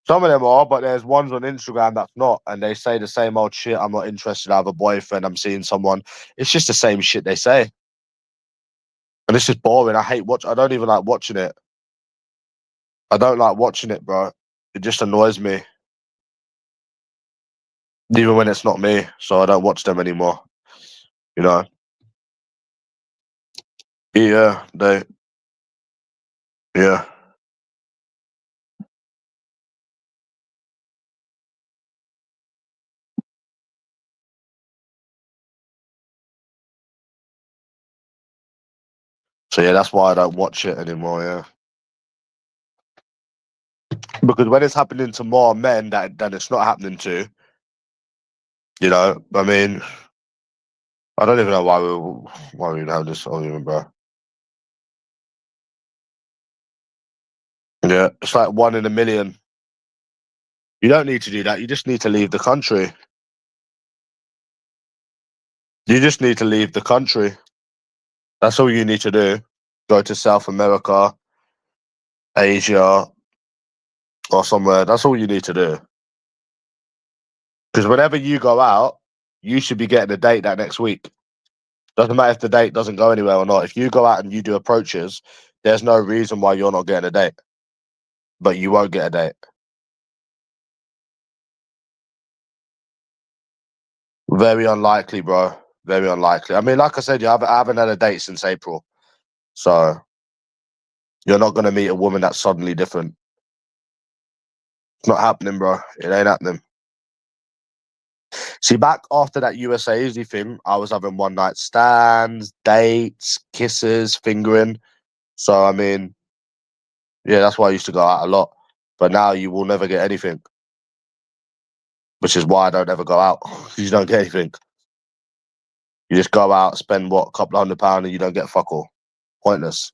some of them are, but there's ones on Instagram that's not, and they say the same old shit. I'm not interested. I have a boyfriend. I'm seeing someone. It's just the same shit they say, and it's just boring. I don't even like watching it. I don't like watching it, bro. It just annoys me, even when it's not me. So I don't watch them anymore. You know? Yeah, yeah. So yeah, that's why I don't watch it anymore. Yeah, because when it's happening to more men that it's not happening to, you know. I mean, I don't even know why we have this argument, bro. Yeah, it's like 1 in a million. You don't need to do that. You just need to leave the country. You just need to leave the country. That's all you need to do. Go to South America, Asia, or somewhere. That's all you need to do. Because whenever you go out, you should be getting a date that next week. Doesn't matter if the date doesn't go anywhere or not. If you go out and you do approaches, there's no reason why you're not getting a date. But you won't get a date. Very unlikely, bro. Very unlikely. I mean, like I said, I haven't had a date since April. So you're not going to meet a woman that's suddenly different. It's not happening, bro. It ain't happening. See, back after that USA thing, I was having one night stands, dates, kisses, fingering. So, I mean, yeah, that's why I used to go out a lot. But now you will never get anything, which is why I don't ever go out. You don't get anything. You just go out, spend a couple £100, and you don't get fuck all. Pointless.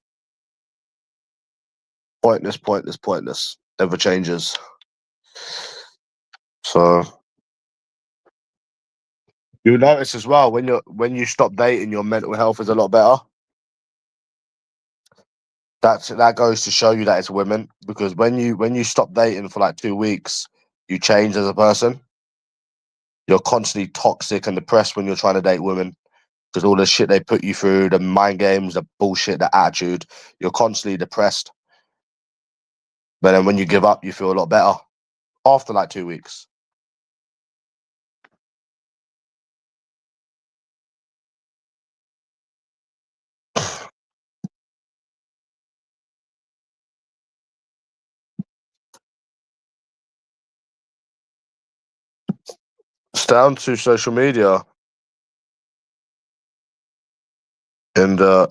Pointless, pointless, pointless. Never changes. So you'll notice as well when you stop dating, your mental health is a lot better. That goes to show you that it's women, because when you stop dating for like 2 weeks, you change as a person. You're constantly toxic and depressed when you're trying to date women, because all the shit they put you through, the mind games, the bullshit, the attitude, you're constantly depressed. But then when you give up, you feel a lot better after like 2 weeks. It's down to social media. And I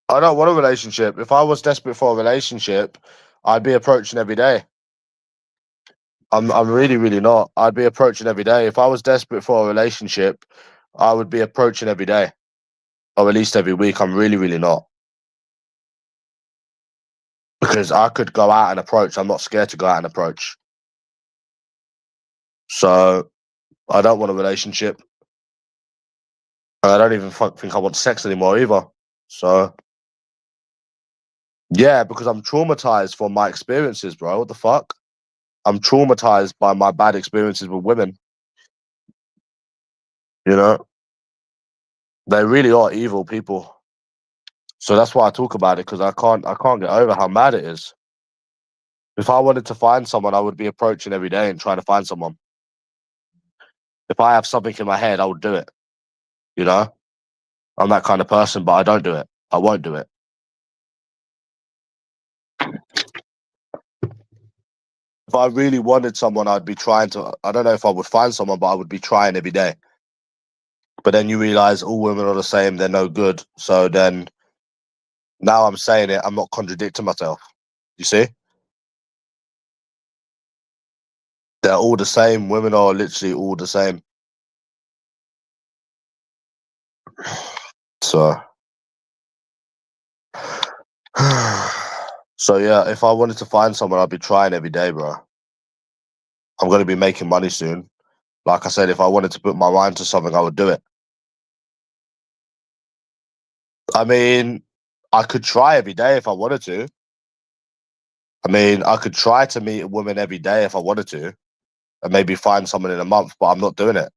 don't want a relationship. If I was desperate for a relationship, I'd be approaching every day. I'm really, really not. I'd be approaching every day. If I was desperate for a relationship, I would be approaching every day. Or at least every week. I'm really, really not. Because I could go out and approach. I'm not scared to go out and approach. So I don't want a relationship. And I don't even think I want sex anymore either. So yeah, because I'm traumatized from my experiences, bro. What the fuck? I'm traumatized by my bad experiences with women. You know, they really are evil people. So that's why I talk about it, because I can't get over how mad it is. If I wanted to find someone, I would be approaching every day and trying to find someone. If I have something in my head, I would do it. You know, I'm that kind of person, but I don't do it. I won't do it. If I really wanted someone, I'd be trying to. I don't know if I would find someone, but I would be trying every day. But then you realize all women are the same, they're no good. So then now I'm saying it, I'm not contradicting myself. You see? They're all the same. Women are literally all the same. So, so yeah, if I wanted to find someone, I'd be trying every day, bro. I'm going to be making money soon. Like I said, if I wanted to put my mind to something, I would do it. I mean, I could try every day if I wanted to. I mean, I could try to meet a woman every day if I wanted to, and maybe find someone in a month, but I'm not doing it.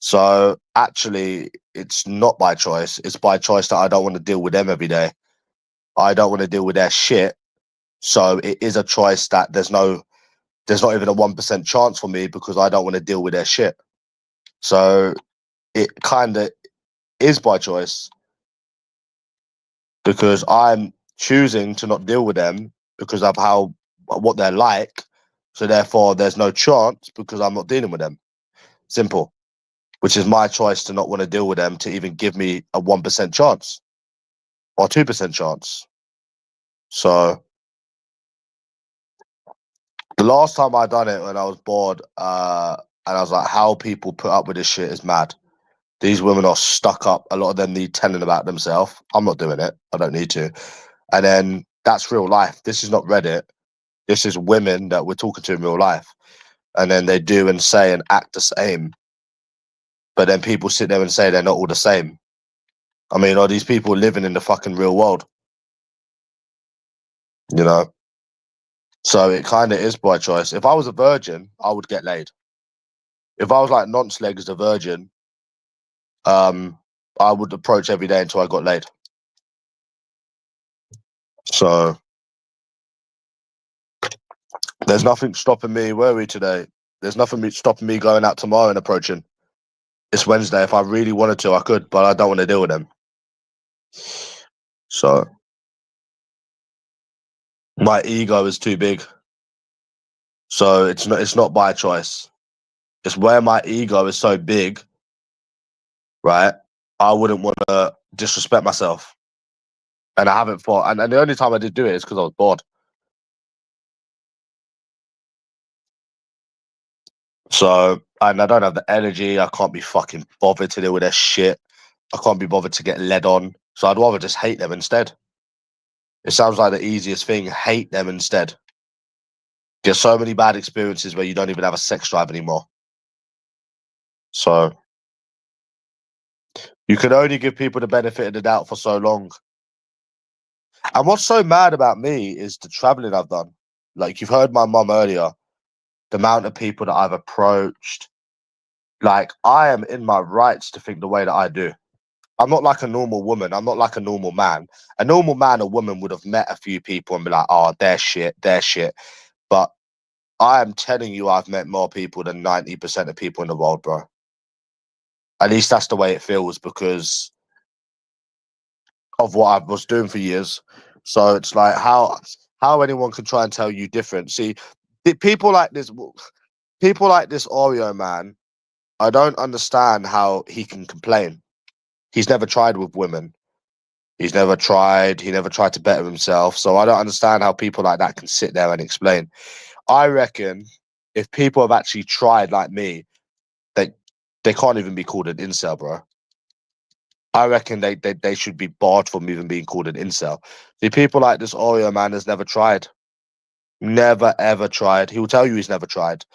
So actually, it's not by choice. It's by choice that I don't want to deal with them every day. I don't want to deal with their shit. So it is a choice that there's not even a 1% chance for me, because I don't want to deal with their shit. So it kind of is by choice, because I'm choosing to not deal with them because of what they're like. So therefore, there's no chance because I'm not dealing with them. Simple. Which is my choice to not want to deal with them, to even give me a 1% chance or 2% chance. So the last time I done it, when I was bored, and I was like, how people put up with this shit is mad. These women are stuck up. A lot of them need telling about themselves. I'm not doing it. I don't need to. And then that's real life. This is not Reddit. This is women that we're talking to in real life. And then they do and say and act the same. But then people sit there and say they're not all the same. I mean, are these people living in the fucking real world? You know? So it kind of is by choice. If I was a virgin, I would get laid. If I was like nonce legs the virgin, I would approach every day until I got laid. So there's nothing stopping me. Where are we today? There's nothing stopping me going out tomorrow and approaching. It's Wednesday. If I really wanted to, I could, but I don't want to deal with them. So my ego is too big. So it's not by choice. It's where my ego is so big, right? I wouldn't want to disrespect myself. And I haven't thought, and the only time I did do it is because I was bored. So, and I don't have the energy. I can't be fucking bothered to deal with their shit. I can't be bothered to get led on. So I'd rather just hate them instead. It sounds like the easiest thing. Hate them instead. Get so many bad experiences where you don't even have a sex drive anymore. So you can only give people the benefit of the doubt for so long. And what's so mad about me is the traveling I've done. Like, you've heard my mum earlier, the amount of people that I've approached. Like, I am in my rights to think the way that I do. I'm not like a normal woman. I'm not like a normal man. A normal man or woman would have met a few people and be like, oh, they're shit, they're shit. But I am telling you, I've met more people than 90% of people in the world, bro. At least that's the way it feels, because of what I was doing for years. So it's like, how anyone can try and tell you different. See, people like this, people like this Oreo man, I don't understand how he can complain. He's never tried with women. He's never tried. He never tried to better himself. So I don't understand how people like that can sit there and explain. I reckon if people have actually tried like me, they can't even be called an incel, bro. I reckon they should be barred from even being called an incel. The people like this Oreo man has never tried. Never ever tried. He will tell you he's never tried.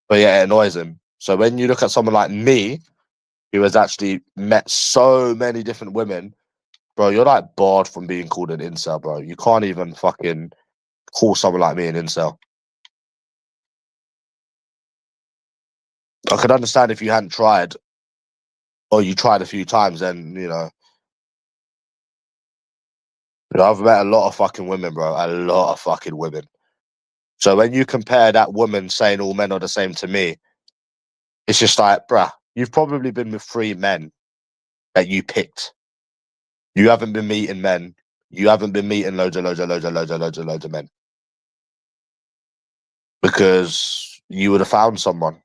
But yeah, it annoys him. So when you look at someone like me, who has actually met so many different women, bro, you're like barred from being called an incel, bro. You can't even fucking call someone like me an incel. I could understand if you hadn't tried, or you tried a few times, then I've met a lot of fucking women, bro. A lot of fucking women. So when you compare that woman saying all men are the same to me, it's just like, bruh, you've probably been with 3 men that you picked. You haven't been meeting men. You haven't been meeting loads of men. Because you would have found someone.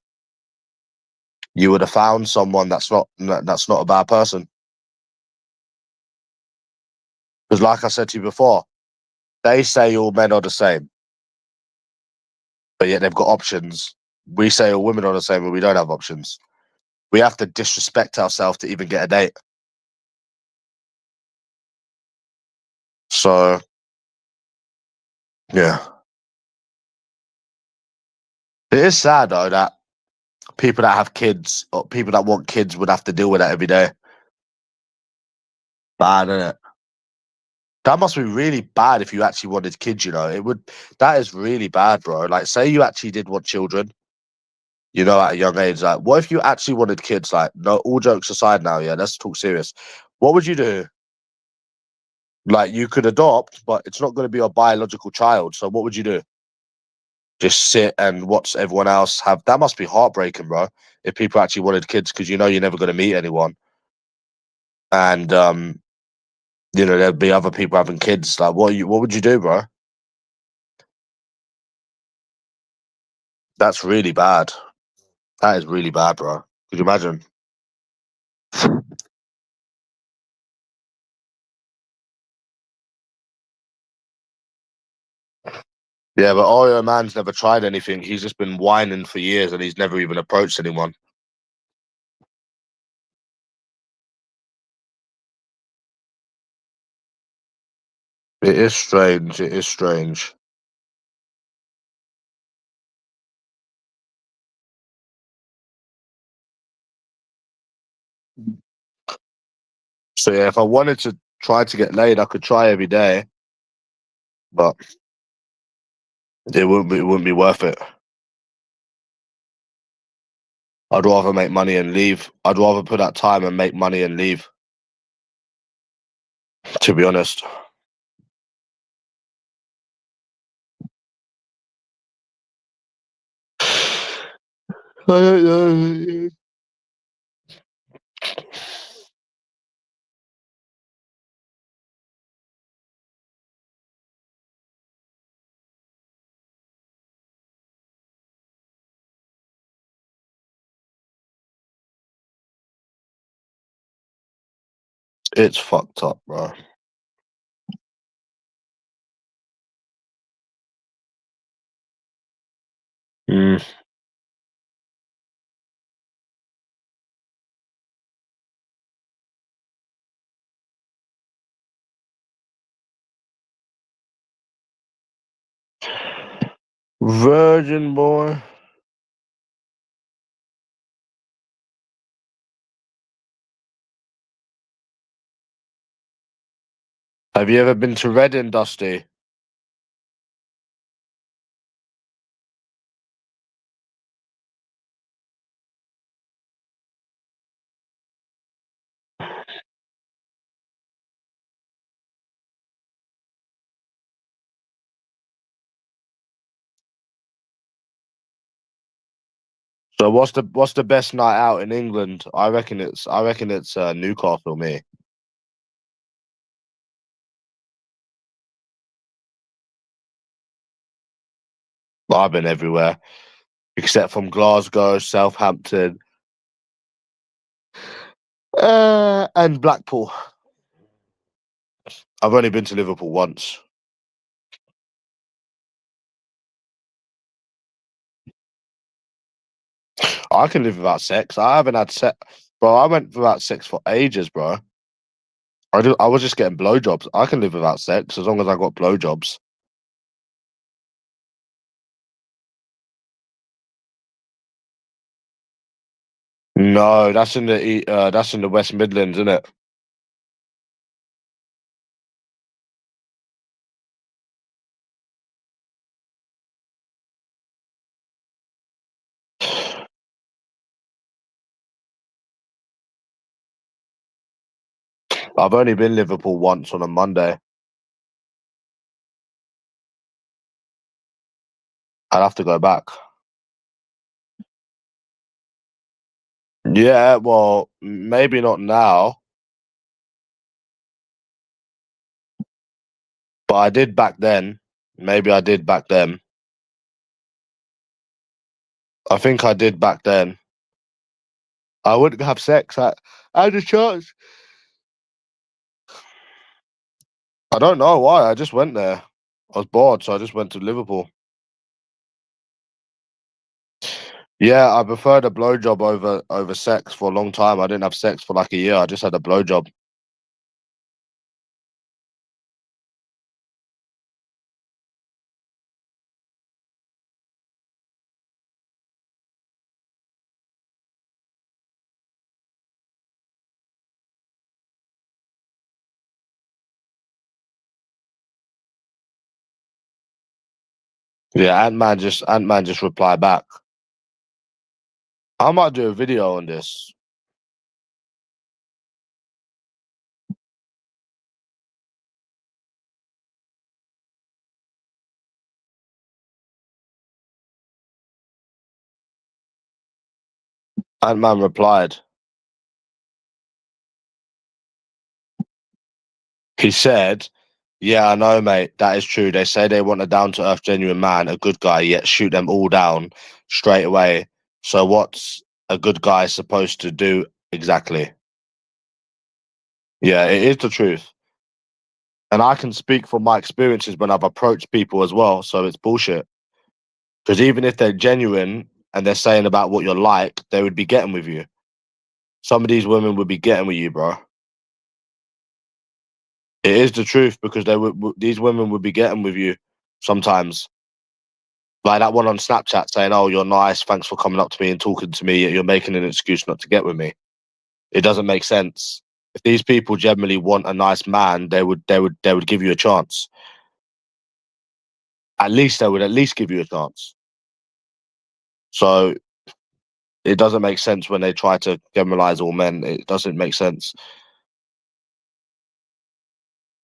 You would have found someone that's not a bad person. Because like I said to you before, they say all men are the same, but yet they've got options. We say all women are the same, but we don't have options. We have to disrespect ourselves to even get a date. So, yeah. It is sad, though, that people that have kids or people that want kids would have to deal with that every day. Bad, isn't it? That must be really bad if you actually wanted kids, It would, that is really bad, bro. Like, say you actually did want children, at a young age. Like, what if you actually wanted kids? Like, no, all jokes aside now, yeah, let's talk serious. What would you do? Like, you could adopt, but it's not going to be a biological child. So, what would you do? Just sit and watch everyone else have. That must be heartbreaking, bro. If people actually wanted kids, because you're never going to meet anyone, and there'd be other people having kids. Like, what would you do, bro? That's really bad. That is really bad, bro. Could you imagine? Yeah, but Oreo Man's never tried anything. He's just been whining for years, and he's never even approached anyone. It is strange. It is strange. So yeah, if I wanted to try to get laid, I could try every day, but it wouldn't be worth it. I'd rather make money and leave. I'd rather put that time and make money and leave, to be honest. I don't know. It's fucked up, bro. Mm. Virgin boy. Have you ever been to Reading, Dusty? So what's the best night out in England? I reckon it's Newcastle, me. I've been everywhere. except from Glasgow, Southampton, and Blackpool. I've only been to Liverpool once. I can live without sex. I haven't had sex, bro. I went without sex for ages, bro. I was just getting blowjobs. I can live without sex as long as I got blowjobs. No, that's in the West Midlands, isn't it? I've only been Liverpool once on a Monday. I'd have to go back. Yeah, well, maybe not now, but I did back then. Maybe I did back then. I think I did back then. I wouldn't have sex. I had a chance. I don't know why. I just went there. I was bored, so I just went to Liverpool. Yeah, I preferred a blowjob over sex for a long time. I didn't have sex for like a year. I just had a blowjob. Yeah, Ant-Man just replied back. I might do a video on this. Ant-Man replied. He said, "Yeah, I know, mate. That is true. They say they want a down-to-earth, genuine man, a good guy, yet shoot them all down straight away. So what's a good guy supposed to do exactly?" Yeah, it is the truth. And I can speak from my experiences when I've approached people as well. So it's bullshit. Because even if they're genuine and they're saying about what you're like, they would be getting with you. Some of these women would be getting with you, bro. It is the truth because these women would be getting with you sometimes. Like that one on Snapchat saying, "Oh, you're nice. Thanks for coming up to me and talking to me. You're making an excuse not to get with me." It doesn't make sense. If these people generally want a nice man, they would give you a chance. At least they would at least give you a chance. So it doesn't make sense when they try to generalize all men. It doesn't make sense.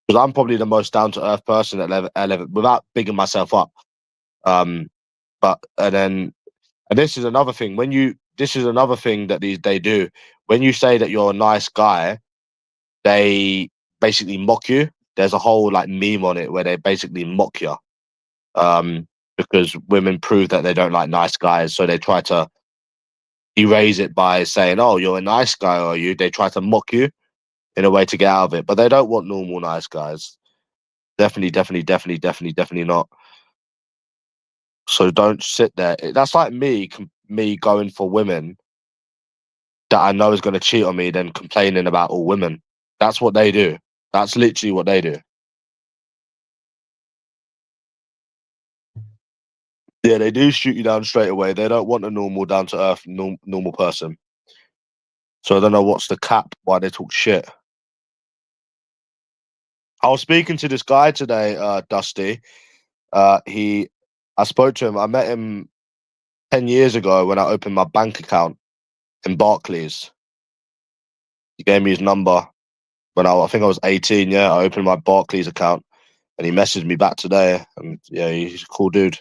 Because I'm probably the most down to earth person without bigging myself up. But and this is another thing. This is another thing that they do. When you say that you're a nice guy, they basically mock you. There's a whole like meme on it where they basically mock you. Because women prove that they don't like nice guys, so they try to erase it by saying, "Oh, you're a nice guy, are you?" They try to mock you in a way to get out of it, but they don't want normal nice guys. Definitely not. So don't sit there. That's like me going for women that I know is going to cheat on me, then complaining about all women. That's what they do. That's literally what they do. Yeah, they do shoot you down straight away. They don't want a normal, down to earth, normal person. So I don't know what's the cap why they talk shit. I was speaking to this guy today, Dusty. I spoke to him. I met him 10 years ago when I opened my bank account in Barclays. He gave me his number when I think I was 18. Yeah, I opened my Barclays account, and he messaged me back today. And yeah, he's a cool dude.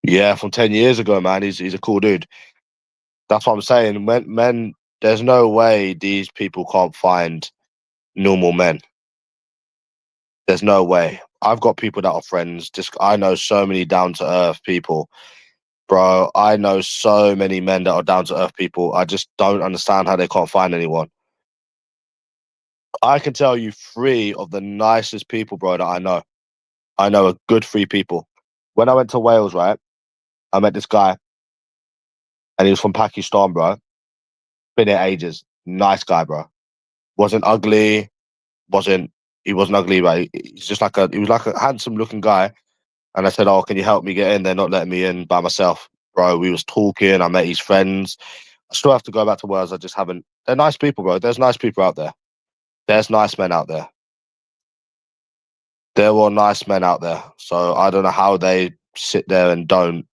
Yeah, from 10 years ago, man. He's a cool dude. That's what I'm saying. When men there's no way these people can't find normal men. There's no way. I've got people that are friends. I know so many down to earth people, bro. I know so many men that are down to earth people. I just don't understand how they can't find anyone. I can tell you 3 of the nicest people, bro, that I know. I know a good 3 people. When I went to Wales, right, I met this guy, and he was from Pakistan, bro. Been here ages. Nice guy, bro. Wasn't ugly. He wasn't ugly, right? He was like a handsome looking guy. And I said, "Oh, can you help me get in?" They're not letting me in by myself, bro. We was talking. I met his friends. I still have to go back to Wales. I just haven't. They're nice people, bro. There's nice people out there. There's nice men out there. There were nice men out there. So I don't know how they sit there and don't.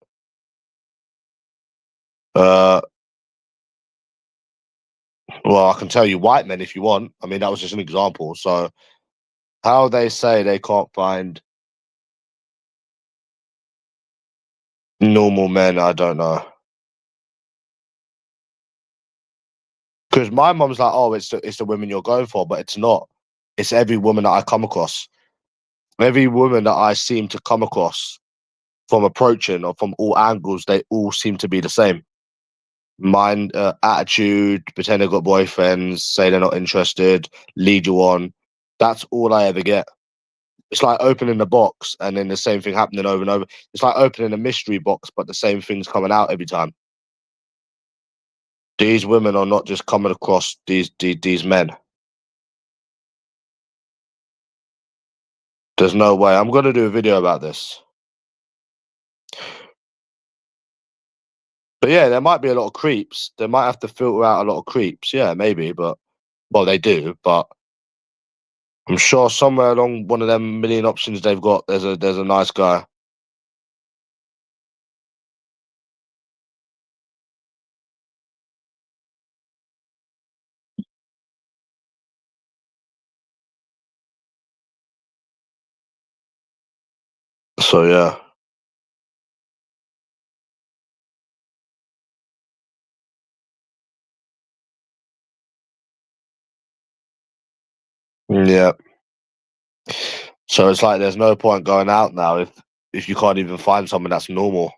Well, I can tell you white men if you want. I mean, that was just an example. So how they say they can't find normal men, I don't know. Because my mum's like, "Oh, it's the women you're going for," but it's not. It's every woman that I come across. Every woman that I seem to come across from approaching or from all angles, they all seem to be the same. Mind, attitude, pretend they've got boyfriends, say they're not interested, lead you on. That's all I ever get. It's like opening a box and then the same thing happening over and over. It's like opening a mystery box, but the same thing's coming out every time. These women are not just coming across these men. There's no way. I'm going to do a video about this. But yeah, there might be a lot of creeps. They might have to filter out a lot of creeps. Yeah, maybe, but well, they do. But I'm sure somewhere along one of them million options they've got, there's a nice guy. So yeah, yeah. So it's like there's no point going out now if you can't even find someone that's normal.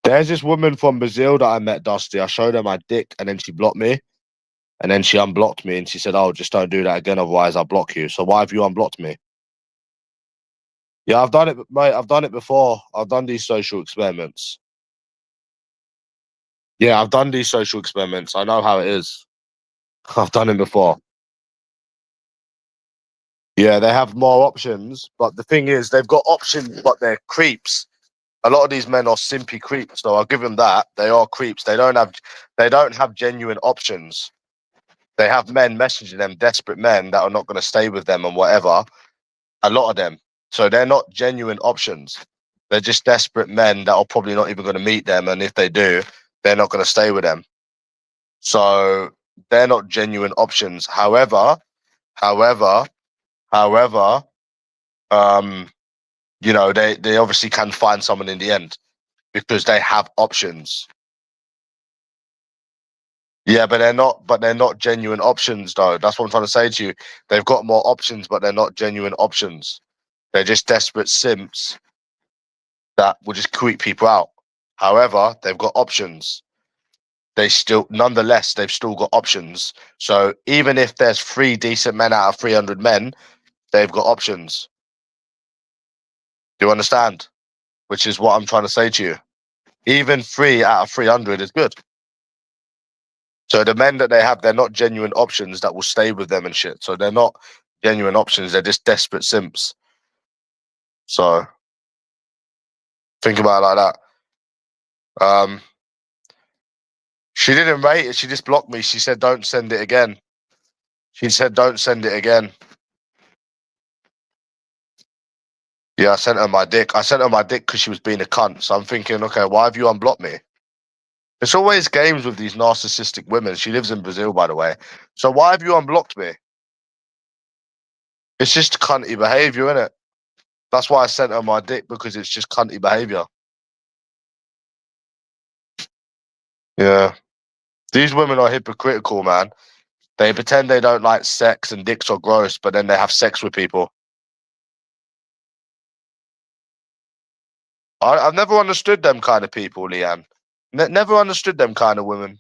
There's this woman from Brazil that I met, Dusty. I showed her my dick and then she blocked me. And then she unblocked me and she said, "Oh, just don't do that again, otherwise I'll block you." So why have you unblocked me? Yeah, I've done it, mate. I've done it before. I've done these social experiments. Yeah, I've done these social experiments. I know how it is. I've done it before. Yeah, they have more options, but the thing is, they've got options, but they're creeps. A lot of these men are simpy creeps, so I'll give them that. They are creeps. They don't have genuine options. They have men messaging them, desperate men that are not going to stay with them and whatever. A lot of them. So they're not genuine options. They're just desperate men that are probably not even going to meet them, and if they do, they're not going to stay with them. So they're not genuine options. However, however, um, they obviously can find someone in the end because they have options. Yeah, but they're not genuine options though. That's what I'm trying to say to you. They've got more options, but they're not genuine options. They're just desperate simps that will just creep people out. However, they've got options. Nonetheless, they've still got options. So even if there's 3 decent men out of 300 men, they've got options. Do you understand? Which is what I'm trying to say to you. Even 3 out of 300 is good. So the men that they have, they're not genuine options that will stay with them and shit. So they're not genuine options. They're just desperate simps. So think about it like that. She didn't rate it. She just blocked me. She said, "Don't send it again." She said, "Don't send it again." Yeah, I sent her my dick. I sent her my dick because she was being a cunt. So I'm thinking, okay, why have you unblocked me? It's always games with these narcissistic women. She lives in Brazil, by the way. So why have you unblocked me? It's just cunty behaviour, innit? That's why I sent her my dick, because it's just cunty behaviour. Yeah. These women are hypocritical, man. They pretend they don't like sex and dicks are gross, but then they have sex with people. I've never understood them kind of people, Leanne. Never understood them kind of women.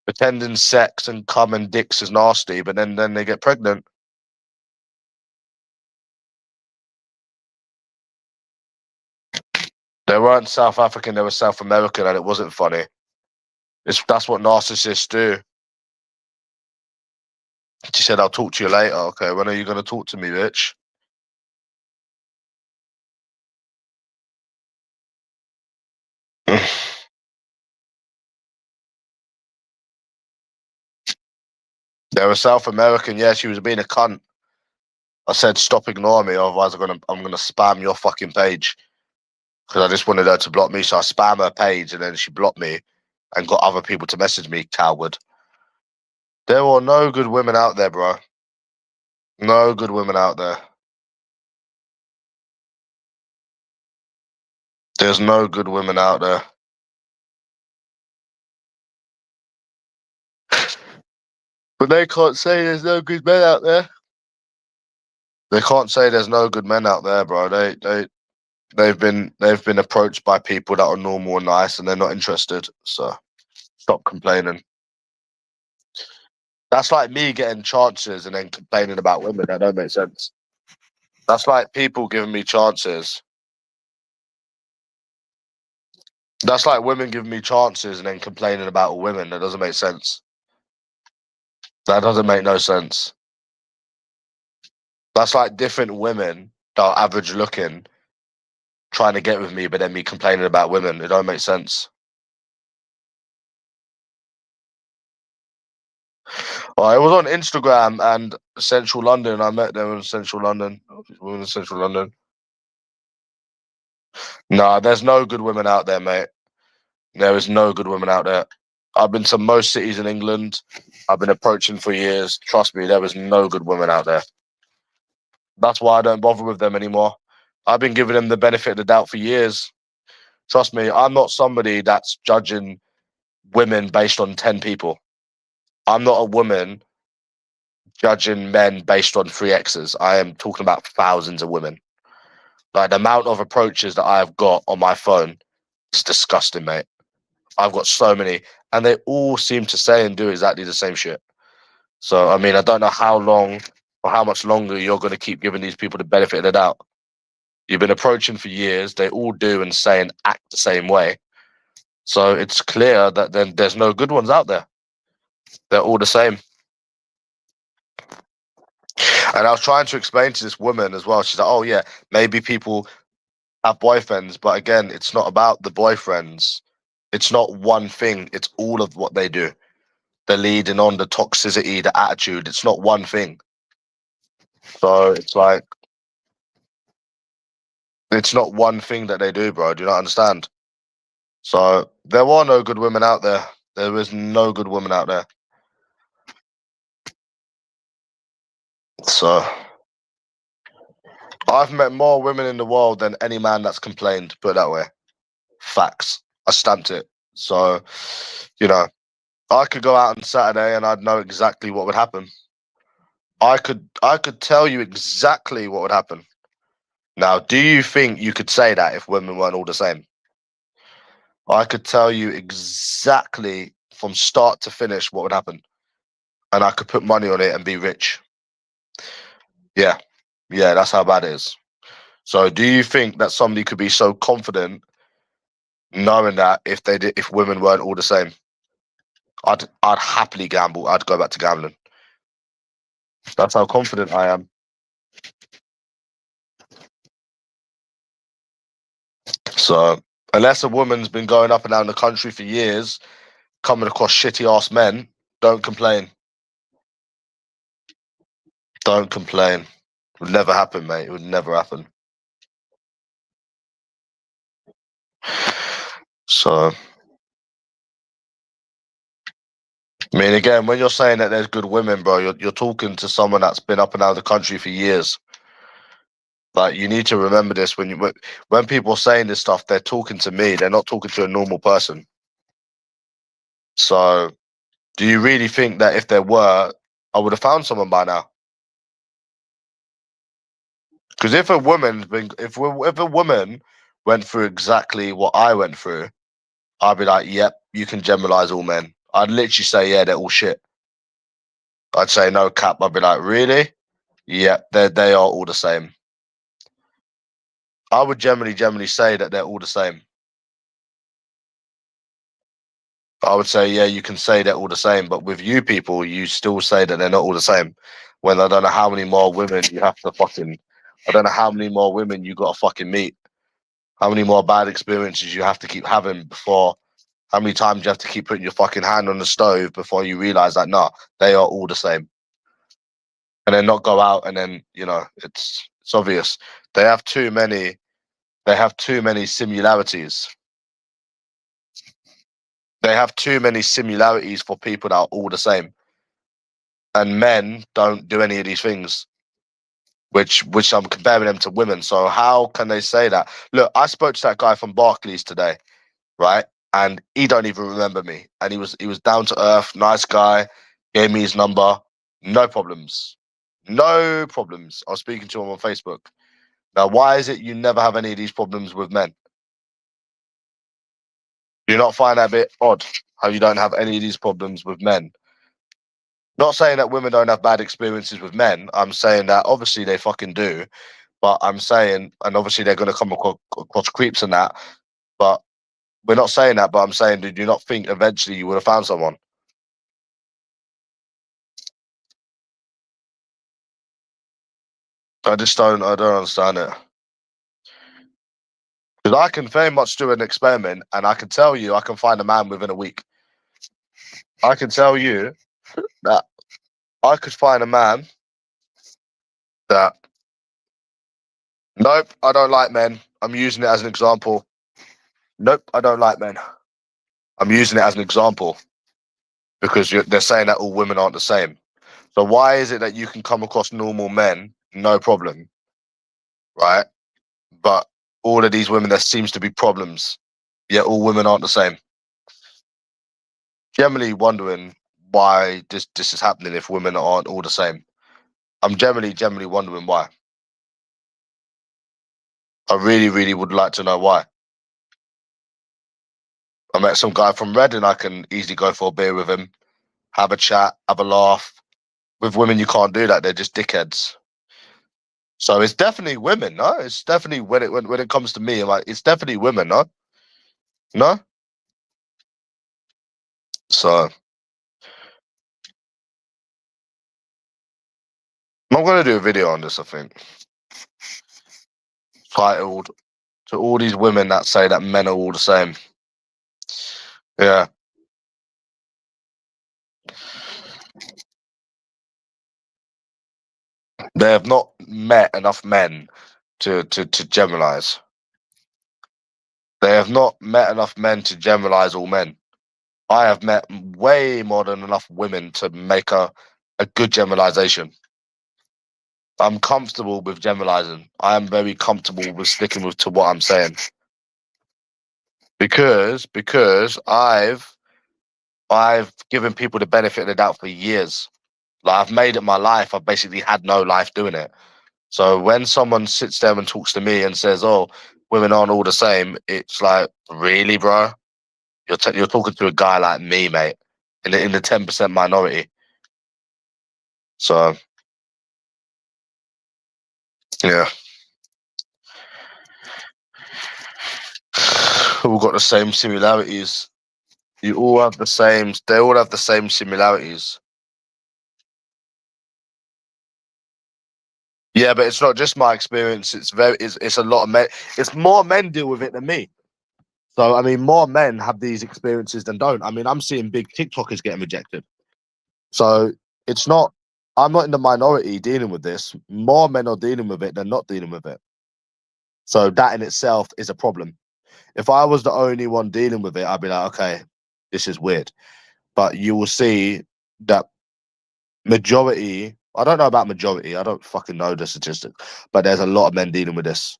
Pretending sex and cum and dicks is nasty, but then they get pregnant. They weren't South African, they were South American, and it wasn't funny. That's what narcissists do. She said, I'll talk to you later. Okay, when are you going to talk to me, bitch? They were South American. Yeah, she was being a cunt. I said, stop ignoring me, otherwise I'm gonna spam your fucking page. Because I just wanted her to block me, so I spam her page, and then she blocked me and got other people to message me, coward. There are no good women out there, bro. No good women out there. There's no good women out there. But they can't say there's no good men out there. They can't say there's no good men out there, bro. They've been approached by people that are normal and nice, and they're not interested. So stop complaining. That's like me getting chances and then complaining about women. That don't make sense. That's like people giving me chances. That's like women giving me chances and then complaining about women. That doesn't make sense. That doesn't make no sense. That's like different women that are average looking trying to get with me, but then me complaining about women. It don't make sense. I was on Instagram and Central London. I met them in Central London. Women in Central London. No, there's no good women out there, mate. There is no good women out there. I've been to most cities in England. I've been approaching for years. Trust me, there is no good women out there. That's why I don't bother with them anymore. I've been giving them the benefit of the doubt for years. Trust me, I'm not somebody that's judging women based on 10 people. I'm not a woman judging men based on 3Xs. I am talking about thousands of women. Like the amount of approaches that I have got on my phone, it's disgusting, mate. I've got so many, and they all seem to say and do exactly the same shit. So, I mean, I don't know how long or how much longer you're going to keep giving these people the benefit of the doubt. You've been approaching for years. They all do and say and act the same way. So it's clear that then there's no good ones out there. They're all the same. And I was trying to explain to this woman as well. She's like, oh, yeah, maybe people have boyfriends. But again, it's not about the boyfriends. It's not one thing. It's all of what they do. The leading on, the toxicity, the attitude. It's not one thing. So it's like, it's not one thing that they do, bro. Do you not understand? So there are no good women out there. There is no good woman out there. So I've met more women in the world than any man that's complained, put it that way. Facts. I stamped it. So, you know, I could go out on Saturday and I'd know exactly what would happen. I could tell you exactly what would happen. Now, do you think you could say that if women weren't all the same? I could tell you exactly from start to finish what would happen. And I could put money on it and be rich. Yeah. Yeah, that's how bad it is. So do you think that somebody could be so confident knowing that if women weren't all the same? I'd happily gamble. I'd go back to gambling. That's how confident I am. So unless a woman's been going up and down the country for years, coming across shitty ass men, don't complain. Don't complain. It would never happen, mate. It would never happen. So I mean, again, when you're saying that there's good women, bro, you're talking to someone that's been up and out of the country for years. Like, you need to remember this when people are saying this stuff, they're talking to me. They're not talking to a normal person. So, do you really think that if there were, I would have found someone by now? Because if a woman's been, if a woman went through exactly what I went through, I'd be like, yep, you can generalize all men. I'd literally say, yeah, they're all shit. I'd say no cap. I'd be like, really? Yep, they are all the same. I would generally say that they're all the same. I would say, yeah, you can say they're all the same, but with you people, you still say that they're not all the same. When I don't know how many more women you have to fucking, I don't know how many more women you got to fucking meet, how many more bad experiences you have to keep having before, how many times you have to keep putting your fucking hand on the stove before you realize that, nah, they are all the same. And then not go out and then, you know, it's obvious. They have too many similarities. They have too many similarities for people that are all the same. And men don't do any of these things, which I'm comparing them to women. So how can they say that? Look, I spoke to that guy from Barclays today, right? And he don't even remember me. And he was down to earth, nice guy, gave me his number, no problems. No problems. I was speaking to him on Facebook. Now, why is it you never have any of these problems with men? Do you not find that a bit odd how you don't have any of these problems with men? Not saying that women don't have bad experiences with men. I'm saying that obviously they fucking do. But I'm saying, and obviously they're going to come across creeps and that. But we're not saying that. But I'm saying, did you not think eventually you would have found someone? I don't understand it. Because I can very much do an experiment, and I can tell you, I can find a man within a week. I can tell you that I could find a man that, nope, I don't like men. I'm using it as an example. Nope, I don't like men. I'm using it as an example because they're saying that all women aren't the same. So why is it that you can come across normal men, no problem, right? But all of these women, there seems to be problems. Yet all women aren't the same. Generally wondering why this is happening if women aren't all the same. I'm generally wondering why. I really would like to know why. I met some guy from Reading. I can easily go for a beer with him, have a chat, have a laugh. With women, you can't do that. They're just dickheads. So it's definitely women, no? It's definitely when it comes to me, I'm like, it's definitely women, no? No? So I'm gonna do a video on this, I think. Titled to all these women that say that men are all the same. Yeah. They have not met enough men to generalize. They have not met enough men to generalize all men. I have met way more than enough women to make a good generalization. I'm comfortable with generalizing. I am very comfortable with sticking to what I'm saying. Because I've given people the benefit of the doubt for years. Like, I've made it my life. I've basically had no life doing it. So when someone sits there and talks to me and says, "Oh, women aren't all the same," it's like, really, bro? You're talking to a guy like me, mate, in the 10% minority. So yeah, all got the same similarities. You all have the same. They all have the same similarities. Yeah, but it's not just my experience. It's a lot of men. It's more men deal with it than me. So I mean, more men have these experiences than don't. I mean, I'm seeing big TikTokers getting rejected. So it's not. I'm not in the minority dealing with this. More men are dealing with it than not dealing with it. So that in itself is a problem. If I was the only one dealing with it, I'd be like, okay, this is weird. but you will see that majority. I don't know about majority. I don't fucking know the statistics, but there's a lot of men dealing with this.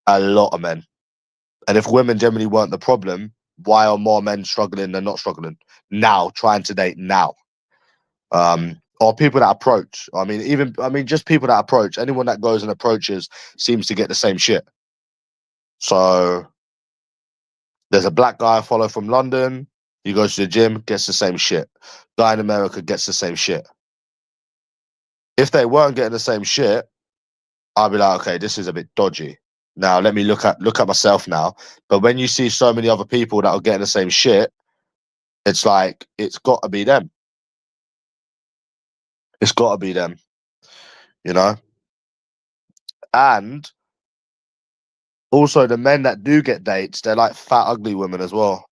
A lot of men. And if women generally weren't the problem, why are more men struggling than not struggling now? Trying to date now. Or people that approach. I mean, just people that approach. Anyone that goes and approaches seems to get the same shit. So there's a black guy I follow from London. He goes to the gym, gets the same shit. Guy in America gets the same shit. If they weren't getting the same shit, I'd be like, okay, this is a bit dodgy. Now let me look at myself now. But when you see so many other people that are getting the same shit, it's like it's got to be them. It's got to be them, you know. And also the men that do get dates, they're like fat, ugly women as well.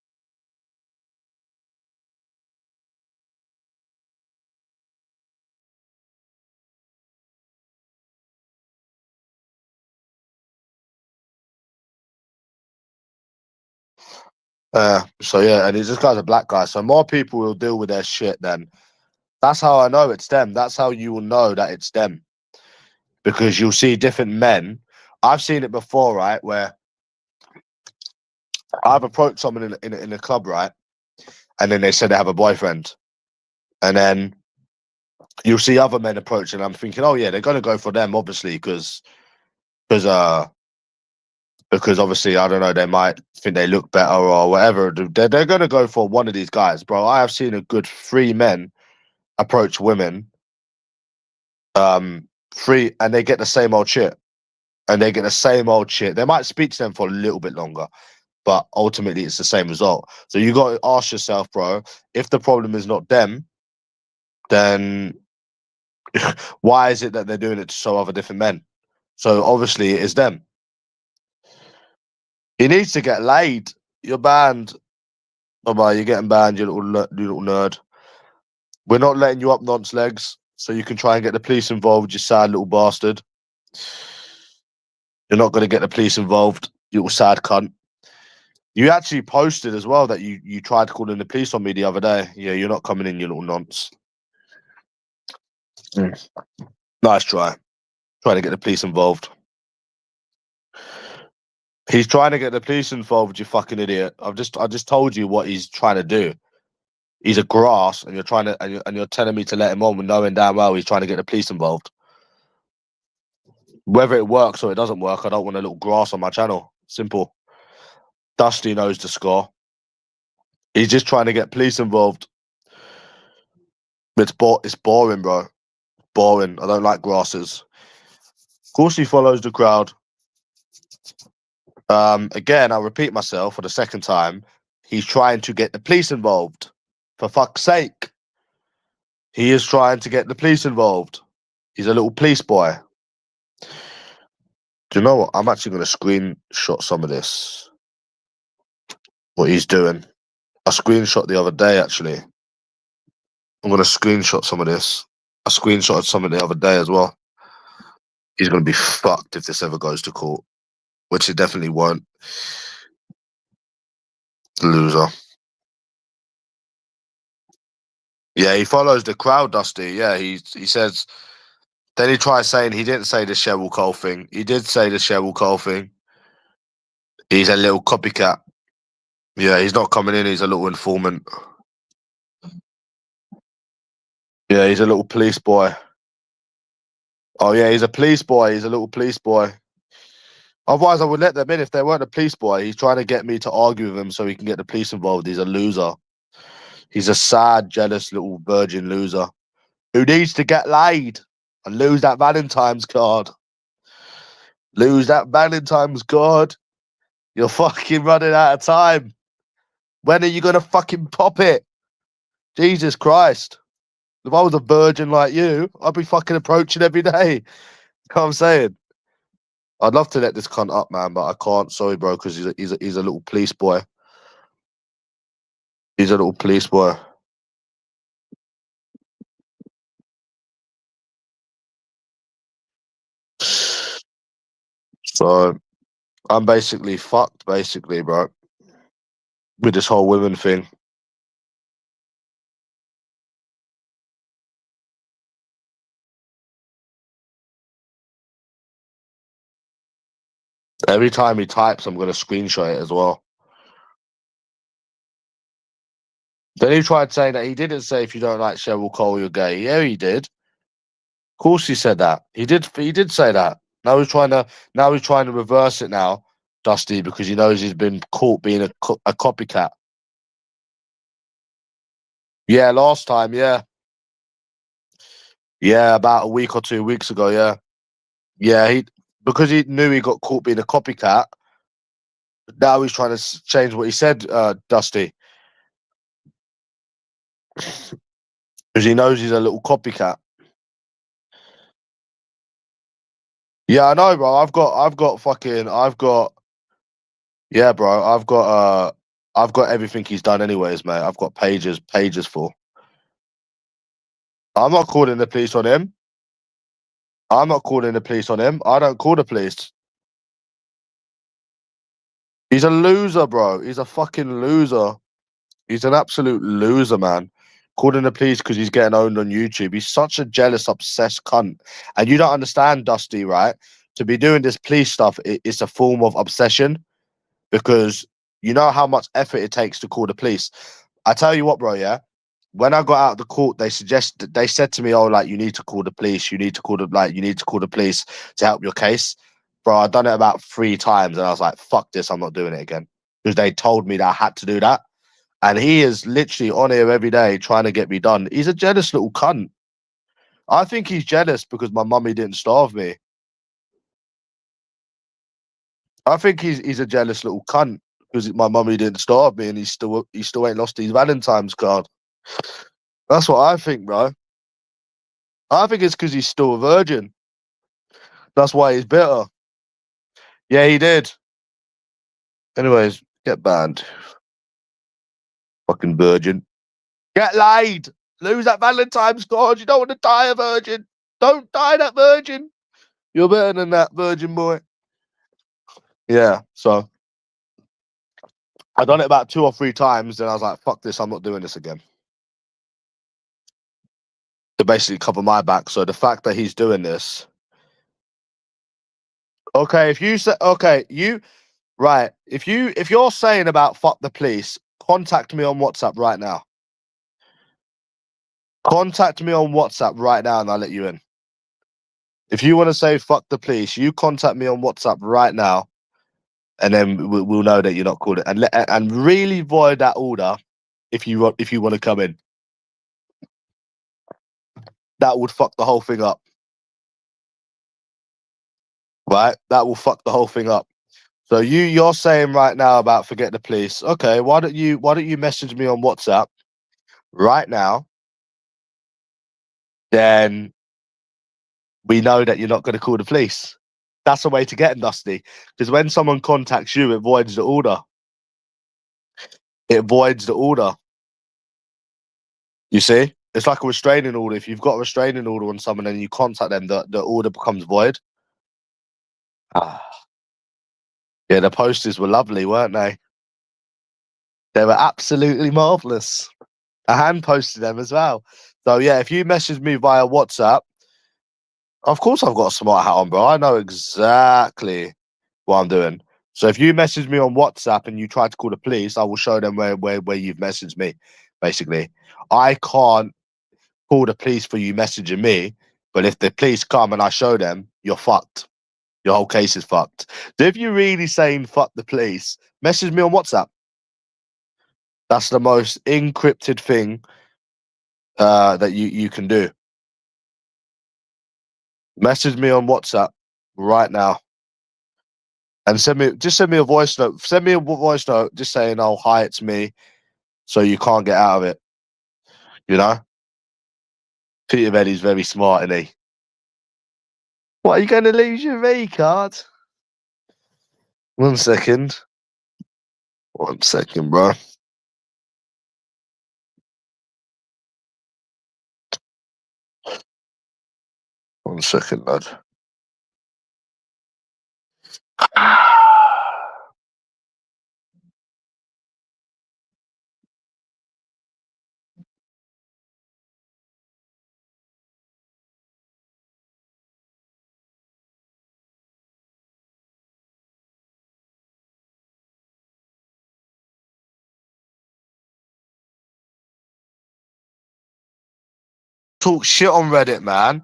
So yeah, and this guy's a black guy. So more people will deal with their shit then. That's how I know it's them. That's how you will know that it's them. Because you'll see different men. I've seen it before, right? Where I've approached someone in a club, right? And then they said they have a boyfriend. And then you'll see other men approach, and I'm thinking, oh yeah, they're gonna go for them, obviously, because obviously, I don't know, they might think they look better or whatever. They're gonna go for one of these guys, bro. I have seen a good 3 men approach women, free, and they get the same old shit. And they get the same old shit. They might speak to them for a little bit longer, but ultimately it's the same result. So you got to ask yourself, bro, if the problem is not them, then why is it that they're doing it to so other different men? So obviously it is them. He needs to get laid. You're banned. Bye-bye, you're getting banned, you little nerd. We're not letting you up, nonce legs, so you can try and get the police involved, you sad little bastard. You're not going to get the police involved, you little sad cunt. You actually posted as well that you tried calling the police on me the other day. Yeah, you're not coming in, you little nonce. Nice try. Trying to get the police involved. He's trying to get the police involved, you fucking idiot. I just told you what he's trying to do. He's a grass, and you're telling me to let him on with knowing damn well he's trying to get the police involved. Whether it works or it doesn't work, I don't want a little grass on my channel. Simple. Dusty knows the score. He's just trying to get police involved. It's boring, bro. Boring. I don't like grasses. Of course, he follows the crowd. Again, I'll repeat myself for the second time. He's trying to get the police involved. For fuck's sake. He is trying to get the police involved. He's a little police boy. Do you know what? I'm actually going to screenshot some of this. What he's doing. I screenshot the other day, actually. I'm going to screenshot some of this. I screenshotted some of the other day as well. He's going to be fucked if this ever goes to court. Which it definitely won't. Loser. Yeah, he follows the crowd, Dusty. Yeah, he says... Then he tries saying he didn't say the Cheryl Cole thing. He did say the Cheryl Cole thing. He's a little copycat. Yeah, he's not coming in. He's a little informant. Yeah, he's a little police boy. Oh, yeah, he's a police boy. He's a little police boy. Otherwise, I would let them in if they weren't a police boy. He's trying to get me to argue with him so he can get the police involved. He's a loser. He's a sad, jealous little virgin loser who needs to get laid and lose that Valentine's card. Lose that Valentine's card. You're fucking running out of time. When are you going to fucking pop it? Jesus Christ. If I was a virgin like you, I'd be fucking approaching every day. You know what I'm saying? I'd love to let this cunt up, man, but I can't. Sorry, bro, because he's a little police boy. He's a little police boy. So I'm basically fucked, basically, bro, with this whole women thing. Every time he types, I'm gonna screenshot it as well. Then he tried saying that he didn't say if you don't like Cheryl Cole, you're gay. Yeah, he did. Of course, he said that. He did. He did say that. Now he's trying to. Now he's trying to reverse it now, Dusty, because he knows he's been caught being a copycat. Yeah, last time. Yeah, yeah, about a week or 2 weeks ago. Yeah, yeah. He because he knew he got caught being a copycat. Now he's trying to change what he said, Dusty, because he knows he's a little copycat. Yeah, I know, bro. Yeah, bro. I've got everything he's done, anyways, mate. I've got pages full. I'm not calling the police on him. I'm not calling the police on him. I don't call the police. He's a loser, bro. He's a fucking loser. He's an absolute loser, man. Calling the police because he's getting owned on YouTube. He's such a jealous, obsessed cunt. And you don't understand, Dusty, right? To be doing this police stuff, it's a form of obsession because you know how much effort it takes to call the police. I tell you what, bro, yeah. When I got out of the court, they said to me, "Oh, like you need to call the police. You need to call the police to help your case." Bro, I've done it about 3 times, and I was like, "Fuck this! I'm not doing it again." Because they told me that I had to do that, and he is literally on here every day trying to get me done. He's a jealous little cunt. I think he's jealous because my mummy didn't starve me. I think he's a jealous little cunt because my mummy didn't starve me, and he still ain't lost his Valentine's card. That's what I think, bro. I think it's because he's still a virgin. That's why he's bitter. Yeah, he did. Anyways, get banned. Fucking virgin. Get laid. Lose that Valentine's card. You don't want to die a virgin. Don't die that virgin. You're better than that virgin boy. Yeah, so I done it about 2 or 3 times, then I was like, fuck this, I'm not doing this again. To basically cover my back. So the fact that he's doing this. Okay, if you say right, if you're saying about fuck the police, contact me on WhatsApp right now. Contact me on WhatsApp right now and I'll let you in. If you want to say fuck the police, you contact me on WhatsApp right now, and then we'll know that you're not called it. And really void that order if you want to come in. That would fuck the whole thing up, right? That will fuck the whole thing up. So you're saying right now about forget the police. Okay, why don't you message me on WhatsApp right now? Then we know that you're not going to call the police. That's a way to get them, Dusty. Because when someone contacts you, it voids the order. It voids the order. You see? It's like a restraining order. If you've got a restraining order on someone and you contact them, the order becomes void. Ah. Yeah, the posters were lovely, weren't they? They were absolutely marvellous. I hand posted them as well. So yeah, if you message me via WhatsApp, of course I've got a smart hat on, bro. I know exactly what I'm doing. So if you message me on WhatsApp and you try to call the police, I will show them where you've messaged me. Basically, I can't call the police for you messaging me, but if the police come and I show them, you're fucked. Your whole case is fucked. So if you're really saying fuck the police, message me on WhatsApp. That's the most encrypted thing that you can do. Message me on WhatsApp right now. And send me a voice note. Send me a voice note just saying, "Oh, hi, it's me," so you can't get out of it. You know, Peter Eddie's very smart, isn't he? What, are you going to lose your V card? 1 second. 1 second, bro. One second, lad. talk shit on Reddit, man.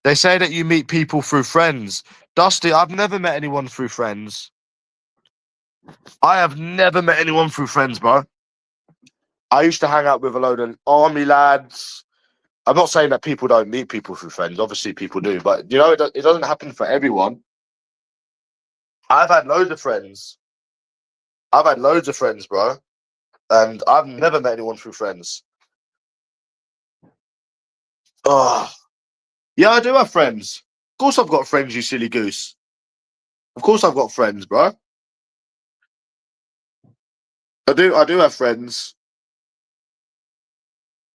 They say that you meet people through friends. Dusty, I've never met anyone through friends. I have never met anyone through friends, bro. I used to hang out with a load of army lads. I'm not saying that people don't meet people through friends. Obviously, people do. But, you know, it doesn't happen for everyone. I've had loads of friends. Bro. And I've never met anyone through friends. Oh, yeah, I do have friends. Of course I've got friends, you silly goose. Of course I've got friends, bro. I do have friends.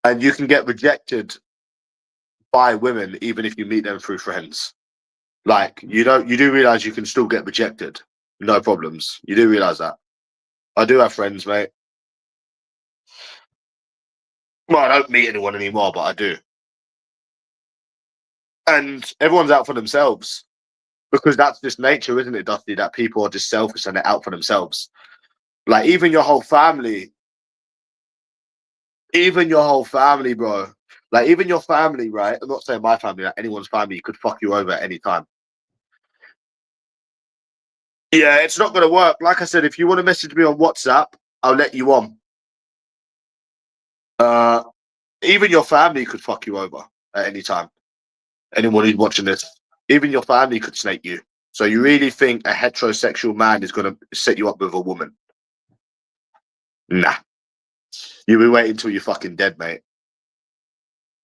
And you can get rejected by women even if you meet them through friends. Like, you do realize you can still get rejected. No problems. You do realize that. I do have friends, mate. Well, I don't meet anyone anymore, but I do. And everyone's out for themselves. Because that's just nature, isn't it, Dusty? That people are just selfish and they're out for themselves. Like, even your whole family, bro. Like, even your family, right? I'm not saying my family, like anyone's family could fuck you over at any time. Yeah, it's not going to work. Like I said, if you want to message me on WhatsApp, I'll let you on. Even your family could fuck you over at any time. Anyone who's watching this, even your family could snake you. So you really think a heterosexual man is going to set you up with a woman? Nah. You'll be waiting until you're fucking dead, mate.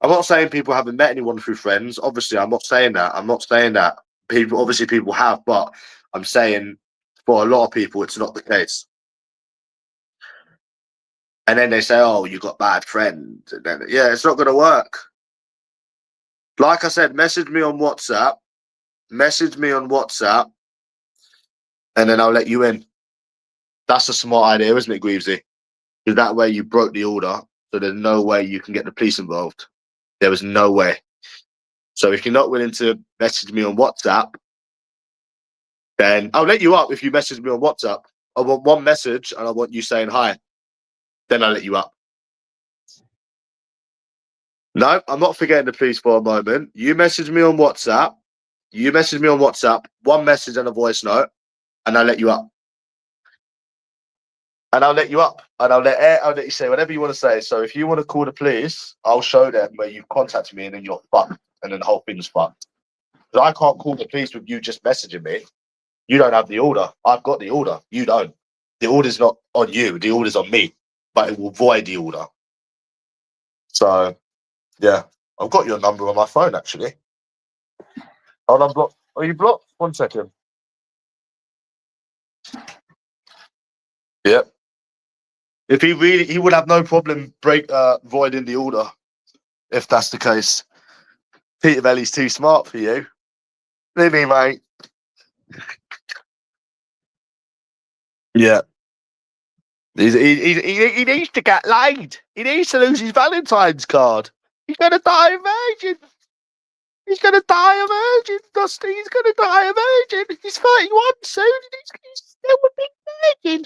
I'm not saying people haven't met anyone through friends. Obviously, I'm not saying that. People have, but I'm saying for a lot of people, it's not the case. And then they say, oh, you got bad friends. And then, yeah, it's not going to work. Like I said, message me on WhatsApp. And then I'll let you in. That's a smart idea, isn't it, Greavesy? Because that way you broke the order, so there's no way you can get the police involved. There was no way. So if you're not willing to message me on WhatsApp, then I'll let you up if you message me on WhatsApp. I want one message and I want you saying hi. Then I'll let you up. No, I'm not forgetting the police for a moment. You message me on WhatsApp. One message and a voice note, and I'll let you up. And I'll let you say whatever you want to say. So if you want to call the police, I'll show them where you've contacted me and then you're fucked. And then the whole thing's fucked. Because I can't call the police with you just messaging me. You don't have the order. I've got the order. You don't. The order's not on you. The order's on me. But it will void the order. So, yeah. I've got your number on my phone, actually. Hold on, block. Are you blocked? 1 second. Yep. If he would have no problem voiding the order. If that's the case. Peter Belly's too smart for you. Leave me, mate. Yeah. He needs to get laid. He needs to lose his Valentine's card. He's going to die a virgin. Dusty. He's going to die a virgin. He's 31 soon. He's still a big virgin.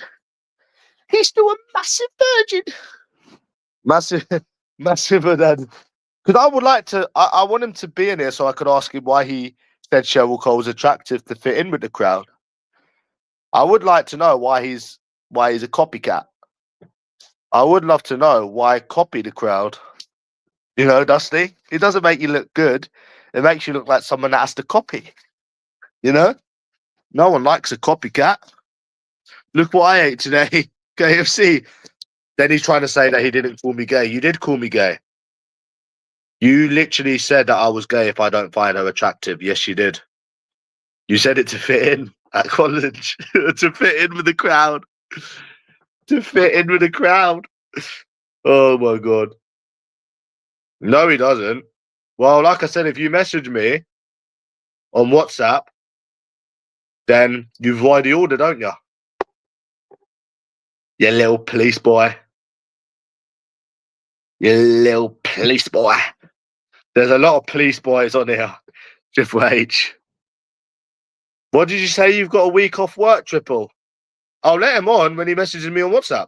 He's still a massive virgin. Massive, then. Because I would like to, I want him to be in here so I could ask him why he said Cheryl Cole's attractive to fit in with the crowd. I would like to know why he's a copycat. I would love to know why copy the crowd. You know, Dusty? It doesn't make you look good. It makes you look like someone that has to copy. You know? No one likes a copycat. Look what I ate today. KFC. Then he's trying to say that he didn't call me gay. You did call me gay. You literally said that I was gay if I don't find her attractive. Yes, you did. You said it to fit in at college. To fit in with the crowd. Oh, my God. No, he doesn't. Well, like I said, if you message me on WhatsApp, then you void the order, don't you? You little police boy. There's a lot of police boys on here. Triple H. What did you say? You've got a week off work, Triple? I'll let him on when he messages me on WhatsApp.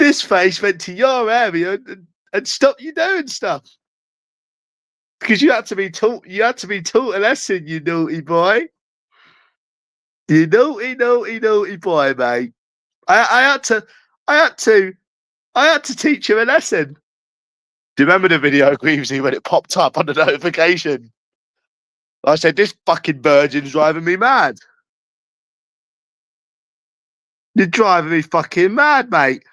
This face went to your area and stopped you doing stuff. Because you had to be taught a lesson, you naughty boy. You naughty boy, mate. I had to teach you a lesson. Do you remember the video, Greavesy, when it popped up on the notification? I said, this fucking virgin's driving me mad. You're driving me fucking mad, mate.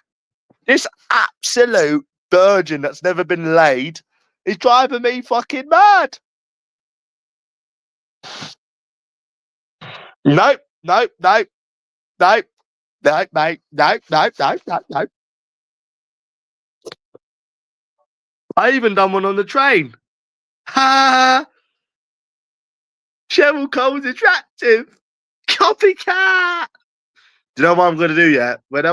This absolute virgin that's never been laid is driving me fucking mad. Nope, mate. No. I even done one on the train. Ha! Cheryl Cole's attractive. Copycat. Do you know what I'm going to do yet? When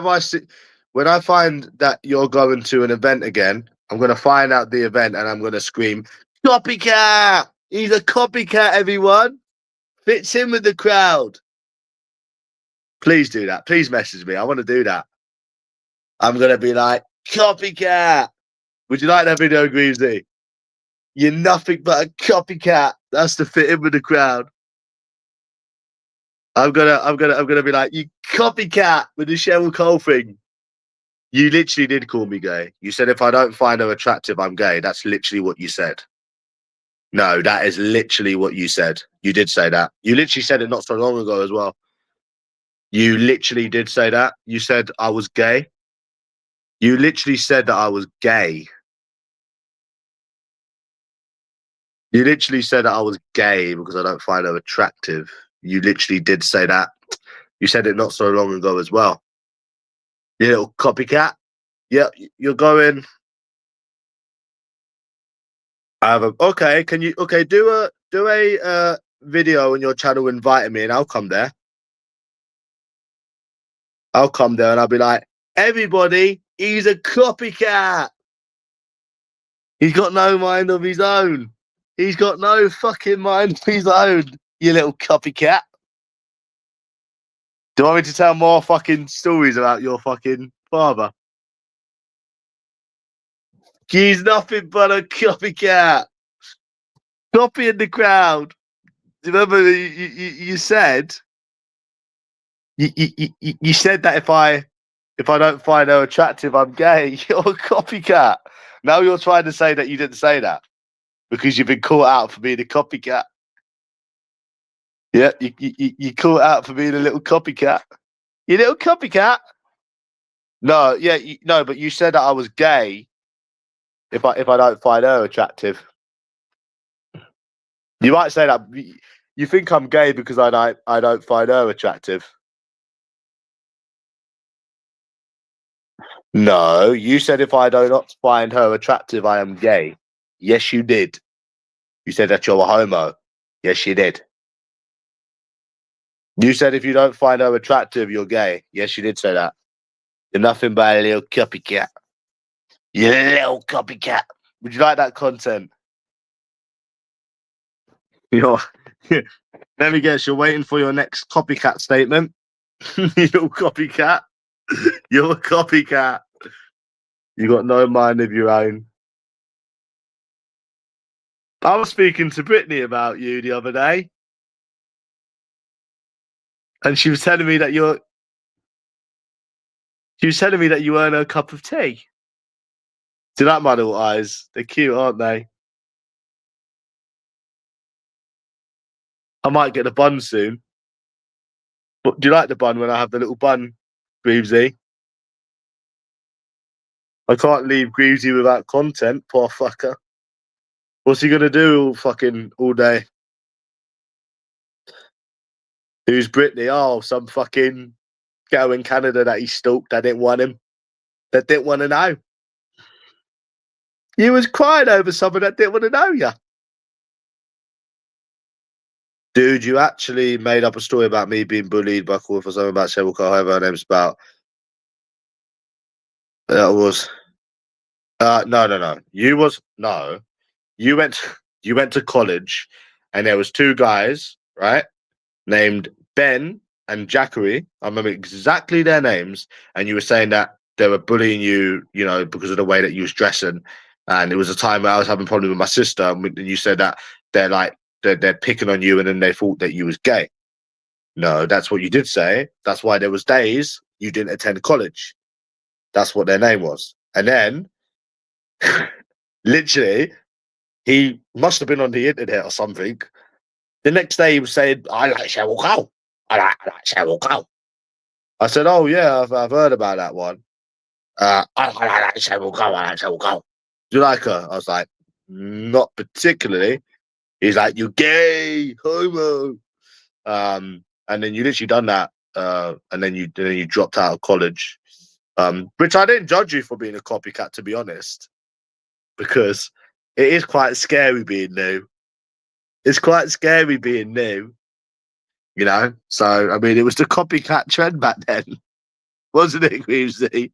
I find that you're going to an event again, I'm going to find out the event and I'm going to scream, copycat! He's a copycat, everyone. Fits in with the crowd. Please do that. Please message me. I want to do that. I'm going to be like, copycat. Would you like that video, Greavesy? You're nothing but a copycat. That's to fit in with the crowd. I'm gonna be like, you copycat with the Cheryl Cole thing. You literally did call me gay. You said if I don't find her attractive, I'm gay. That's literally what you said. No, that is literally what you said. You did say that. You literally said it not so long ago as well. You literally did say that. You said I was gay. You literally said that I was gay. You literally said that I was gay because I don't find her attractive. You literally did say that. You said it not so long ago as well. You little copycat. Yeah, you're going. Okay. Can you do a video on your channel inviting me and I'll come there. I'll come there and I'll be like, everybody, he's a copycat. He's got no mind of his own. He's got no fucking mind of his own. You little copycat. Do you want me to tell more fucking stories about your fucking father? He's nothing but a copycat. Copying the crowd. Do you remember you said you said that if I don't find her attractive, I'm gay. You're a copycat. Now you're trying to say that you didn't say that because you've been caught out for being a copycat. Yeah, you caught out for being a little copycat. You little copycat. No, yeah, no, but you said that I was gay if I don't find her attractive. You might say that you think I'm gay because I don't find her attractive. No, you said if I do not find her attractive, I am gay. Yes, you did. You said that you're a homo. Yes, you did. You said if you don't find her attractive, you're gay. Yes, you did say that. You're nothing but a little copycat. You little copycat. Would you like that content? Let me guess, you're waiting for your next copycat statement. You little copycat. You're a copycat. You got no mind of your own. I was speaking to Brittany about you the other day. And she was telling me that you weren't her cup of tea. Do you like my little eyes? They're cute, aren't they? I might get the bun soon. But do you like the bun when I have the little bun, Greavesy? I can't leave Greavesy without content, poor fucker. What's he gonna do all day? Who's Brittany? Oh, some fucking girl in Canada that he stalked. I didn't want him. That didn't want to know. You was crying over someone that didn't want to know you. Dude, you actually made up a story about me being bullied by call for something about Cheryl Cole, however her name's about. That was no. You went to college and there was two guys, right? Named Ben and Jackery. I remember exactly their names, and you were saying that they were bullying you, you know, because of the way that you was dressing. And it was a time where I was having a problem with my sister, and you said that they're picking on you, and then they thought that you was gay. No, that's what you did say. That's why there was days you didn't attend college. That's what their name was. And then, literally, he must have been on the internet or something. The next day he was saying, I like Cheryl Cole. I like Cheryl Cole. I said, oh yeah, I've heard about that one. I like Cheryl Cole. I like Cheryl Cole. Do you like her? I was like, not particularly. He's like, you gay, homo. And then you literally done that, and then you dropped out of college. Which I didn't judge you for being a copycat, to be honest, because it is quite scary being new. It's quite scary being new, you know. So I mean, it was the copycat trend back then, wasn't it, Queensy?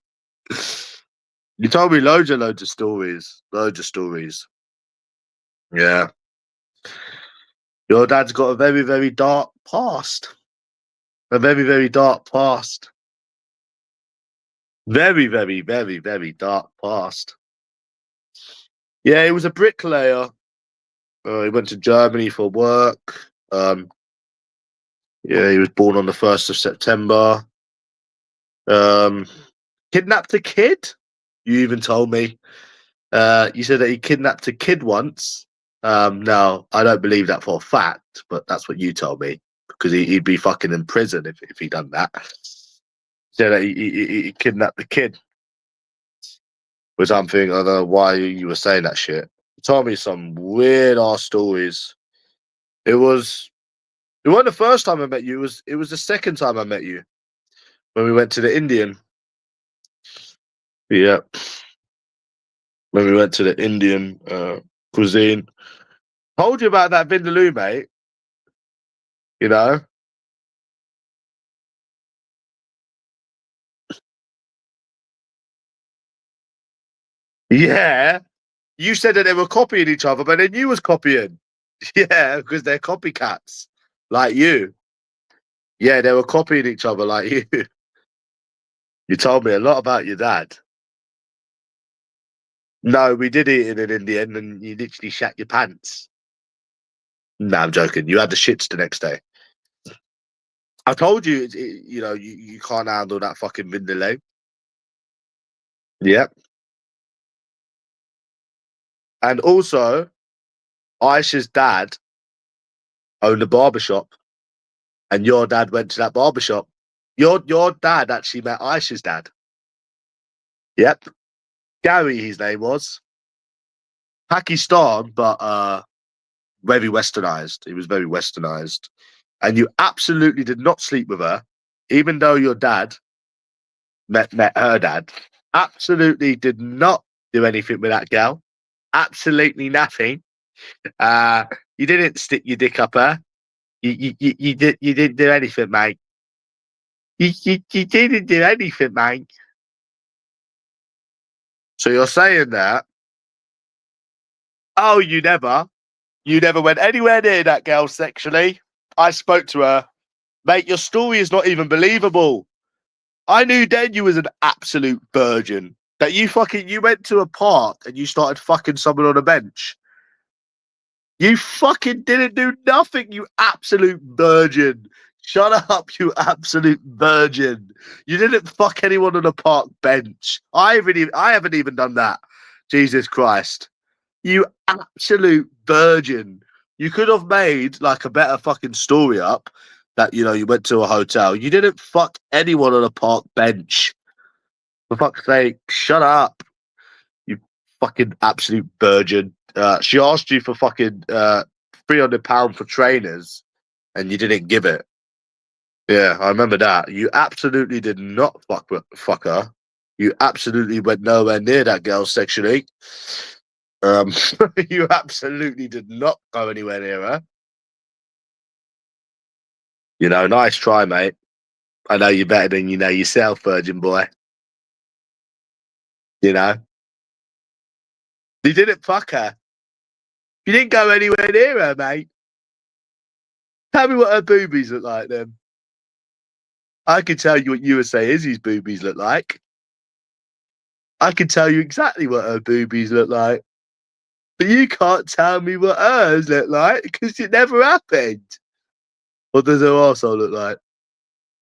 You told me loads of stories, Yeah, your dad's got a very, very dark past. A very, very dark past. Very, very, very, very dark past. Yeah, he was a bricklayer. He went to Germany for work. Yeah, he was born on the 1st of September. Kidnapped a kid? You even told me. You said that he kidnapped a kid once. No, I don't believe that for a fact, but that's what you told me, because he'd be fucking in prison if he done that. So that he kidnapped the kid. Which I'm thinking, I don't know why you were saying that shit. You told me some weird ass stories. It wasn't the first time I met you. It was the second time I met you, when we went to the Indian. Yeah, when we went to the Indian cuisine. Told you about that vindaloo, mate. You know. Yeah, you said that they were copying each other, but then you was copying. Yeah, because they're copycats, like you. Yeah, they were copying each other like you. You told me a lot about your dad. No, we did eat it in the end, and you literally shat your pants. No, I'm joking. You had the shits the next day. I told you, you know, you can't handle that fucking vindaloo. Yep. And also, Aisha's dad owned a barbershop, and your dad went to that barbershop. Your dad actually met Aisha's dad. Yep. Gary, his name was. Pakistan, but very westernized. He was very westernized. And you absolutely did not sleep with her, even though your dad met her dad. Absolutely did not do anything with that girl. Absolutely nothing. You didn't stick your dick up her. You didn't do anything, mate. You didn't do anything, mate. So you're saying that? Oh, you never went anywhere near that girl sexually. I spoke to her, mate. Your story is not even believable. I knew then you was an absolute virgin. That you went to a park and you started fucking someone on a bench. You fucking didn't do nothing, you absolute virgin. Shut up, you absolute virgin. You didn't fuck anyone on a park bench. I haven't even done that. Jesus Christ. You absolute virgin. You could have made like a better fucking story up that, you know, you went to a hotel. You didn't fuck anyone on a park bench. For fuck's sake, shut up. You fucking absolute virgin. She asked you for fucking £300 for trainers, and you didn't give it. Yeah, I remember that. You absolutely did not fuck her. You absolutely went nowhere near that girl sexually. You absolutely did not go anywhere near her. You know, nice try, mate. I know you're better than you know yourself, virgin boy. You know, you didn't fuck her. You didn't go anywhere near her, mate. Tell me what her boobies look like then. I can tell you what USA Izzy's boobies look like. I can tell you exactly what her boobies look like. But you can't tell me what hers look like because it never happened. What does her arsehole look like?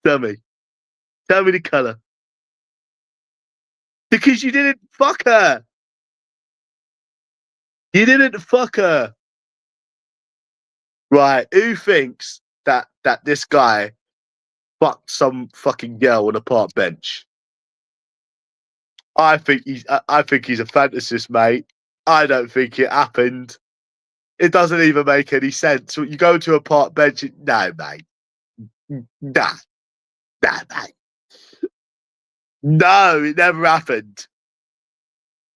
Tell me. Tell me the colour. Because you didn't fuck her. You didn't fuck her. Right, who thinks that this guy fucked some fucking girl on a park bench? I think he's a fantasist, mate. I don't think it happened. It doesn't even make any sense. You go to a park bench, no, mate. Nah, mate. No, it never happened.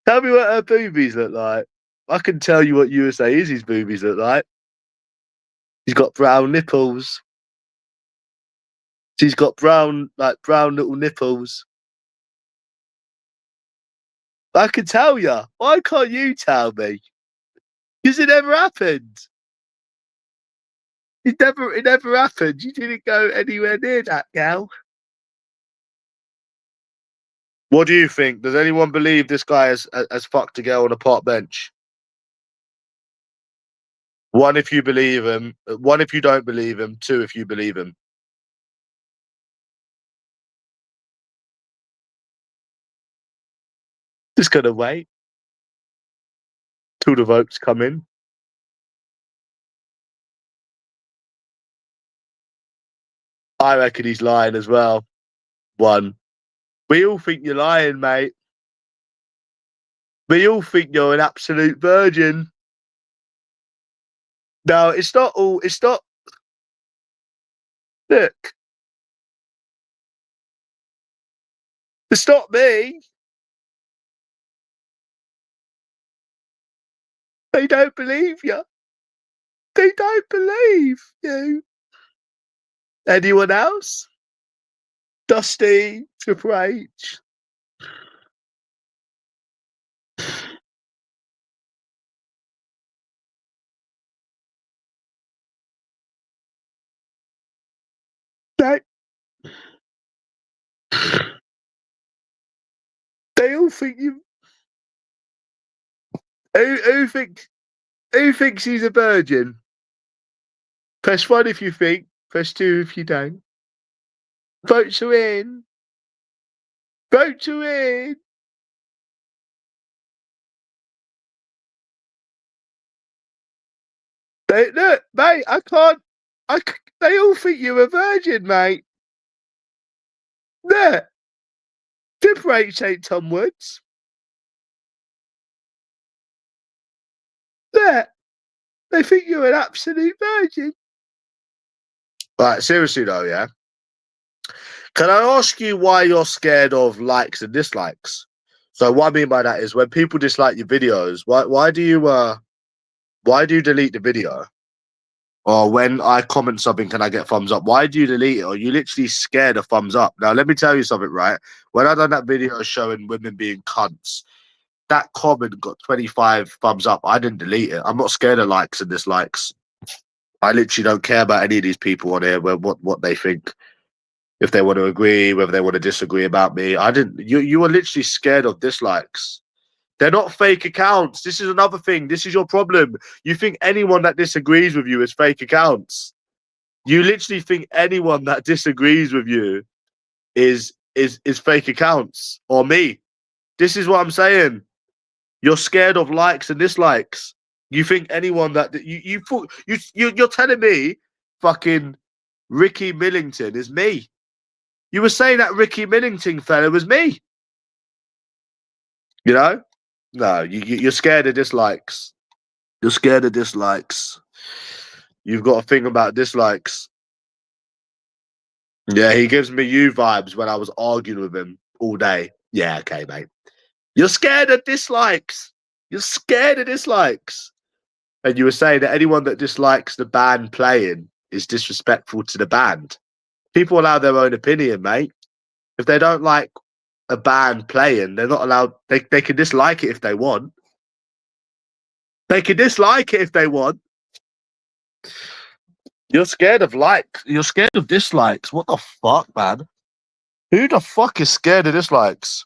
Tell me what her boobies look like. I can tell you what USA Izzy's boobies look like. She's got brown nipples. She's got brown little nipples. I can tell you. Why can't you tell me? Because it never happened. It never happened. You didn't go anywhere near that, gal. What do you think? Does anyone believe this guy has fucked a girl on a park bench? One, if you believe him. One, if you don't believe him. Two, if you believe him. Just gonna wait till the votes come in. I reckon he's lying as well. One. We all think you're lying, mate. We all think you're an absolute virgin. No, it's not all. It's not. Look. It's not me. They don't believe you. They don't believe you. Anyone else? Dusty, Triple H. They all think you. Who thinks he's a virgin? Press 1 if you think. Press 2 if you don't. Votes are in. Votes are in. Look, mate. I can't. They all think you're a virgin, mate. Look. Triple H ain't Tom Woods. Look. They think you're an absolute virgin. Right, seriously though, yeah. Can I ask you why you're scared of likes and dislikes? So what I mean by that is when people dislike your videos, why do you delete the video? Or when I comment something, can I get thumbs up? Why do you delete it? Or you literally scared of thumbs up? Now let me tell you something, right? When I done that video showing women being cunts, that comment got 25 thumbs up. I didn't delete it. I'm not scared of likes and dislikes. I literally don't care about any of these people on here, what they think. If they want to agree, whether they want to disagree about me. I didn't. You are literally scared of dislikes. They're not fake accounts. This is another thing. This is your problem. You think anyone that disagrees with you is fake accounts. You literally think anyone that disagrees with you is fake accounts or me. This is what I'm saying. You're scared of likes and dislikes. You think anyone that you're telling me fucking Ricky Millington is me. You were saying that Ricky Millington fella was me. You know? No, you're scared of dislikes. You're scared of dislikes. You've got a thing about dislikes. Yeah, he gives me you vibes when I was arguing with him all day. Yeah, okay, mate. You're scared of dislikes. You're scared of dislikes. And you were saying that anyone that dislikes the band playing is disrespectful to the band. People allow their own opinion, mate. If they don't like a band playing, they're not allowed. They can dislike it if they want. They can dislike it if they want. You're scared of likes. You're scared of dislikes. What the fuck, man? Who the fuck is scared of dislikes?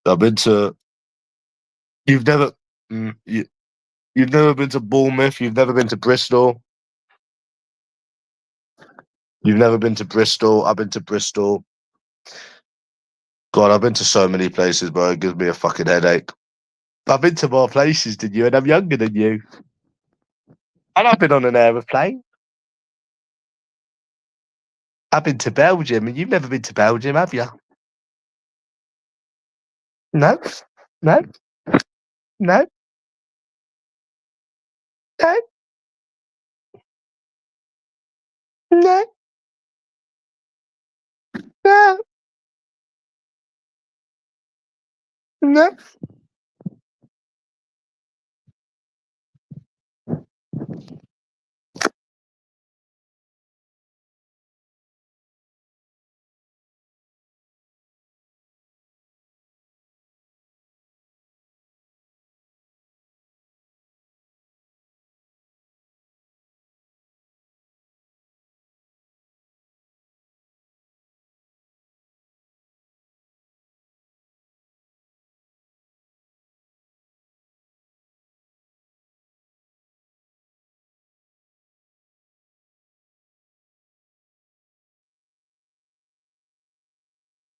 I've been to. You've never. You've never been to Bournemouth. You've never been to Bristol. You've never been to Bristol. I've been to Bristol. God, I've been to so many places, bro. It gives me a fucking headache. I've been to more places than you, and I'm younger than you. And I've been on an aeroplane. I've been to Belgium, and you've never been to Belgium, have you? No, no, no, no, no, no, no.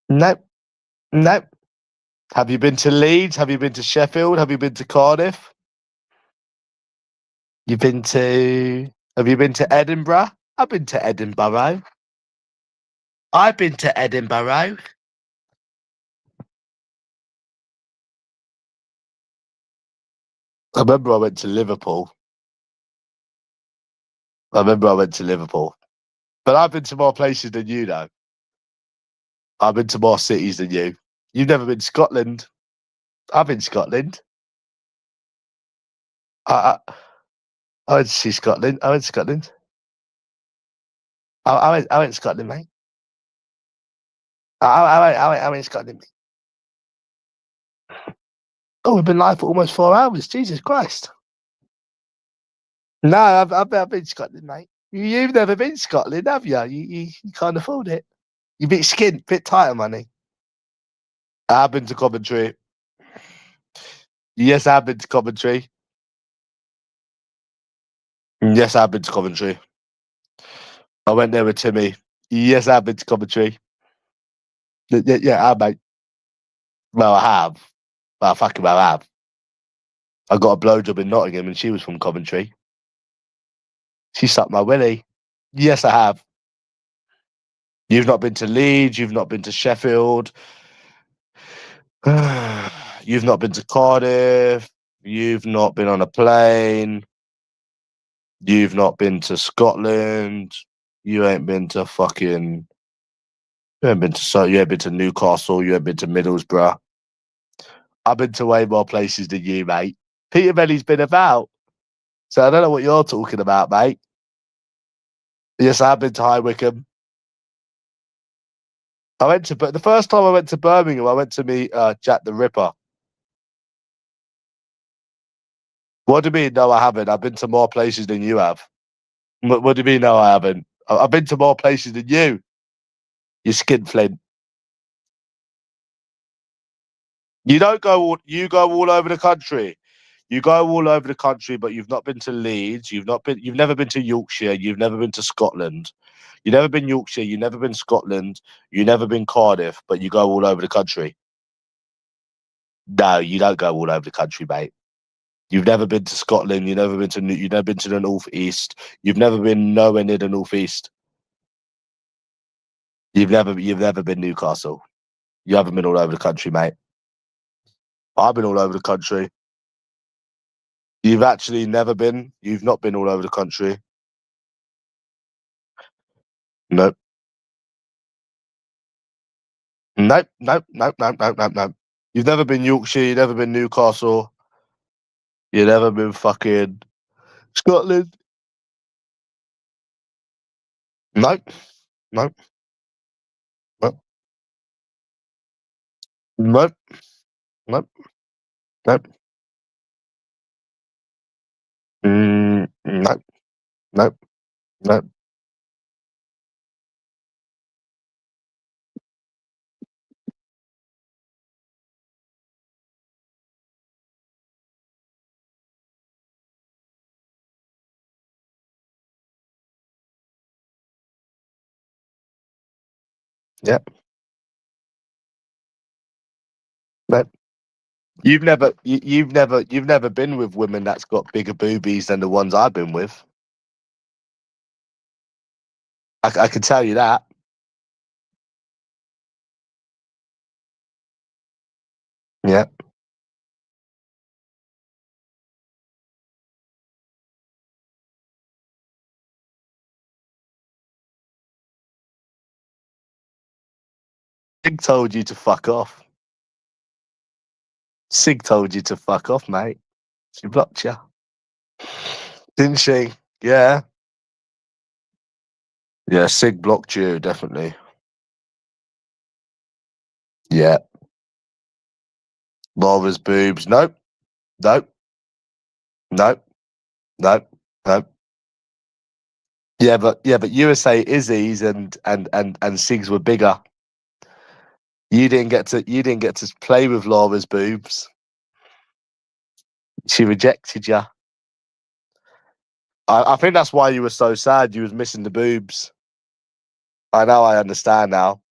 No, no. Have you been to Leeds? Have you been to Sheffield? Have you been to Cardiff? You've been to. Have you been to Edinburgh? I've been to Edinburgh. I've been to Edinburgh. I remember I went to Liverpool. But I've been to more places than you, though. I've been to more cities than you. You've never been to Scotland. I've been to Scotland. I, I went to see Scotland. I went to Scotland. I went to Scotland, mate. I went to Scotland, mate. Oh, we've been live for almost 4 hours. Jesus Christ. No, I've been to Scotland, mate. You've never been to Scotland, have you? You can't afford it. You're a bit skint, bit tight on money. I've been to Coventry. Yes, I've been to Coventry. Yes, I've been to Coventry. I went there with Timmy. Yes, I've been to Coventry. Yeah, I mate. Well, I have. Well, fucking well, I have. I got a blowjob in Nottingham and she was from Coventry. She sucked my willy. Yes, I have. You've not been to Leeds. You've not been to Sheffield. You've not been to Cardiff. You've not been on a plane. You've not been to Scotland. You ain't been to fucking. You ain't been to You ain't been to Newcastle. You ain't been to Middlesbrough. I've been to way more places than you, mate. Peter's been about. So I don't know what you're talking about, mate. Yes, I've been to High Wycombe. But the first time I went to Birmingham, I went to meet Jack the Ripper. What do you mean? No, I haven't. I've been to more places than you have. What do you mean? No, I haven't. I've been to more places than you. You skinflint. You don't go. You go all over the country. You go all over the country, but you've not been to Leeds. You've never been to Yorkshire. You've never been to Scotland. You've never been Yorkshire. You've never been Scotland. You've never been Cardiff, but you go all over the country. No, you don't go all over the country, mate. You've never been to Scotland. You've never been to the northeast. You've never been nowhere near the northeast. You've never been Newcastle. You haven't been all over the country, mate. I've been all over the country. You've actually never been. You've not been all over the country. Nope. Nope. Nope. Nope. Nope. Nope. Nope. Nope. You've never been Yorkshire. You've never been Newcastle. You've never been fucking Scotland. Nope. Nope. Nope. Nope. Nope. Nope. Nope. Nope. Nope. Yep. But you've never been with women that's got bigger boobies than the ones I've been with. I can tell you that. Yeah. Sig told you to fuck off. Sig told you to fuck off, mate. She blocked you. Didn't she? Yeah. Yeah, Sig blocked you, definitely. Yeah. Laura's boobs. Nope. Nope. Nope. Nope. Nope. Yeah, but USA Izzy's and Sigs were bigger. You didn't get to play with Laura's boobs. She rejected you. I think that's why you were so sad. You was missing the boobs. I know. I understand now.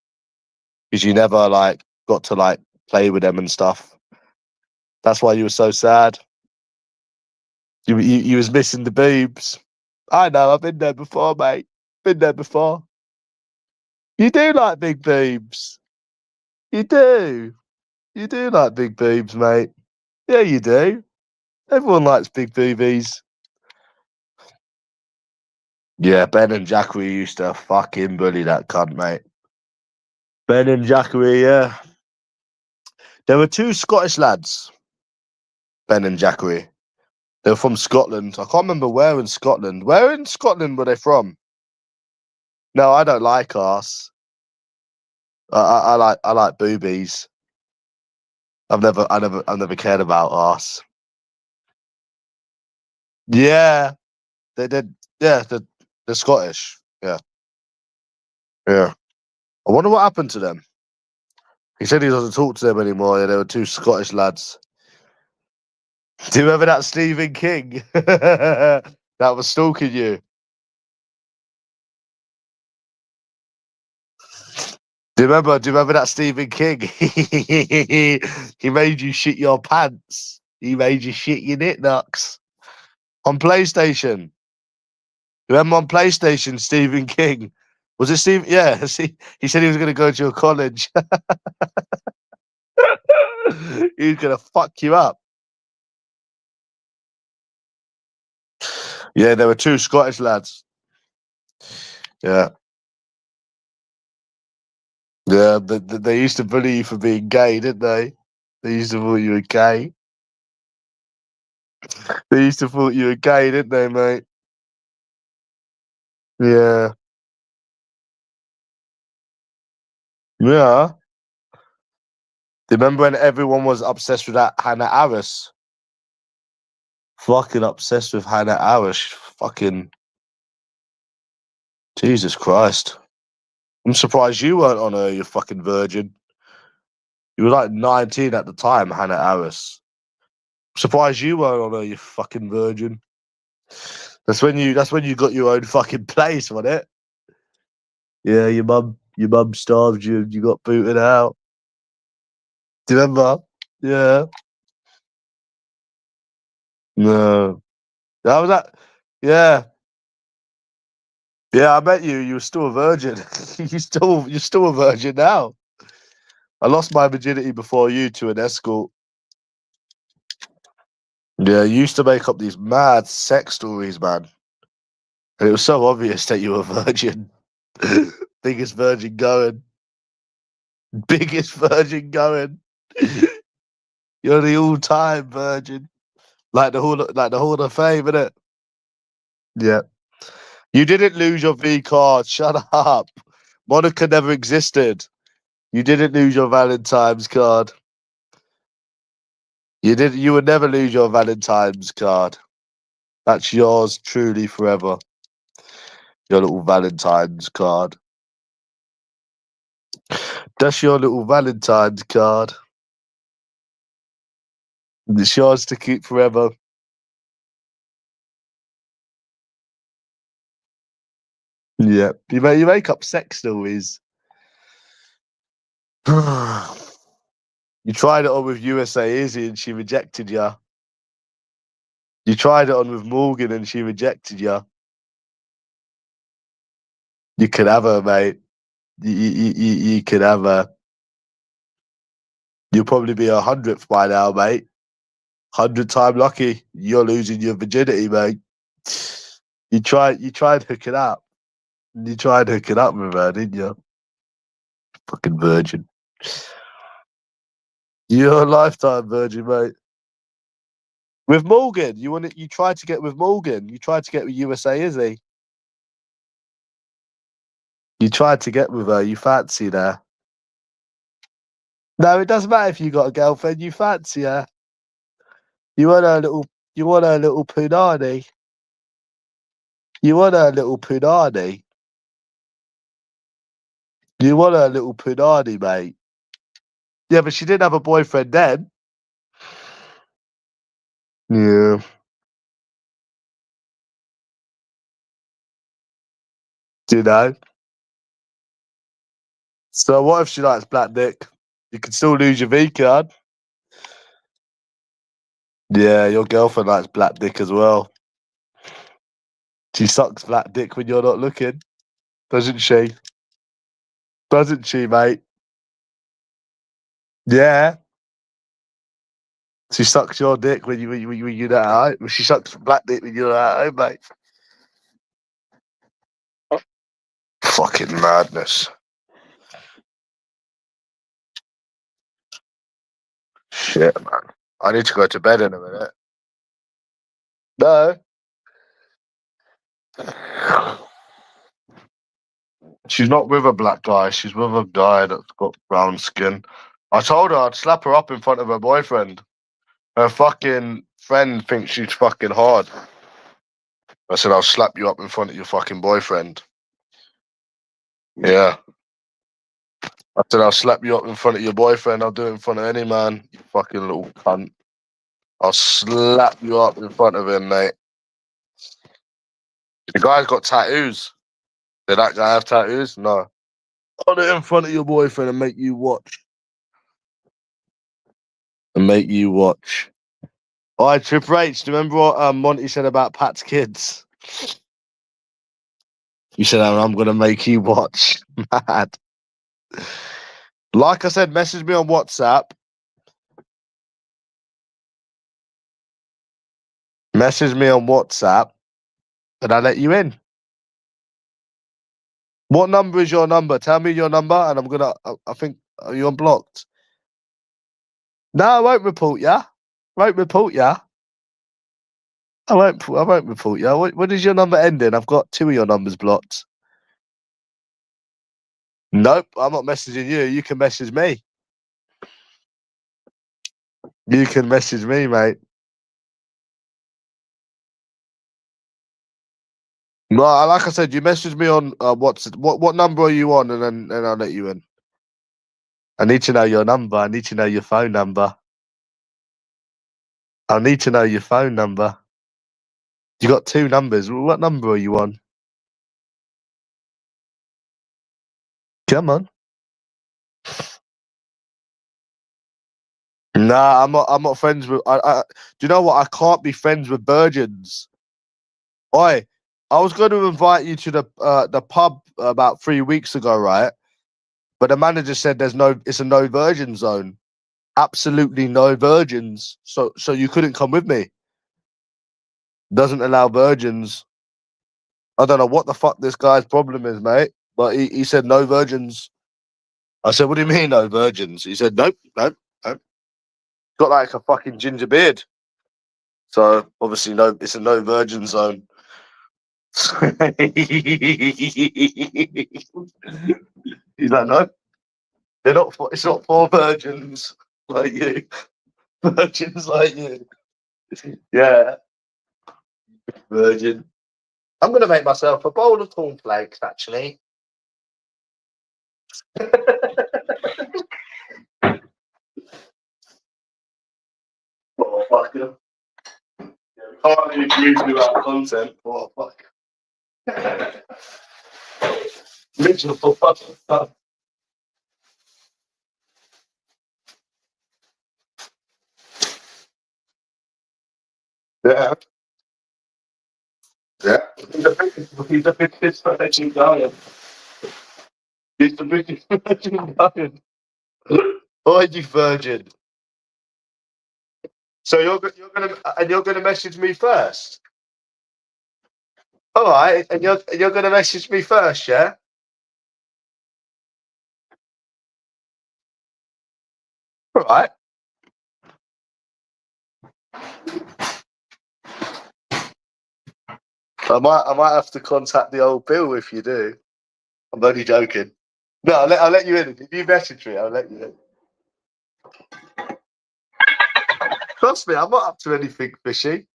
Because you never got to play with them and stuff. That's why you were so sad. You was missing the boobs. I know. I've been there before, mate. Been there before. You do like big boobs. You do. You do like big boobs, mate. Yeah, you do. Everyone likes big boobies. Yeah, Ben and Jackery used to fucking bully that cunt, mate. Ben and Jackery, yeah. There were two Scottish lads, Ben and Jackery. They were from Scotland. I can't remember where in Scotland. Where in Scotland were they from? No, I don't like arse. I like boobies. I've never cared about arse. Yeah, they did. Yeah, they're Scottish. Yeah, yeah. I wonder what happened to them. He said he doesn't talk to them anymore. Yeah, they were two Scottish lads. Do you remember that Stephen King that was stalking you? Do you remember that Stephen King? He made you shit your pants. He made you shit your knickknacks on PlayStation. Remember on PlayStation, Stephen King? Was it Steve? Yeah, he said he was going to go to your college. He was going to fuck you up. Yeah, there were two Scottish lads. Yeah. Yeah, they used to bully you for being gay, didn't they? They used to thought you were gay. They used to thought you were gay, didn't they, mate? Yeah. Yeah. Do you remember when everyone was obsessed with that Hannah Aris? Fucking obsessed with Hannah Aris. Fucking Jesus Christ. I'm surprised you weren't on her, you fucking virgin. You were like 19 at the time, Hannah Aris. Surprised you weren't on her, you fucking virgin. That's when you got your own fucking place, wasn't it? Yeah, your mum starved you and you got booted out. Do you remember? Yeah. No. That was that. Yeah. Yeah, I met you. You were still a virgin. You're still a virgin now. I lost my virginity before you to an escort. Yeah, you used to make up these mad sex stories, man. And it was so obvious that you were a virgin. Biggest virgin going. Biggest virgin going. You're the all-time virgin. Like the Hall of Fame, innit? Yeah. You didn't lose your V card. Shut up. Monica never existed. You didn't lose your Valentine's card. You would never lose your Valentine's card. That's yours truly forever. Your little Valentine's card. That's your little Valentine's card. It's yours to keep forever. Yeah. You make up sex stories. You tried it on with USA Izzy and she rejected you. You tried it on with Morgyn and she rejected you. You could have her, mate. You could have her. You'll probably be 100th by now, mate. 100-time lucky. You're losing your virginity, mate. You tried hooking up. You tried hooking up with her, didn't you? Fucking virgin. You're a lifetime virgin, mate. With Morgyn, you tried to get with Morgyn. You tried to get with USA Izzy. You tried to get with her. You fancied her. No, it doesn't matter if you got a girlfriend. You fancy her. You want her little. You want her little punani. You want her little punani. You want her little punani, mate. Yeah, but she didn't have a boyfriend then. Yeah. Do you know? So what if she likes black dick? You can still lose your V card. Yeah, your girlfriend likes black dick as well. She sucks black dick when you're not looking, doesn't she? Doesn't she, mate? Yeah. She sucks your dick when you're not at home. She sucks black dick when you're not at home, mate. Fucking madness. Shit, man. I need to go to bed in a minute. No. She's not with a black guy. She's with a guy that's got brown skin. I told her I'd slap her up in front of her boyfriend. Her fucking friend thinks she's fucking hard. I said, I'll slap you up in front of your fucking boyfriend. Yeah. I said, I'll slap you up in front of your boyfriend. I'll do it in front of any man. You fucking little cunt. I'll slap you up in front of him, mate. The guy's got tattoos. Did that guy have tattoos? No. I'll do it in front of your boyfriend and make you watch. And make you watch. All right, Triple H, do you remember what Monty said about Pat's kids? You said, I'm going to make you watch. Mad. Like I said, message me on WhatsApp. Message me on WhatsApp and I'll let you in. What number is your number? Tell me your number and I'm going to, I think, are you unblocked? No, I won't report ya. Won't report ya. I won't report ya. What is your number ending? I've got 2 of your numbers blocked. Nope, I'm not messaging you. You can message me. You can message me, mate. No, like I said, you message me on what number are you on, and then I'll let you in. I need to know your number. I need to know your phone number. I need to know your phone number. You got 2 numbers. What number are you on? Come on. Nah, I'm not friends with. Do you know what? I can't be friends with virgins. Oi, I was going to invite you to the pub about 3 weeks ago, right? But the manager said it's a no virgin zone. Absolutely no virgins. So you couldn't come with me. Doesn't allow virgins. I don't know what the fuck this guy's problem is, mate. But he said no virgins. I said, what do you mean no virgins? He said, nope. Got like a fucking ginger beard. So obviously no, it's a no virgin zone. He's like, no, it's not for virgins like you. Virgins like you. Yeah. Virgin. I'm gonna make myself a bowl of cornflakes, actually. Oh fuck yeah. Can't do views without content. What a fuck. Miserable fucking stuff. Yeah. Yeah. He's the biggest virgin lion. He's the biggest virgin lion. Why you virgin? So you're gonna message me first. All right, and you're gonna message me first, yeah? All right. I might have to contact the old Bill if you do. I'm only joking. No, I'll let you in. If you message me, I'll let you in. Trust me, I'm not up to anything fishy.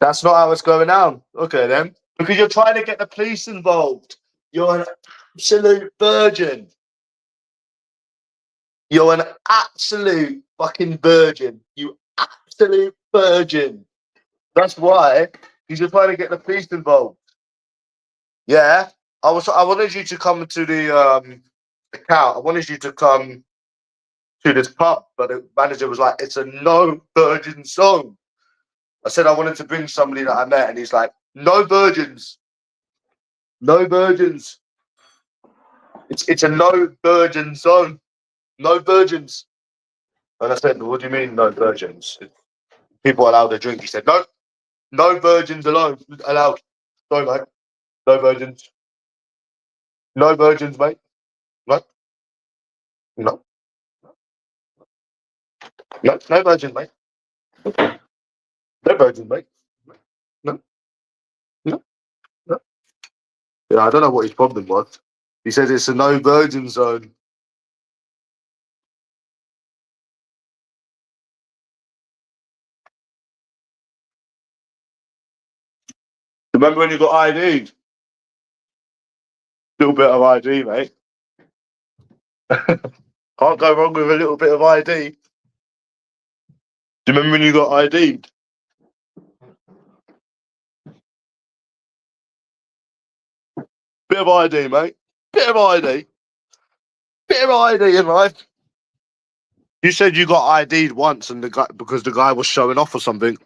That's not how it's going down. Okay, then. Because you're trying to get the police involved. You're an absolute virgin. You're an absolute fucking virgin. You absolute virgin. That's why. Because you're trying to get the police involved. Yeah. I wanted you to come to the account. I wanted you to come to this pub, but the manager was like, "It's a no virgin zone." I said I wanted to bring somebody that I met, and he's like, "No virgins, no virgins. It's a no virgin zone, no virgins." And I said, "What do you mean no virgins? People allowed to drink?" He said, "No, no virgins allowed. Sorry, mate, no virgins, no virgins, mate. No, no, no, no virgins, mate. No virgins, mate. No, no, no." Yeah, I don't know what his problem was. He said it's a no virgin zone. Remember when you got ID'd? Little bit of ID, mate. Can't go wrong with a little bit of ID. Do you remember when you got ID'd? Bit of ID, mate. Bit of ID. Bit of ID in life. You said you got ID'd once, and the guy because the guy was showing off or something.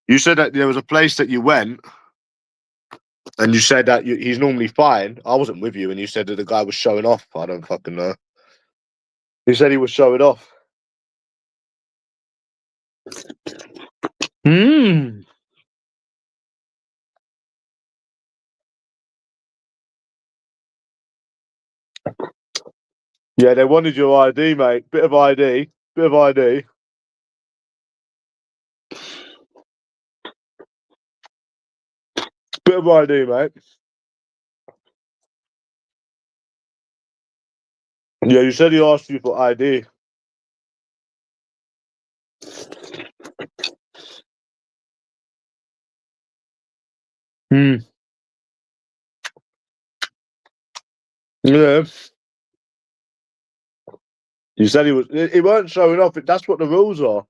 You said that there was a place that you went, and you said that he's normally fine. I wasn't with you, and you said that the guy was showing off. I don't fucking know. You said he was showing off. Hmm. Yeah, they wanted your ID, mate. Bit of ID. Bit of ID. Bit of ID, mate. Yeah, you said he asked you for ID. Hmm. Yeah. You said he was. He weren't showing off. That's what the rules are.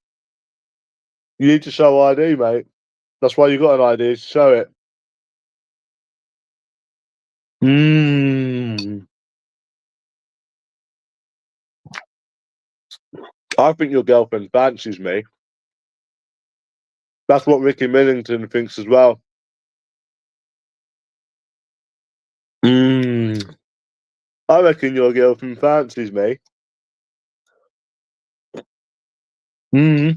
You need to show ID, mate. That's why you got an ID. To show it. Hmm. I think your girlfriend fancies me. That's what Ricky Millington thinks as well. Hmm. I reckon your girlfriend fancies me. Hmm.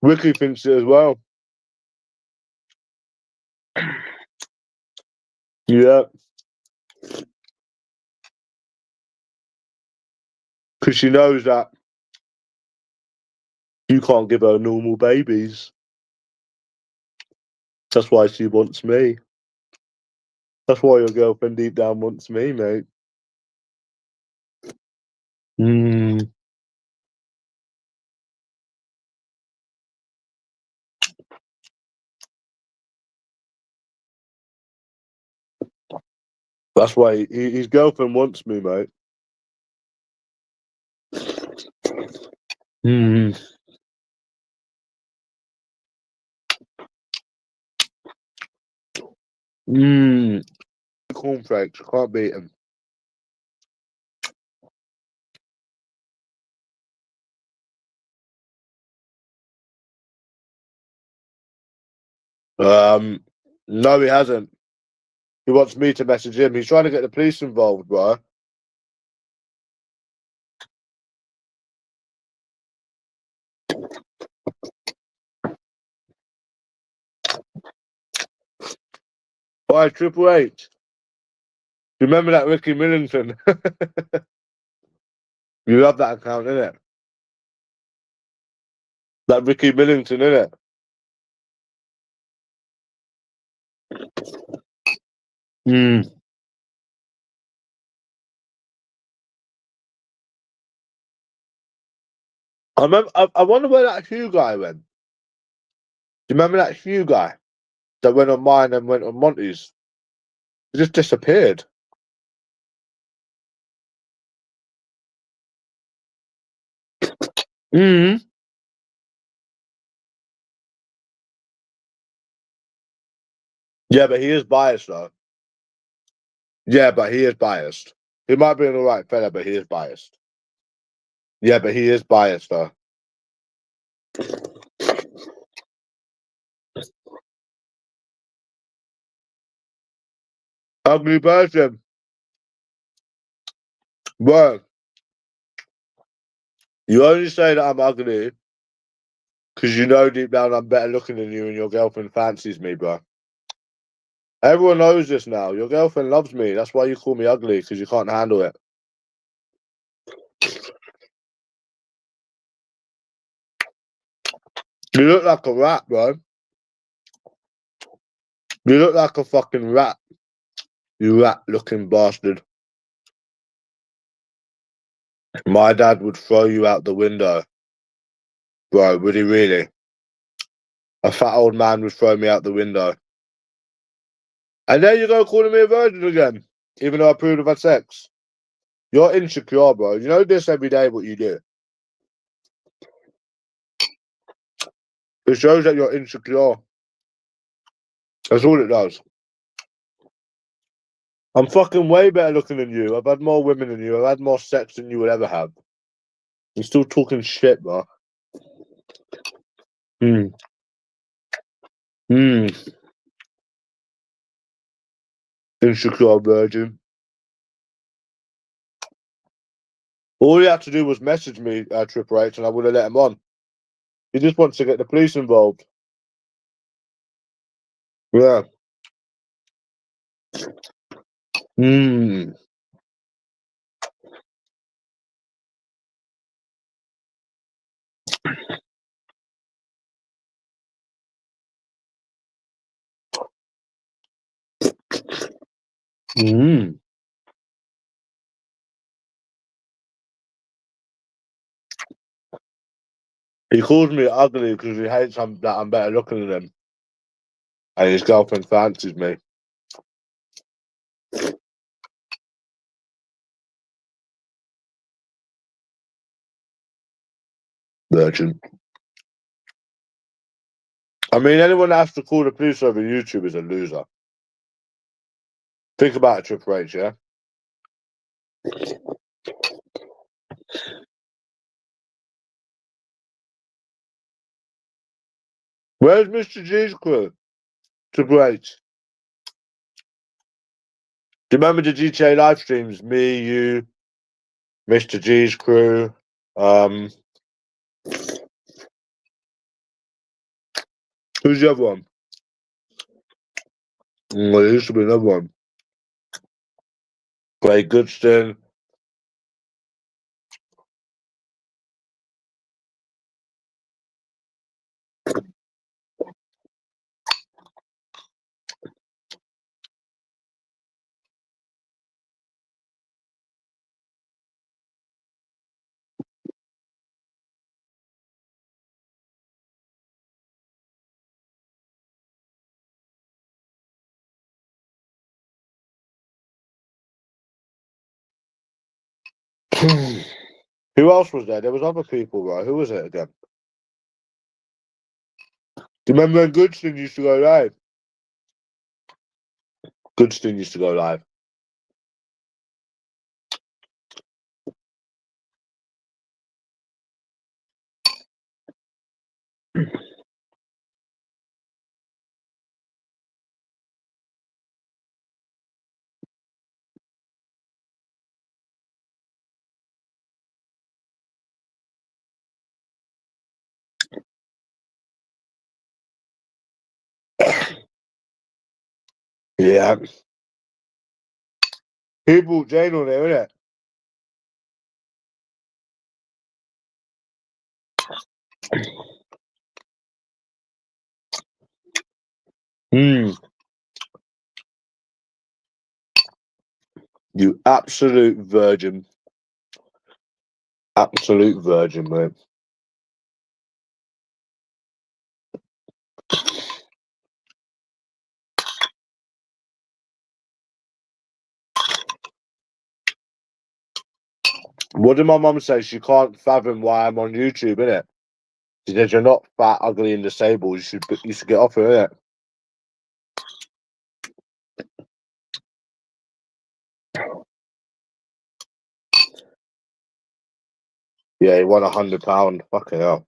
Ricky thinks it as well. Yeah. Because she knows that you can't give her normal babies. That's why she wants me. That's why your girlfriend deep down wants me, mate. Hmm. That's why his girlfriend wants me, mate. Hmm. Cornflakes. I can't beat them. No, he hasn't. He wants me to message him. He's trying to get the police involved, bro. Why, Triple H? Remember that Ricky Millington? You have that account, innit? That Ricky Millington, innit? I remember. I wonder where that Hugh guy went. Do you remember that Hugh guy that went on mine and went on Monty's? He just disappeared. Yeah, but he is biased, though. Yeah, but he is biased. He might be an alright fella, but he is biased. Yeah, but he is biased, though. Ugly person. Bro, you only say that I'm ugly because you know deep down I'm better looking than you and your girlfriend fancies me, bro. Everyone knows this now. Your girlfriend loves me. That's why you call me ugly, because you can't handle it. You look like a rat, bro. You look like a fucking rat. You rat-looking bastard. My dad would throw you out the window. Bro, would he really? A fat old man would throw me out the window. And there you go calling me a virgin again, even though I proved I've had sex. You're insecure, bro. You know this every day, what you do. It shows that you're insecure. That's all it does. I'm fucking way better looking than you. I've had more women than you. I've had more sex than you would ever have. You're still talking shit, bro. Insecure virgin. All he had to do was message me, Triple H, and I would have let him on. He just wants to get the police involved. Yeah. He calls me ugly because he hates that I'm better looking than him. And his girlfriend fancies me. Virgin. I mean, anyone that has to call the police over YouTube is a loser. Think about it, Triple H, yeah? Where's Mr. G's crew? Triple H. Do you remember the GTA live streams? Me, you, Mr. G's crew. Who's the other one? Well, there used to be another one. Clay Goodston. Who else was there? There was other people, right? Who was it again? Do you remember when Goodston used to go live? Goodstone used to go live. Yeah. He brought Jane on there, innit? You absolute virgin. Absolute virgin, mate. What did my mum say? She can't fathom why I'm on YouTube, innit? She said, you're not fat, ugly, and disabled. You should get off it, innit? Yeah, he won £100. Fucking hell.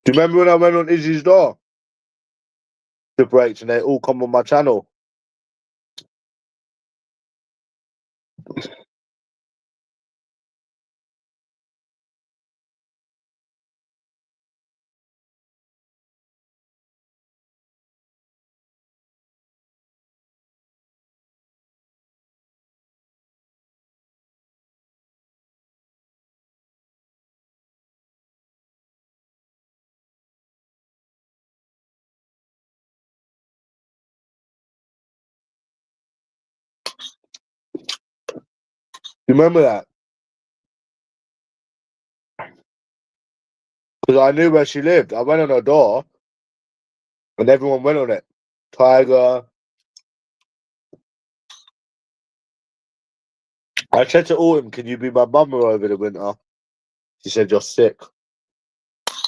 Do you remember when I went on Izzy's door? The breaks and they all come on my channel. You remember that? Because I knew where she lived. I went on her door and everyone went on it. Tiger. I said to Autumn, can you be my mummer over the winter? She said, you're sick.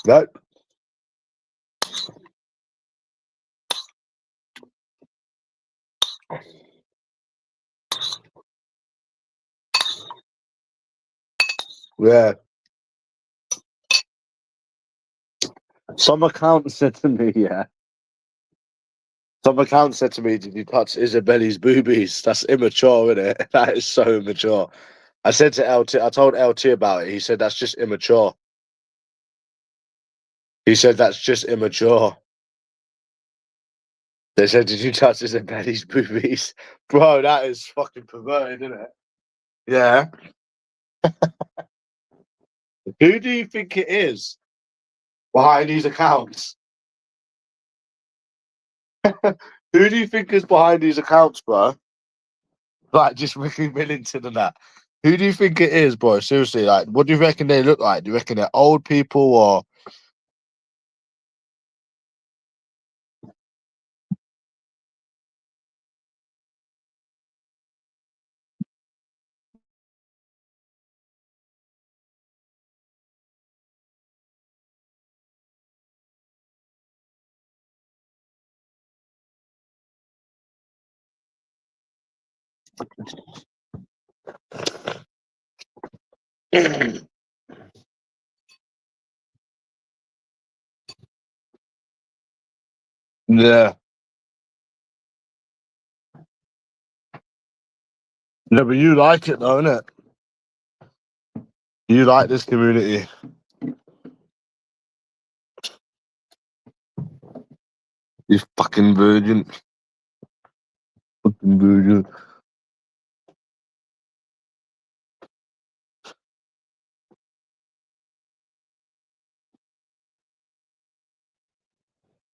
Nope. Yeah. Some accountant said to me, Some accountant said to me, did you touch Isabelle's boobies? That's immature, isn't it? That is so immature. I said to LT, I told LT about it. He said, that's just immature. He said, that's just immature. They said, did you touch Isabelle's boobies? Bro, that is fucking perverted, isn't it? Yeah. Who do you think it is behind these accounts? Who do you think is behind these accounts, bro? Like, just Ricky Millington and that. Who do you think it is, bro? Seriously, like, what do you reckon they look like? Do you reckon they're old people or... Yeah. No, but you like it though, innit? You like this community. You fucking virgin. Fucking virgin.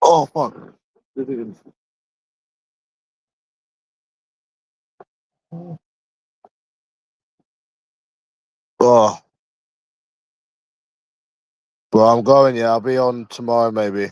Oh, fuck. Oh. Bro, I'm going, yeah. I'll be on tomorrow, maybe.